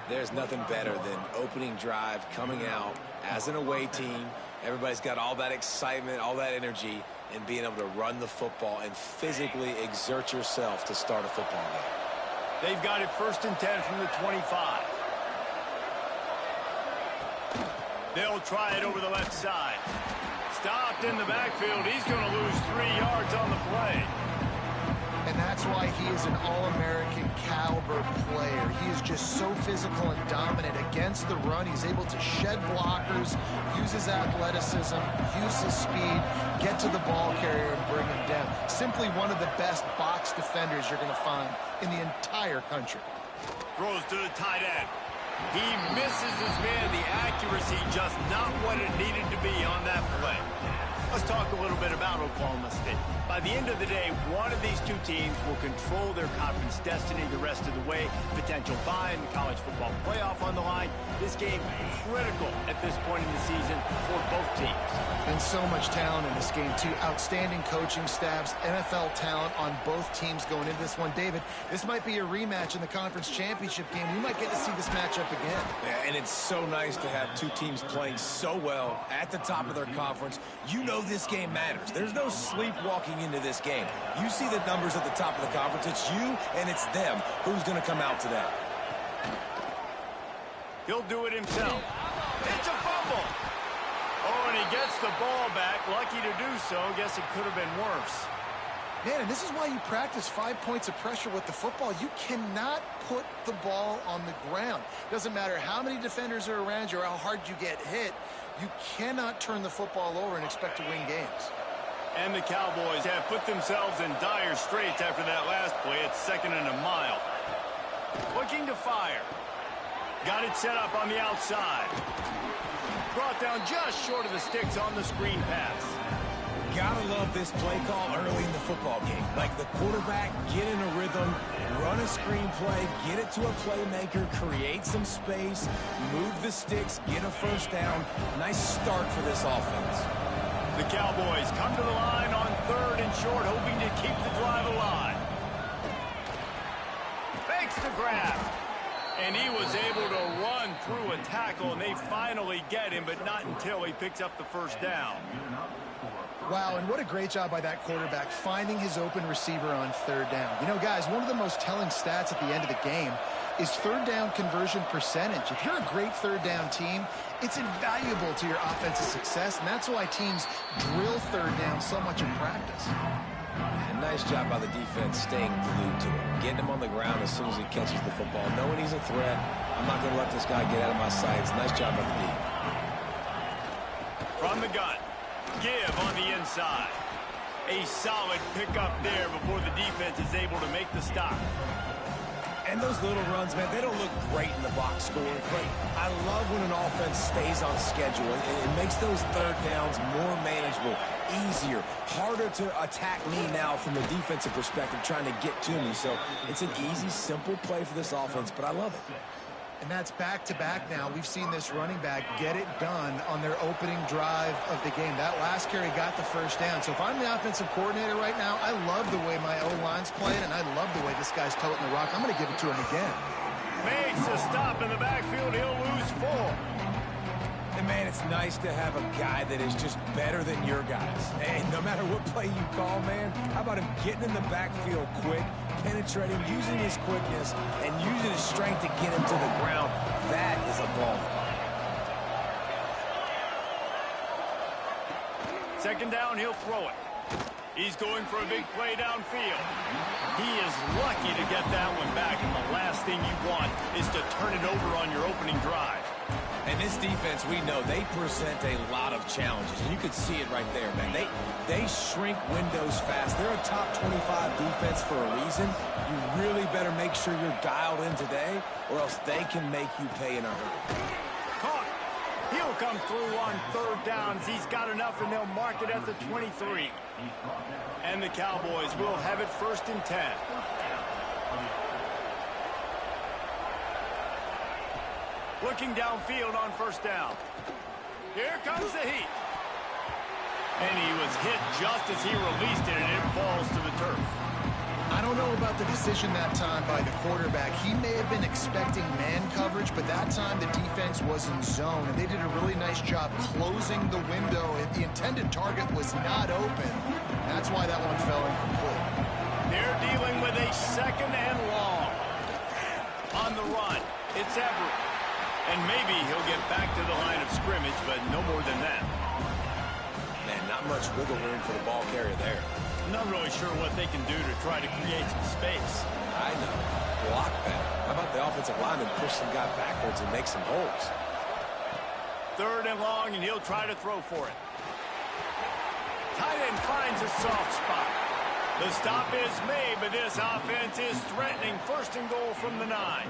There's nothing better than opening drive, coming out as an away team. Everybody's got all that excitement, all that energy, and being able to run the football and physically exert yourself to start a football game. They've got it 1st and 10 from the 25. They'll try it over the left side. Stopped in the backfield. He's going to lose 3 yards on the play. And that's why he is an All-American caliber player. He is just so physical and dominant against the run. He's able to shed blockers, use his athleticism, use his speed, get to the ball carrier and bring him down. Simply one of the best box defenders you're going to find in the entire country. Throws to the tight end. He misses his man. The accuracy just not what it needed to be on that play. Let's talk a little bit about Oklahoma State. By the end of the day, one of these two teams will control their conference destiny the rest of the way. Potential bye in the college football playoff on the line. This game critical at this point in the season for both teams. And so much talent in this game, too. Outstanding coaching staffs, NFL talent on both teams going into this one. David, this might be a rematch in the conference championship game. We might get to see this matchup again. Yeah, and it's so nice to have two teams playing so well at the top of their conference. You know this game matters. There's no sleepwalking into this game. You see the numbers at the top of the conference. It's you and it's them. Who's going to come out today? He'll do it himself. It's a fumble. Oh, and he gets the ball back. Lucky to do so. Guess it could have been worse. Man, and this is why you practice 5 points of pressure with the football. You cannot put the ball on the ground. Doesn't matter how many defenders are around you or how hard you get hit. You cannot turn the football over and expect to win games. And the Cowboys have put themselves in dire straits after that last play. It's 2nd and a mile. Looking to fire. Got it set up on the outside. Brought down just short of the sticks on the screen pass. Gotta love this play call early in the football game. Like the quarterback, get in a rhythm, run a screen play, get it to a playmaker, create some space, move the sticks, get a first down. Nice start for this offense. The Cowboys come to the line on 3rd and short, hoping to keep the drive alive. Makes the grab. And he was able to run through a tackle, and they finally get him, but not until he picks up the first down. Wow, and what a great job by that quarterback, finding his open receiver on 3rd down. You know, guys, one of the most telling stats at the end of the game is 3rd down conversion percentage. If you're a great 3rd down team, it's invaluable to your offensive success, and that's why teams drill 3rd down so much in practice. And nice job by the defense staying glued to him, getting him on the ground as soon as he catches the football, knowing he's a threat. I'm not going to let this guy get out of my sights. Nice job by the D. From the gun. Give on the inside. A solid pickup there before the defense is able to make the stop. And those little runs, man, they don't look great in the box score, but I love when an offense stays on schedule. It makes those 3rd downs more manageable, easier, harder to attack me now from a defensive perspective trying to get to me. So it's an easy, simple play for this offense, but I love it. And that's back-to-back now. We've seen this running back get it done on their opening drive of the game. That last carry got the first down. So if I'm the offensive coordinator right now, I love the way my O-line's playing, and I love the way this guy's toting the rock. I'm going to give it to him again. Makes a stop in the backfield. He'll lose 4. And, man, it's nice to have a guy that is just better than your guys. And no matter what play you call, man, how about him getting in the backfield quick, penetrating, using his quickness, and using his strength to get him to the ground. That is a ball. Second down, he'll throw it. He's going for a big play downfield. He is lucky to get that one back, and the last thing you want is to turn it over on your opening drive. And this defense, we know, they present a lot of challenges. And you can see it right there, man. They shrink windows fast. They're a top 25 defense for a reason. You really better make sure you're dialed in today, or else they can make you pay in a hurry. Caught. He'll come through on third downs. He's got enough, and they'll mark it at the 23. And the Cowboys will have it 1st and 10. Looking downfield on 1st down. Here comes the heat. And he was hit just as he released it, and it falls to the turf. I don't know about the decision that time by the quarterback. He may have been expecting man coverage, but that time the defense was in zone, and they did a really nice job closing the window. The intended target was not open. That's why that one fell incomplete. They're dealing with a 2nd and long. On the run, it's Everett. And maybe he'll get back to the line of scrimmage, but no more than that. Man, not much wiggle room for the ball carrier there. I'm not really sure what they can do to try to create some space. I know. Block that. How about the offensive lineman push some guy backwards and make some holes? 3rd and long, and he'll try to throw for it. Tight end finds a soft spot. The stop is made, but this offense is threatening 1st and goal from the 9.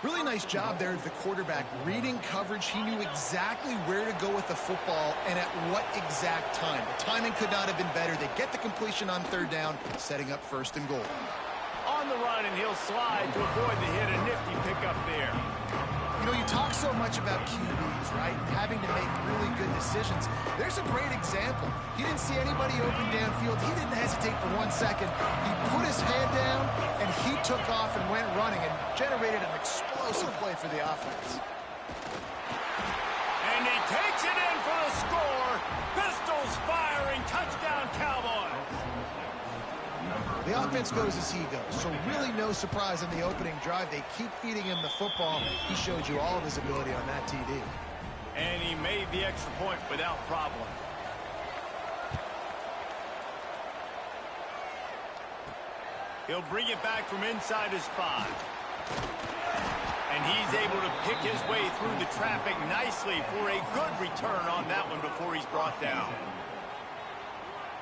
Really nice job there of the quarterback reading coverage. He knew exactly where to go with the football and at what exact time. The timing could not have been better. They get the completion on 3rd down, setting up 1st and goal. On the run, and he'll slide to avoid the hit. A nifty pickup there. You know, you talk so much about QBs, right? Having to make really good decisions. There's a great example. He didn't see anybody open downfield. He didn't hesitate for 1 second. He put his head down, and he took off and went running and generated an explosive play for the offense. And he takes it in for the score. Pistols firing. Touchdown, Cowboys. The offense goes as he goes, so really no surprise in the opening drive. They keep feeding him the football. He showed you all of his ability on that TD. And he made the extra point without problem. He'll bring it back from inside his 5. And he's able to pick his way through the traffic nicely for a good return on that one before he's brought down.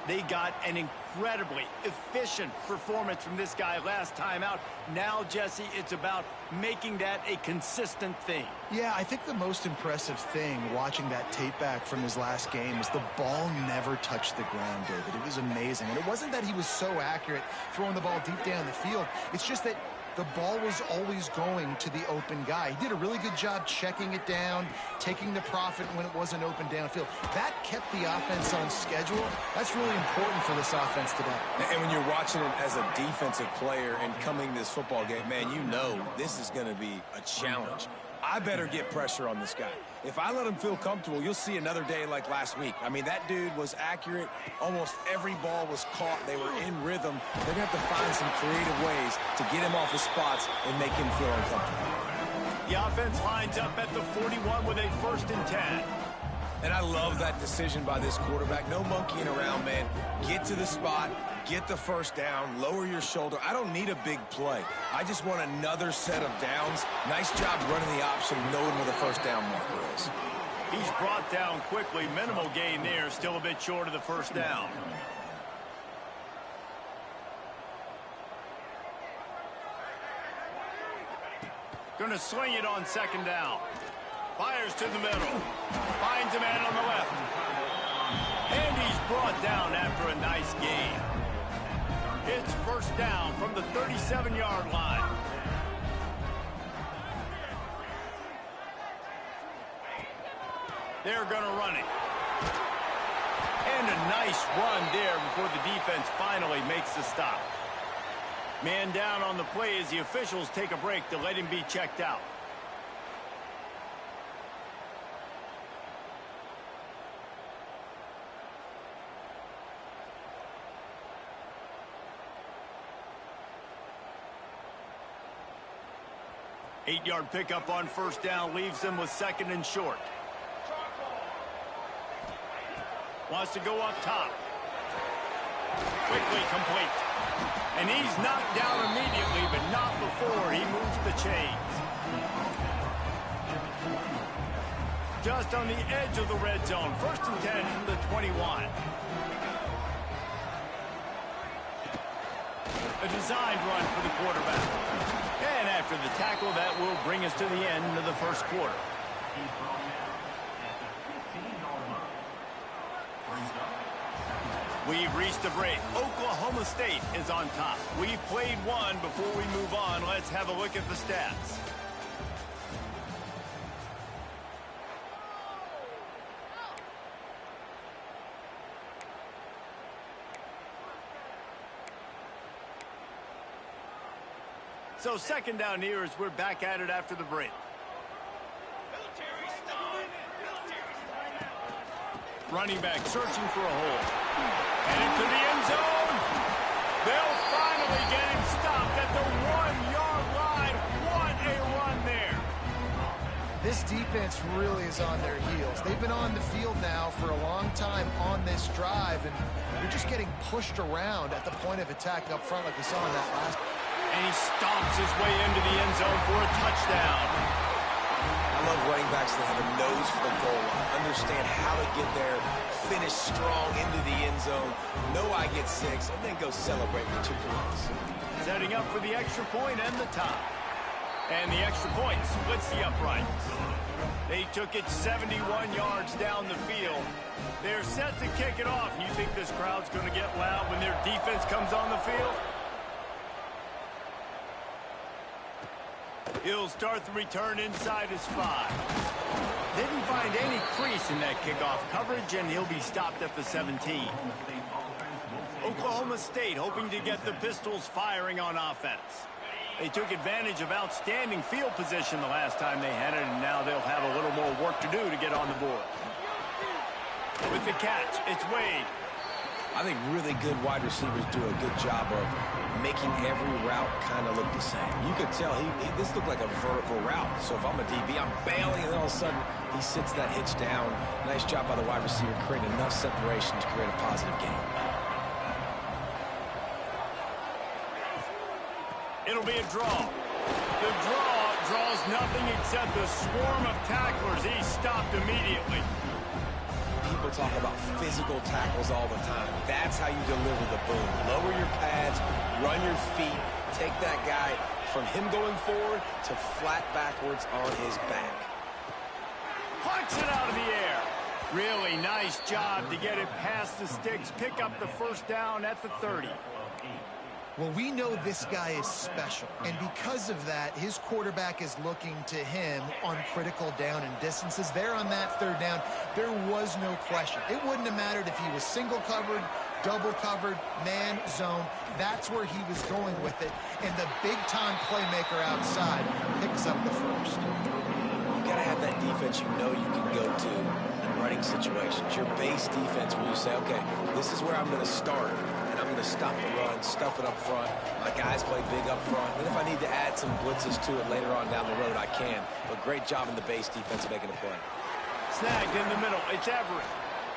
They got an incredibly efficient performance from this guy last time out. Now, Jesse, it's about making that a consistent thing. Yeah, I think the most impressive thing watching that tape back from his last game is the ball never touched the ground, David. It was amazing. And it wasn't that he was so accurate throwing the ball deep down the field. It's just that the ball was always going to the open guy. He did a really good job checking it down, taking the profit when it wasn't open downfield. That kept the offense on schedule. That's really important for this offense today. And when you're watching it as a defensive player and coming to this football game, man, you know this is going to be a challenge. I better get pressure on this guy. If I let him feel comfortable, you'll see another day like last week. I mean, that dude was accurate. Almost every ball was caught. They were in rhythm. They're going to have to find some creative ways to get him off his spots and make him feel uncomfortable. The offense lines up at the 41 with a 1st and 10. And I love that decision by this quarterback. No monkeying around, man. Get to the spot, get the 1st down, lower your shoulder. I don't need a big play. I just want another set of downs. Nice job running the option, knowing where the 1st down marker is. He's brought down quickly. Minimal gain there, still a bit short of the 1st down. Gonna swing it on 2nd down. Fires to the middle. Finds a man on the left. And he's brought down after a nice gain. It's 1st down from the 37-yard line. They're going to run it. And a nice run there before the defense finally makes the stop. Man down on the play as the officials take a break to let him be checked out. Eight-yard pickup on 1st down leaves them with 2nd and short. Wants to go up top. Quickly complete. And he's knocked down immediately, but not before he moves the chains. Just on the edge of the red zone. 1st and 10 from the 21. A designed run for the quarterback. And after the tackle, that will bring us to the end of the first quarter. We've reached a break. Oklahoma State is on top. We've played one. Before we move on, let's have a look at the stats. So 2nd down here as we're back at it after the break. Running back searching for a hole. And into the end zone. They'll finally get him stopped at the 1-yard line. What a run there. This defense really is on their heels. They've been on the field now for a long time on this drive, and they're just getting pushed around at the point of attack up front like we saw in that last. And he stomps his way into the end zone for a touchdown. I love running backs that have a nose for the goal line, understand how to get there, finish strong into the end zone, know I get 6, and then go celebrate with 2 points. Setting up for the extra point and the top. And the extra point splits the uprights. They took it 71 yards down the field. They're set to kick it off. You think this crowd's going to get loud when their defense comes on the field? He'll start the return inside his 5. Didn't find any crease in that kickoff coverage, and he'll be stopped at the 17. Oklahoma State hoping to get the Pistols firing on offense. They took advantage of outstanding field position the last time they had it, and now they'll have a little more work to do to get on the board. With the catch, it's Wade. I think really good wide receivers do a good job of making every route kind of look the same. You could tell this looked like a vertical route. So if I'm a DB, I'm bailing, and then all of a sudden he sits that hitch down. Nice job by the wide receiver, creating enough separation to create a positive gain. It'll be a draw. The draw draws nothing except a swarm of tacklers. He's stopped immediately. People talk about physical tackles all the time. That's how you deliver the boom. Lower your pads, run your feet, take that guy from him going forward to flat backwards on his back. Punch it out of the air. Really nice job to get it past the sticks, pick up the 1st down at the 30. Well, we know this guy is special, and because of that, his quarterback is looking to him on critical down and distances. There on that 3rd down, there was no question. It wouldn't have mattered if he was single covered, double covered, man, zone. That's where he was going with it, and the big-time playmaker outside picks up the 1st. You got to have that defense you know you can go to in running situations. Your base defense where you say, okay, this is where I'm going to start. And I'm going to stop the run, stuff it up front. My guys play big up front. And if I need to add some blitzes to it later on down the road, I can. But great job in the base defense making a play. Snagged in the middle. It's Everett.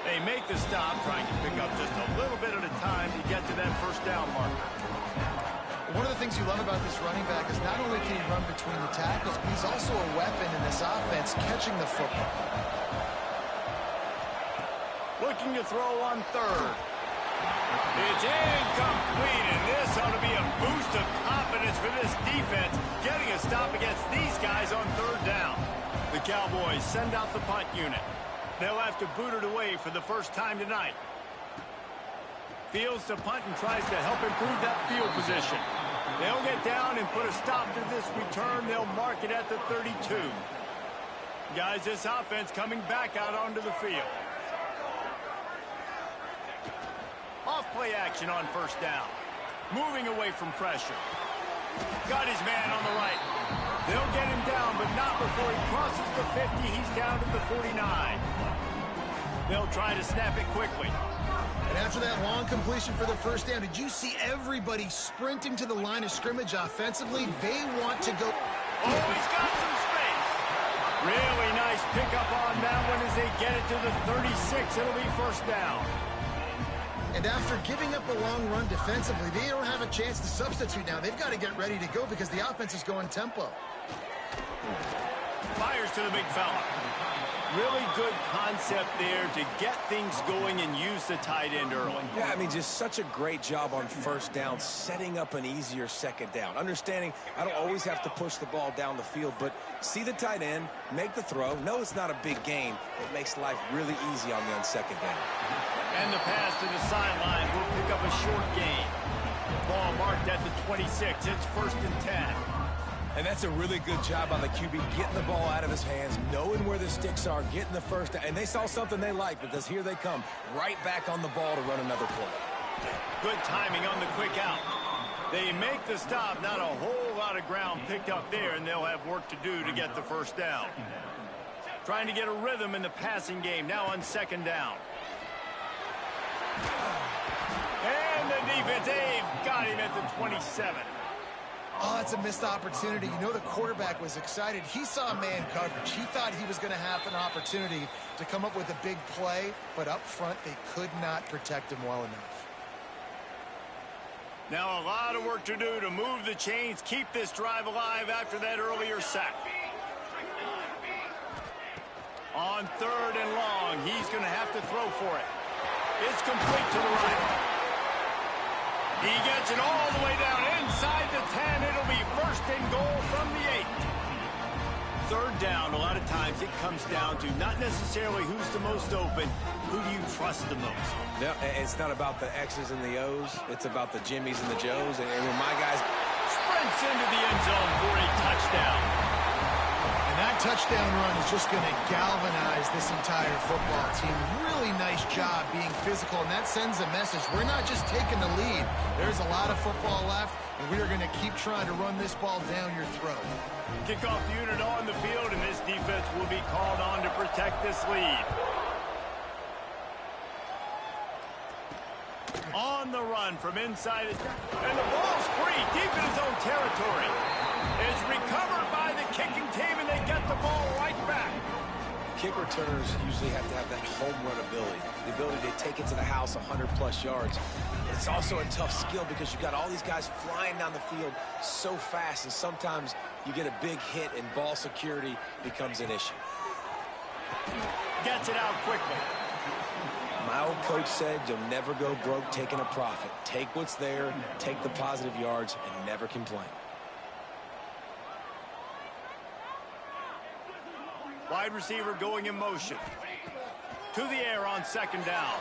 They make the stop, trying to pick up just a little bit at a time to get to that 1st down marker. One of the things you love about this running back is not only can he run between the tackles, but he's also a weapon in this offense, catching the football. Looking to throw on 3rd. It's incomplete, and this ought to be a boost of confidence for this defense, getting a stop against these guys on 3rd down. The Cowboys send out the punt unit. They'll have to boot it away for the first time tonight. Fields to punt and tries to help improve that field position. They'll get down and put a stop to this return. They'll mark it at the 32. Guys, this offense coming back out onto the field. Off-play action on 1st down. Moving away from pressure. Got his man on the right. They'll get him down, but not before he crosses the 50. He's down to the 49. They'll try to snap it quickly. And after that long completion for the 1st down, did you see everybody sprinting to the line of scrimmage offensively? They want to go. Oh, he's got some space. Really nice pick up on that one as they get it to the 36. It'll be first down. And after giving up a long run defensively, they don't have a chance to substitute now. They've got to get ready to go because the offense is going tempo. Fires to the big fella. Really good concept there to get things going and use the tight end early. Yeah, I mean, just such a great job on first down, setting up an easier second down. Understanding I don't always have to push the ball down the field, but see the tight end, make the throw. No, it's not a big gain. It makes life really easy on me on second down. And the pass to the sideline will pick up a short gain. Ball marked at the 26. It's first and 10. And that's a really good job on the QB, getting the ball out of his hands, knowing where the sticks are, getting the first down. And they saw something they liked because here they come, right back on the ball to run another play. Good timing on the quick out. They make the stop, not a whole lot of ground picked up there, and they'll have work to do to get the first down. Trying to get a rhythm in the passing game, now on second down. And the defense, they've got him at the 27. Oh, it's a missed opportunity. You know the quarterback was excited. He saw man coverage. He thought he was going to have an opportunity to come up with a big play, but up front they could not protect him well enough. Now a lot of work to do to move the chains, keep this drive alive after that earlier sack. On third and long, he's going to have to throw for it. It's complete to the right. He gets it all the way down inside the 10. It'll be first and goal from the 8. Third down, a lot of times it comes down to not necessarily who's the most open, who do you trust the most? No, it's not about the X's and the O's. It's about the Jimmies and the Joes. And when my guys sprints into the end zone for a touchdown. And that touchdown run is just going to galvanize this entire football team. Really nice job being physical, and that sends a message. We're not just taking the lead. There's a lot of football left, and we are going to keep trying to run this ball down your throat. Kickoff unit on the field, and this defense will be called on to protect this lead. On the run from inside his... And the ball's free, deep in his own territory. It's recovered by the kicking team, and they get the ball right back. kick returners usually have to have that home run ability, the ability to take it to the house 100-plus yards. It's also a tough skill because you've got all these guys flying down the field so fast, and sometimes you get a big hit and ball security becomes an issue. Gets it out quickly. My old coach said you'll never go broke taking a profit. Take what's there, take the positive yards, and never complain. Wide receiver going in motion. To the air on second down.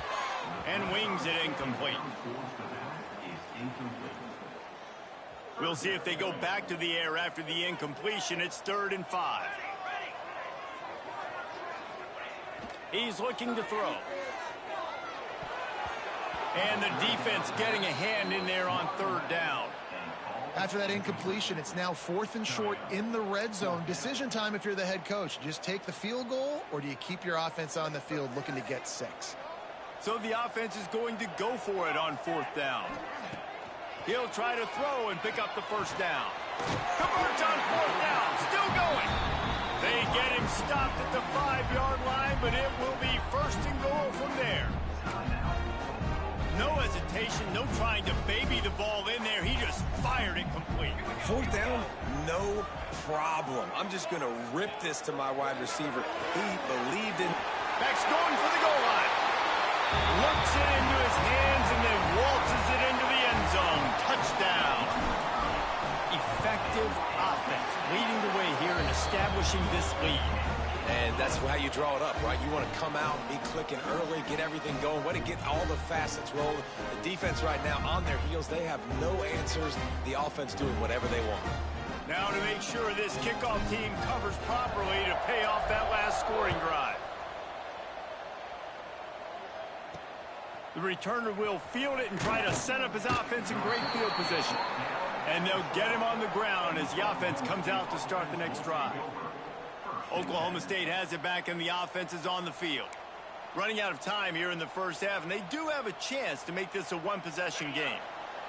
And wings it incomplete. We'll see if they go back to the air after the incompletion. It's 3rd and 5. He's looking to throw. And the defense getting a hand in there on 3rd down. After that incompletion, it's now 4th and short in the red zone. Decision time if you're the head coach. Just take the field goal, or do you keep your offense on the field looking to get 6? So the offense is going to go for it on 4th down. He'll try to throw and pick up the first down. Converts on 4th down. Still going. They get him stopped at the 5-yard line, but it will be 1st and goal from there. No hesitation, no trying to baby the ball in there. He just fired it complete. 4th down, no problem. I'm just going to rip this to my wide receiver. He believed in... Beck's going for the goal line. Looks it into his hands and then waltzes it into the end zone. Touchdown. Effective offense leading the way here and establishing this lead. And that's how you draw it up, right? You want to come out, be clicking early, get everything going, want to get all the facets rolling. The defense right now on their heels, they have no answers. The offense doing whatever they want. Now to make sure this kickoff team covers properly to pay off that last scoring drive. The returner will field it and try to set up his offense in great field position. And they'll get him on the ground as the offense comes out to start the next drive. Oklahoma State has it back and the offense is on the field. Running out of time here in the first half, and they do have a chance to make this a one-possession game.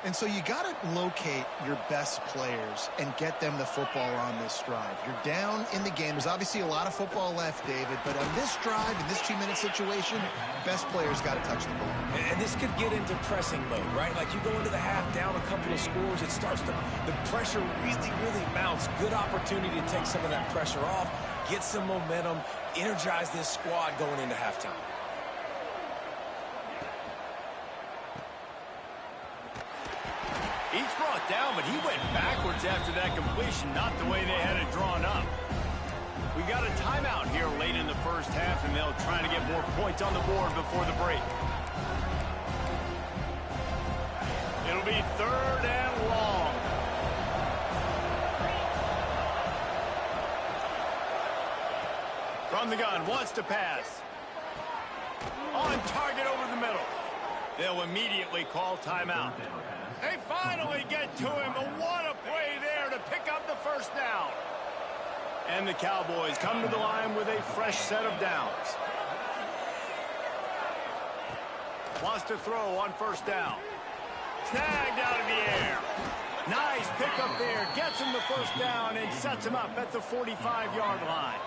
And so you got to locate your best players and get them the football on this drive. You're down in the game. There's obviously a lot of football left, David, but on this drive, in this 2-minute situation, best players got to touch the ball. And this could get into pressing mode, right? Like you go into the half down a couple of scores, it starts to, the pressure really, really mounts. Good opportunity to take some of that pressure off, get some momentum, energize this squad going into halftime. He's brought down, but he went backwards after that completion, not the way they had it drawn up. We got a timeout here late in the first half, and they'll try to get more points on the board before the break. It'll be 3rd and long. From the gun, wants to pass. On target over the middle. They'll immediately call timeout. They finally get to him, but what a play there to pick up the first down. And the Cowboys come to the line with a fresh set of downs. Wants to throw on first down. Snagged out of the air. Nice pickup there. Gets him the first down and sets him up at the 45-yard line.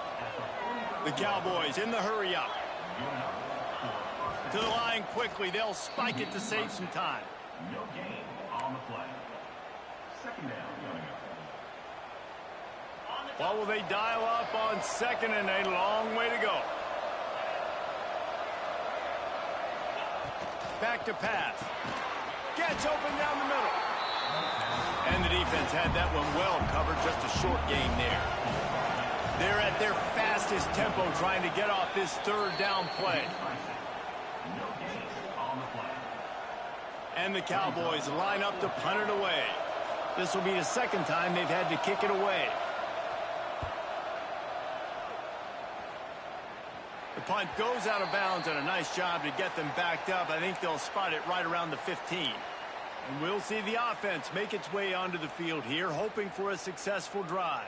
The Cowboys in the hurry up. To the line quickly. They'll spike it to save some time. No gain on the play. 2nd down coming up. What will they dial up on 2nd and a long way to go? Back to pass. Gets open down the middle. And the defense had that one well covered. Just a short gain there. They're at their fastest tempo trying to get off this 3rd down play. No gain on the play. And the Cowboys line up to punt it away. This will be the 2nd time they've had to kick it away. The punt goes out of bounds, and a nice job to get them backed up. I think they'll spot it right around the 15. And we'll see the offense make its way onto the field here, hoping for a successful drive.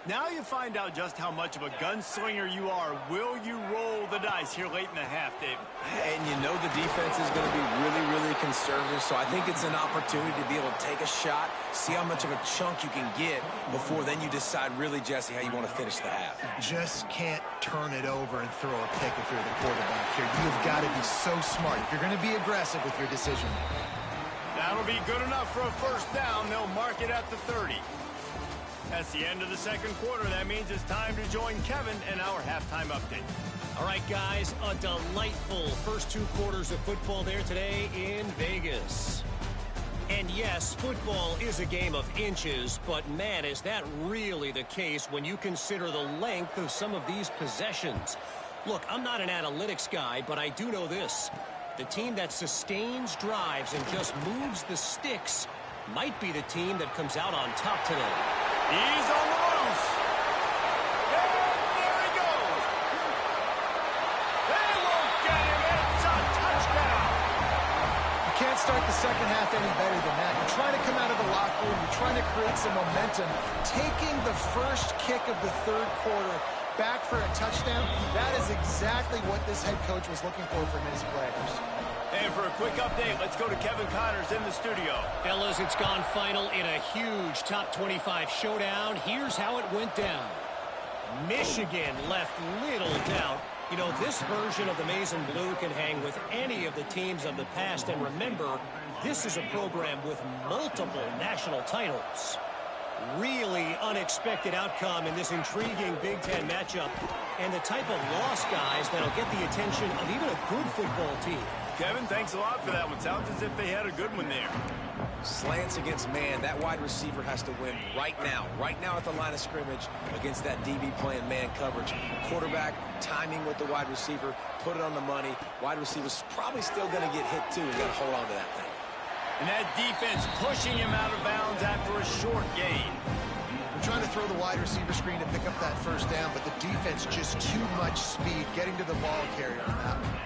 Now you find out just how much of a gunslinger you are. Will you roll the dice here late in the half, David? And you know the defense is going to be really, really conservative, so I think it's an opportunity to be able to take a shot, see how much of a chunk you can get before then you decide really, Jesse, how you want to finish the half. Just can't turn it over and throw a pick if you're the quarterback here. You've got to be so smart. If you're going to be aggressive with your decision. That'll be good enough for a first down. They'll mark it at the 30. That's the end of the 2nd quarter. That means it's time to join Kevin in our halftime update. All right, guys, a delightful first 2 quarters of football there today in Vegas. And yes, football is a game of inches, but man, is that really the case when you consider the length of some of these possessions. Look, I'm not an analytics guy, but I do know this. The team that sustains drives and just moves the sticks might be the team that comes out on top today. He's on the loose. And there he goes. They won't get him. It's a touchdown. You can't start the 2nd half any better than that. You're trying to come out of the locker room. You're trying to create some momentum. Taking the first kick of the 3rd quarter back for a touchdown, that is exactly what this head coach was looking for from his players. And for a quick update, let's go to Kevin Connors in the studio. Fellas, it's gone final in a huge top 25 showdown. Here's how it went down. Michigan left little doubt. You know, this version of the Maize and Blue can hang with any of the teams of the past. And remember, this is a program with multiple national titles. Really unexpected outcome in this intriguing Big Ten matchup. And the type of loss, guys, that'll get the attention of even a good football team. Kevin, thanks a lot for that one. Sounds as if they had a good one there. Slants against man. That wide receiver has to win right now at the line of scrimmage against that DB playing man coverage. Quarterback, timing with the wide receiver, put it on the money. Wide receiver's probably still going to get hit too. You got to hold on to that thing. And that defense pushing him out of bounds after a short gain. We're trying to throw the wide receiver screen to pick up that first down, but the defense just too much speed getting to the ball carrier on that one.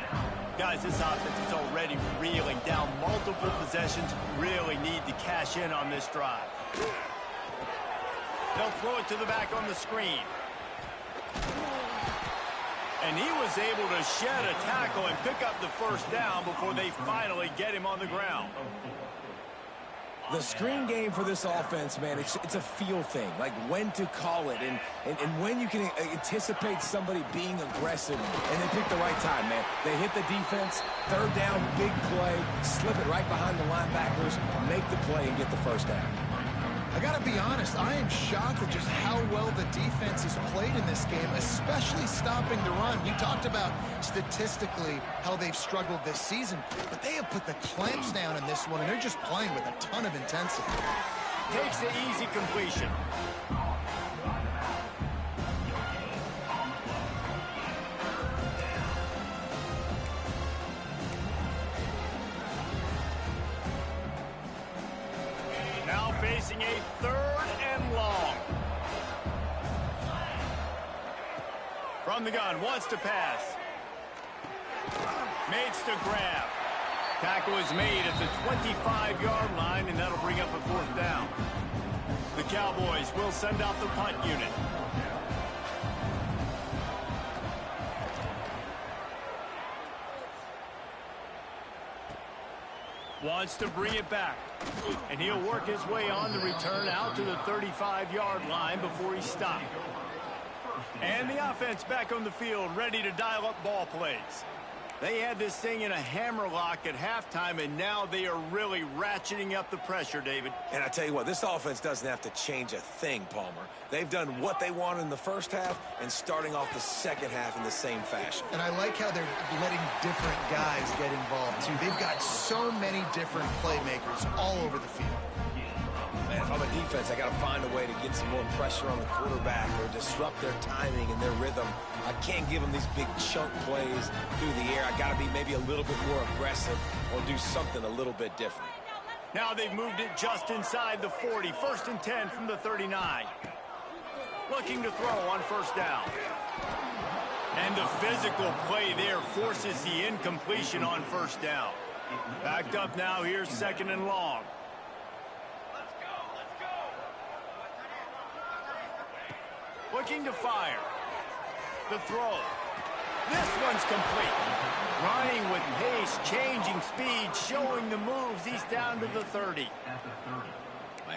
Guys, this offense is already reeling down multiple possessions. Really need to cash in on this drive. They'll throw it to the back on the screen. And he was able to shed a tackle and pick up the first down before they finally get him on the ground. The screen game for this offense, man, it's a feel thing, like when to call it and when you can anticipate somebody being aggressive, and they pick the right time, man. They hit the defense, third down, big play, slip it right behind the linebackers, make the play, and get the first down. I got to be honest, I am shocked at just how well the defense has played in this game, especially stopping the run. We talked about statistically how they've struggled this season, but they have put the clamps down in this one, and they're just playing with a ton of intensity. Takes the easy completion. Now facing a 3rd and long. From the gun, wants to pass. Makes the grab. Tackle is made at the 25-yard line, and that'll bring up a 4th down. The Cowboys will send out the punt unit. Wants to bring it back. And he'll work his way on the return out to the 35-yard line before he stopped. And the offense back on the field, ready to dial up ball plays. They had this thing in a hammerlock at halftime, and now they are really ratcheting up the pressure, David. And I tell you what, this offense doesn't have to change a thing, Palmer. They've done what they wanted in the first half and starting off the second half in the same fashion. And I like how they're letting different guys get involved, too. They've got so many different playmakers all over the field. Man, if I'm a defense, I got to find a way to get some more pressure on the quarterback or disrupt their timing and their rhythm. I can't give them these big chunk plays through the air. I got to be maybe a little bit more aggressive or do something a little bit different. Now they've moved it just inside the 40. 1st and 10 from the 39. Looking to throw on 1st down. And the physical play there forces the incompletion on 1st down. Backed up now, here's 2nd and long. Looking to fire. The throw. This one's complete. Running with pace, changing speed, showing the moves. He's down to the 30.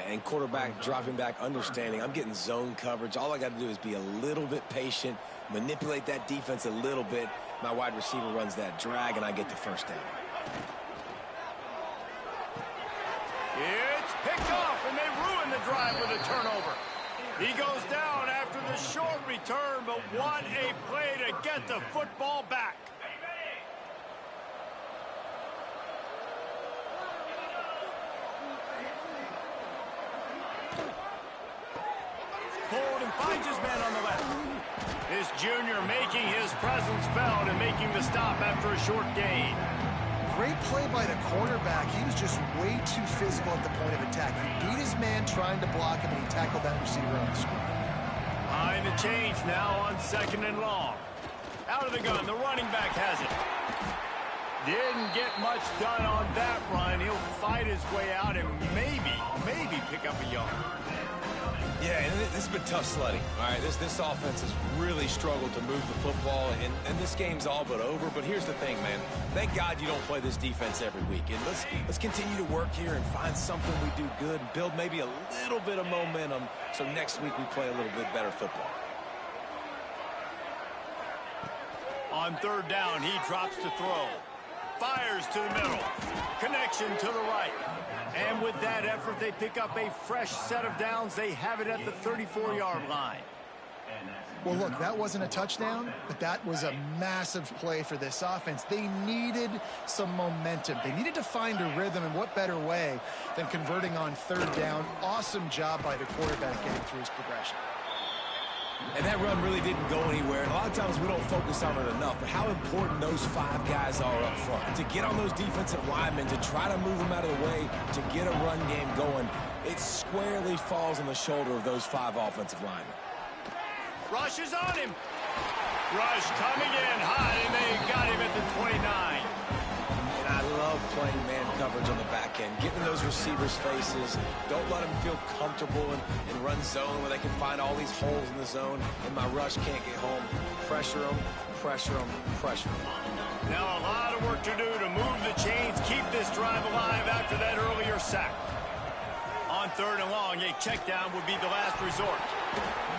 And quarterback dropping back, understanding I'm getting zone coverage. All I got to do is be a little bit patient, manipulate that defense a little bit. My wide receiver runs that drag, and I get the 1st down. It's picked off, and they ruin the drive with a turnover. He goes down after the short return, but what a play to get the football back. Hold and finds his man on the left. This junior making his presence felt and making the stop after a short gain. Great play by the cornerback. He was just way too physical at the point of attack. He beat his man trying to block him, and he tackled that receiver on the screen. Behind the change now on 2nd and long. Out of the gun, the running back has it. Didn't get much done on that run. He'll fight his way out and maybe pick up a yard. Yeah, and this has been tough sledding. All right, this offense has really struggled to move the football, and this game's all but over. But here's the thing, man. Thank God you don't play this defense every week. And let's continue to work here and find something we do good and build maybe a little bit of momentum so next week we play a little bit better football. On 3rd down, he drops to throw. Fires to the middle. Connection to the right. And with that effort, they pick up a fresh set of downs. They have it at the 34-yard line. Well, look, that wasn't a touchdown, but that was a massive play for this offense. They needed some momentum. They needed to find a rhythm, and what better way than converting on 3rd down. Awesome job by the quarterback getting through his progression. And that run really didn't go anywhere. And a lot of times we don't focus on it enough. But how important those 5 guys are up front. To get on those defensive linemen, to try to move them out of the way, to get a run game going, it squarely falls on the shoulder of those 5 offensive linemen. Rush is on him. Rush coming in hot, and they got him at the 29. And I love playing man coverage on the back end, getting those receivers' faces. Don't let them feel comfortable and run zone where they can find all these holes in the zone, and my rush can't get home. Pressure them, pressure them, pressure them. Now a lot of work to do to move the chains, keep this drive alive after that earlier sack. On 3rd and long, a check down would be the last resort.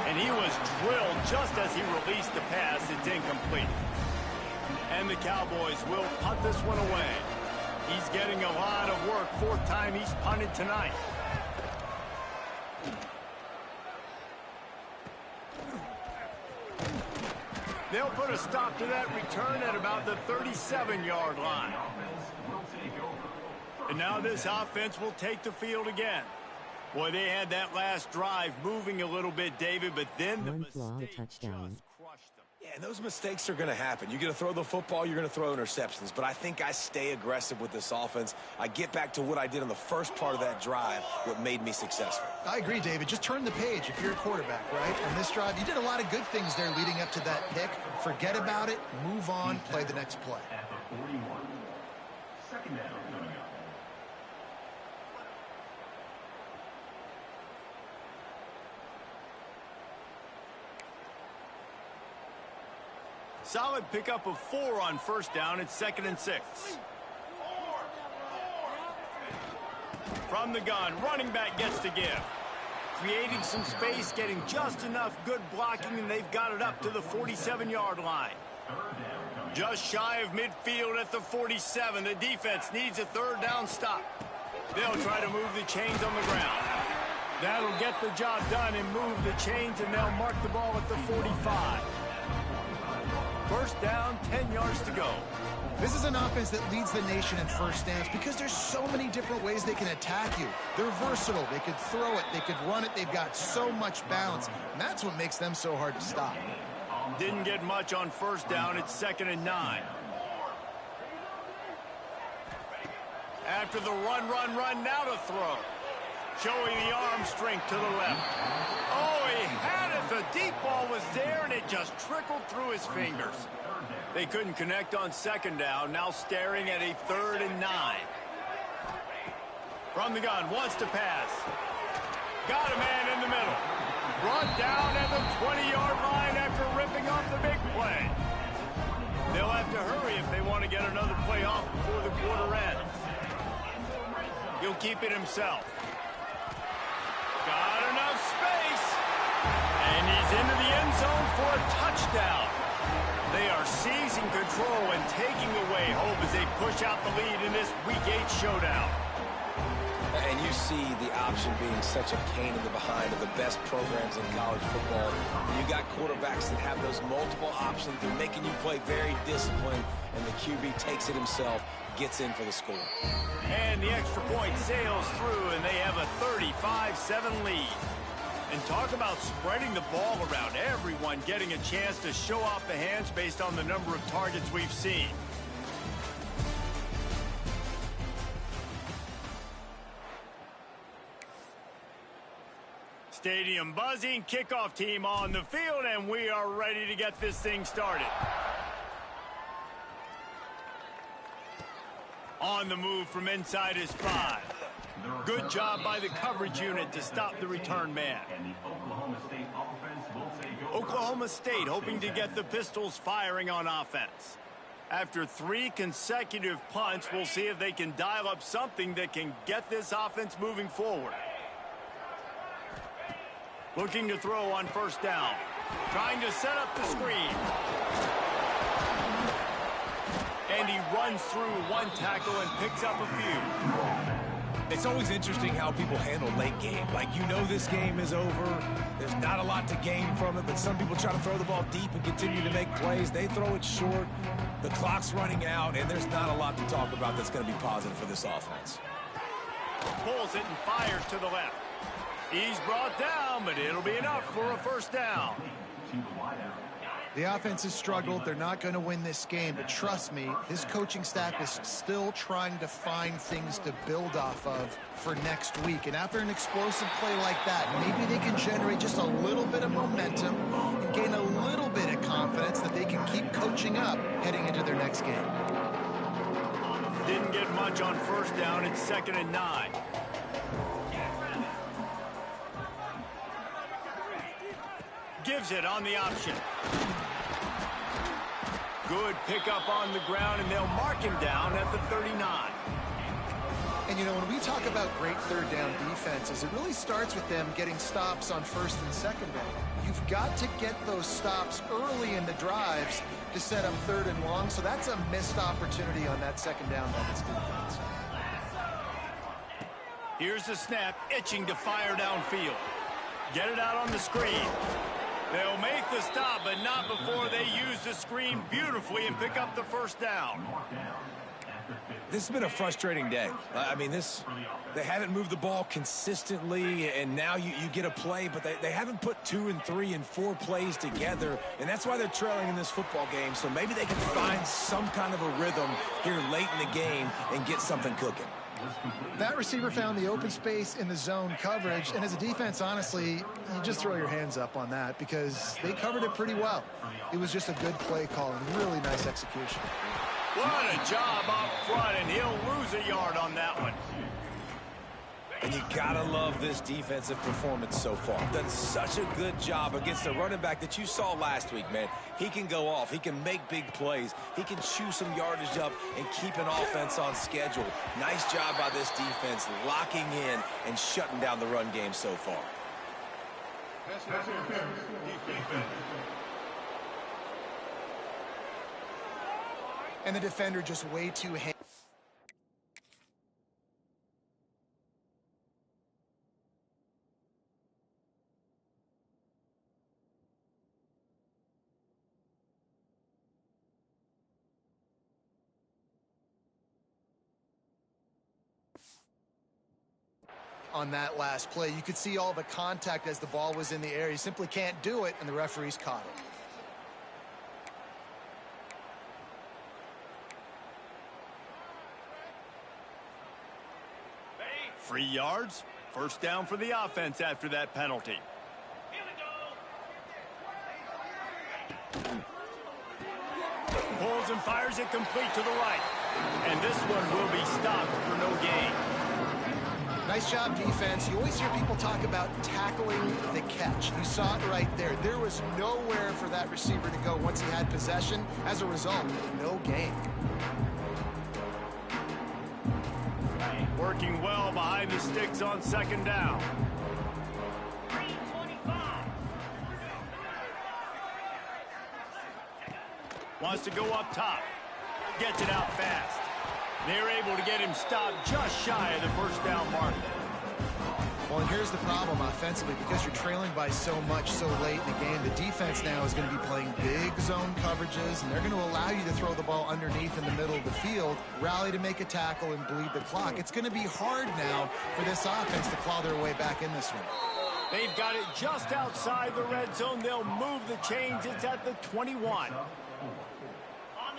And he was drilled just as he released the pass. It's incomplete. And the Cowboys will punt this one away. He's getting a lot of work. 4th time he's punted tonight. They'll put a stop to that return at about the 37-yard line. And now this offense will take the field again. Boy, they had that last drive moving a little bit, David, but then the mistake just crushed them. Yeah, and those mistakes are going to happen. You're going to throw the football, you're going to throw interceptions. But I think I stay aggressive with this offense. I get back to what I did on the first part of that drive, what made me successful. I agree, David. Just turn the page if you're a quarterback, right? On this drive, you did a lot of good things there leading up to that pick. Forget about it, move on, play the next play. At the 41. 2nd down coming up. Solid pickup of 4 on 1st down. It's 2nd and 6. From the gun, running back gets to give. Creating some space, getting just enough good blocking, and they've got it up to the 47-yard line. Just shy of midfield at the 47. The defense needs a 3rd down stop. They'll try to move the chains on the ground. That'll get the job done and move the chains, and they'll mark the ball at the 45. 1st down, 10 yards to go. This is an offense that leads the nation in 1st downs because there's so many different ways they can attack you. They're versatile. They could throw it. They could run it. They've got so much balance, and that's what makes them so hard to stop. Didn't get much on 1st down. It's 2nd and 9. After the run, now to throw. Showing the arm strength to the left. Oh, he had it. The deep ball was there, and it just trickled through his fingers. They couldn't connect on 2nd down. Now staring at a 3rd and 9. From the gun, wants to pass. Got a man in the middle. Brought down at the 20-yard line after ripping off the big play. They'll have to hurry if they want to get another play off before the quarter ends. He'll keep it himself. Got enough space. And he's into the end zone for a touchdown. They are seizing control and taking away hope as they push out the lead in this Week 8 showdown. And you see the option being such a pain in the behind of the best programs in college football. You got quarterbacks that have those multiple options. They're making you play very disciplined, and the QB takes it himself, gets in for the score. And the extra point sails through, and they have a 35-7 lead. And talk about spreading the ball around, everyone getting a chance to show off the hands based on the number of targets we've seen. Stadium buzzing, kickoff team on the field, and we are ready to get this thing started. On the move from inside his 5. Good job by the coverage unit to stop the return man. Oklahoma State hoping to get the Pistols firing on offense. After 3 consecutive punts, we'll see if they can dial up something that can get this offense moving forward. Looking to throw on 1st down. Trying to set up the screen. And he runs through 1 tackle and picks up a few. It's always interesting how people handle late game. Like, you know this game is over. There's not a lot to gain from it, but some people try to throw the ball deep and continue to make plays. They throw it short. The clock's running out, and there's not a lot to talk about that's going to be positive for this offense. Pulls it and fires to the left. He's brought down, but it'll be enough for a 1st down. The offense has struggled. They're not going to win this game, but trust me, this coaching staff is still trying to find things to build off of for next week. And after an explosive play like that, maybe they can generate just a little bit of momentum and gain a little bit of confidence that they can keep coaching up heading into their next game. Didn't get much on 1st down. It's 2nd and 9. Gives it on the option. Good pickup on the ground, and they'll mark him down at the 39. And, you know, when we talk about great third down defenses, it really starts with them getting stops on first and second down. You've got to get those stops early in the drives to set up third and long, so that's a missed opportunity on that second down by this defense. Here's the snap, itching to fire downfield. Get it out on the screen. They'll make the stop, but not before they use the screen beautifully and pick up the first down. This has been a frustrating day. I mean, they haven't moved the ball consistently, and now you get a play, but they haven't put 2 and 3 and 4 plays together, and that's why they're trailing in this football game. So maybe they can find some kind of a rhythm here late in the game and get something cooking. That receiver found the open space in the zone coverage, and as a defense, honestly, you just throw your hands up on that because they covered it pretty well. It was just a good play call and really nice execution. What a job up front, and he'll lose a yard on that one. And you gotta love this defensive performance so far. Done such a good job against a running back that you saw last week, man. He can go off. He can make big plays. He can chew some yardage up and keep an offense on schedule. Nice job by this defense locking in and shutting down the run game so far. And the defender just way too on that last play. You could see all the contact as the ball was in the air. He simply can't do it, and the referees caught it. Free yards, first down for the offense after that penalty. Pulls and fires it complete to the right. And this one will be stopped for no gain. Nice job, defense. You always hear people talk about tackling the catch. You saw it right there. There was nowhere for that receiver to go once he had possession. As a result, no gain. Working well behind the sticks on second down. Wants to go up top. Gets it out fast. They're able to get him stopped just shy of the first down mark. Well, and here's the problem offensively. Because you're trailing by so much so late in the game, the defense now is going to be playing big zone coverages, and they're going to allow you to throw the ball underneath in the middle of the field, rally to make a tackle, and bleed the clock. It's going to be hard now for this offense to claw their way back in this one. They've got it just outside the red zone. They'll move the chains. It's at the 21.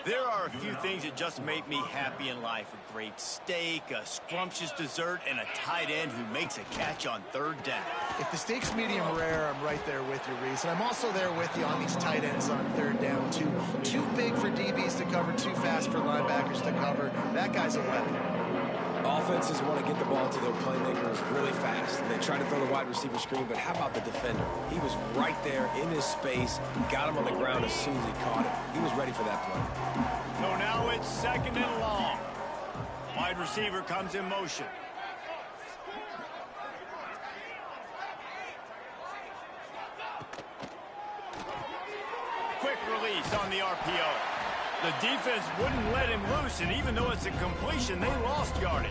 There are a few things that just make me happy in life. A great steak, a scrumptious dessert, and a tight end who makes a catch on third down. If the steak's medium rare, I'm right there with you, Reese. And I'm also there with you on these tight ends on third down, too. Too big for DBs to cover, too fast for linebackers to cover. That guy's a weapon. Offenses want to get the ball to their playmakers really fast. And they try to throw the wide receiver screen, but how about the defender? He was right there in his space, got him on the ground as soon as he caught it. He was ready for that play. So now it's second and long. Wide receiver comes in motion. Quick release on the RPO. The defense wouldn't let him loose, and even though it's a completion, they lost yardage.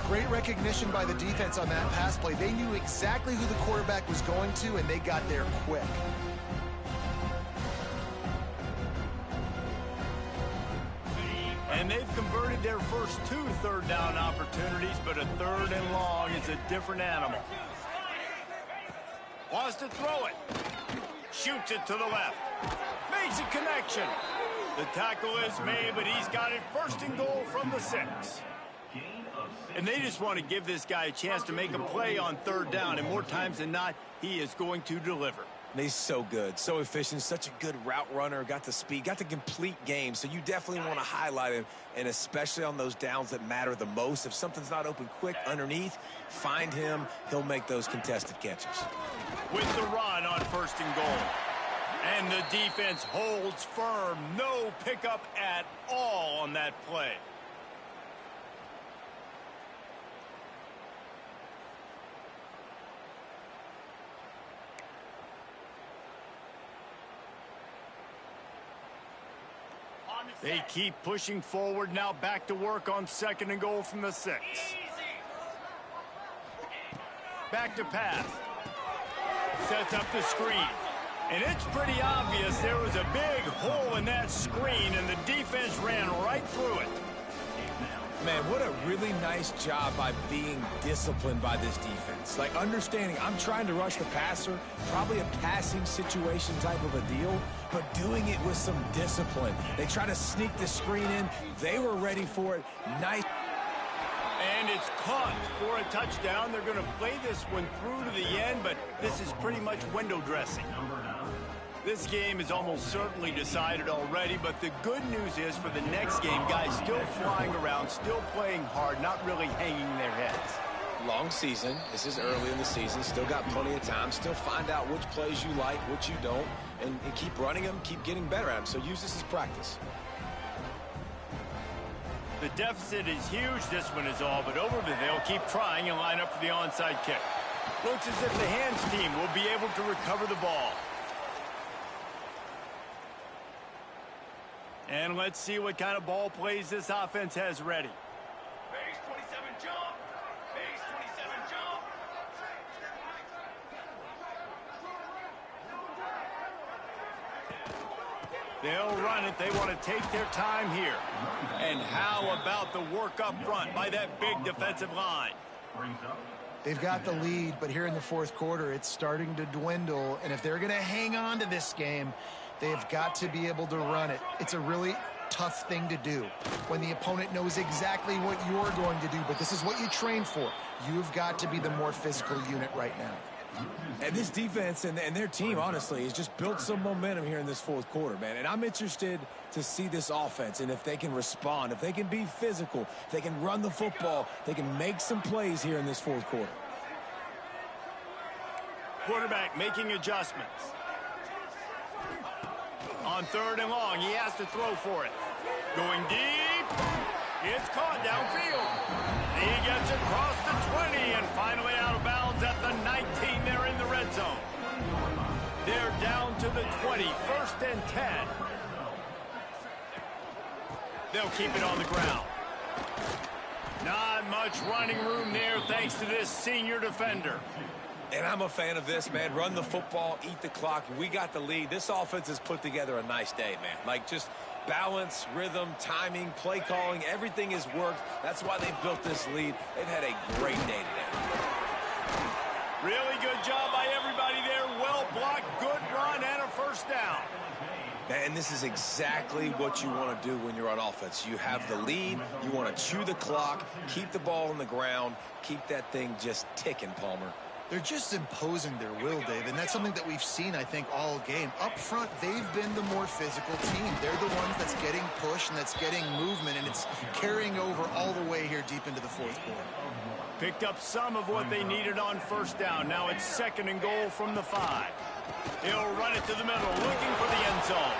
Great recognition by the defense on that pass play. They knew exactly who the quarterback was going to, and they got there quick. And they've converted their first 2 third down opportunities, but a third and long is a different animal. Wants to throw it. Shoots it to the left. Makes a connection. The tackle is made, but he's got it first and goal from the 6. And they just want to give this guy a chance to make a play on third down, and more times than not, he is going to deliver. He's so good, so efficient, such a good route runner, got the speed, got the complete game, so you definitely want to highlight him, and especially on those downs that matter the most. If something's not open quick underneath, find him, he'll make those contested catches. With the run on first and goal. And the defense holds firm. No pickup at all on that play. They keep pushing forward now, back to work on 2nd and goal from the 6. Back to pass. Sets up the screen. And it's pretty obvious there was a big hole in that screen, and the defense ran right through it. Man, what a really nice job by being disciplined by this defense. Like, understanding I'm trying to rush the passer, probably a passing situation type of a deal, but doing it with some discipline. They try to sneak the screen in. They were ready for it. Nice. And it's caught for a touchdown. They're going to play this one through to the end, but this is pretty much window dressing. This game is almost certainly decided already, but the good news is for the next game, guys still flying around, still playing hard, not really hanging their heads. Long season. This is early in the season. Still got plenty of time. Still find out which plays you like, which you don't, and keep running them, keep getting better at them. So use this as practice. The deficit is huge, this one is all, but over there, they'll keep trying and line up for the onside kick. Looks as if the hands team will be able to recover the ball. And let's see what kind of ball plays this offense has ready. Base 27 jump. Base 27 jump. They'll run it. They want to take their time here. And how about the work up front by that big defensive line? They've got the lead, but here in the 4th quarter, it's starting to dwindle. And if they're going to hang on to this game, they've got to be able to run it. It's a really tough thing to do when the opponent knows exactly what you're going to do, but this is what you train for. You've got to be the more physical unit right now. And this defense and their team, honestly, has just built some momentum here in this 4th quarter, man. And I'm interested to see this offense and if they can respond, if they can be physical, if they can run the football, they can make some plays here in this 4th quarter. Quarterback making adjustments. On 3rd and long, he has to throw for it. Going deep. It's caught downfield. He gets across the 20 and finally out of bounds at the 19. They're in the red zone. They're down to the 20. 1st and 10. They'll keep it on the ground. Not much running room there thanks to this senior defender. And I'm a fan of this, man. Run the football, eat the clock. We got the lead. This offense has put together a nice day, man. Like, just balance, rhythm, timing, play calling, everything has worked. That's why they built this lead. They've had a great day today. Really good job by everybody there. Well blocked, good run, and a 1st down. And this is exactly what you want to do when you're on offense. You have the lead. You want to chew the clock, keep the ball on the ground, keep that thing just ticking, Palmer. They're just imposing their will, Dave, and that's something that we've seen, I think, all game. Up front, they've been the more physical team. They're the ones that's getting pushed and that's getting movement, and it's carrying over all the way here deep into the 4th quarter. Picked up some of what they needed on 1st down. Now it's 2nd and goal from the 5. He'll run it to the middle, looking for the end zone.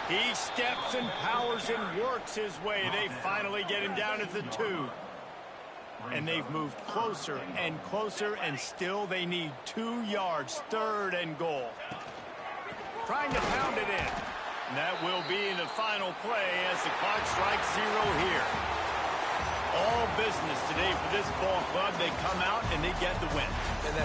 He steps and powers and works his way. They finally get him down at the 2. And they've moved closer and closer, and still they need 2 yards, 3rd and goal. Trying to pound it in. And that will be the final play as the clock strikes 0 here. All business today for this ball club. They come out and they get the win. And that's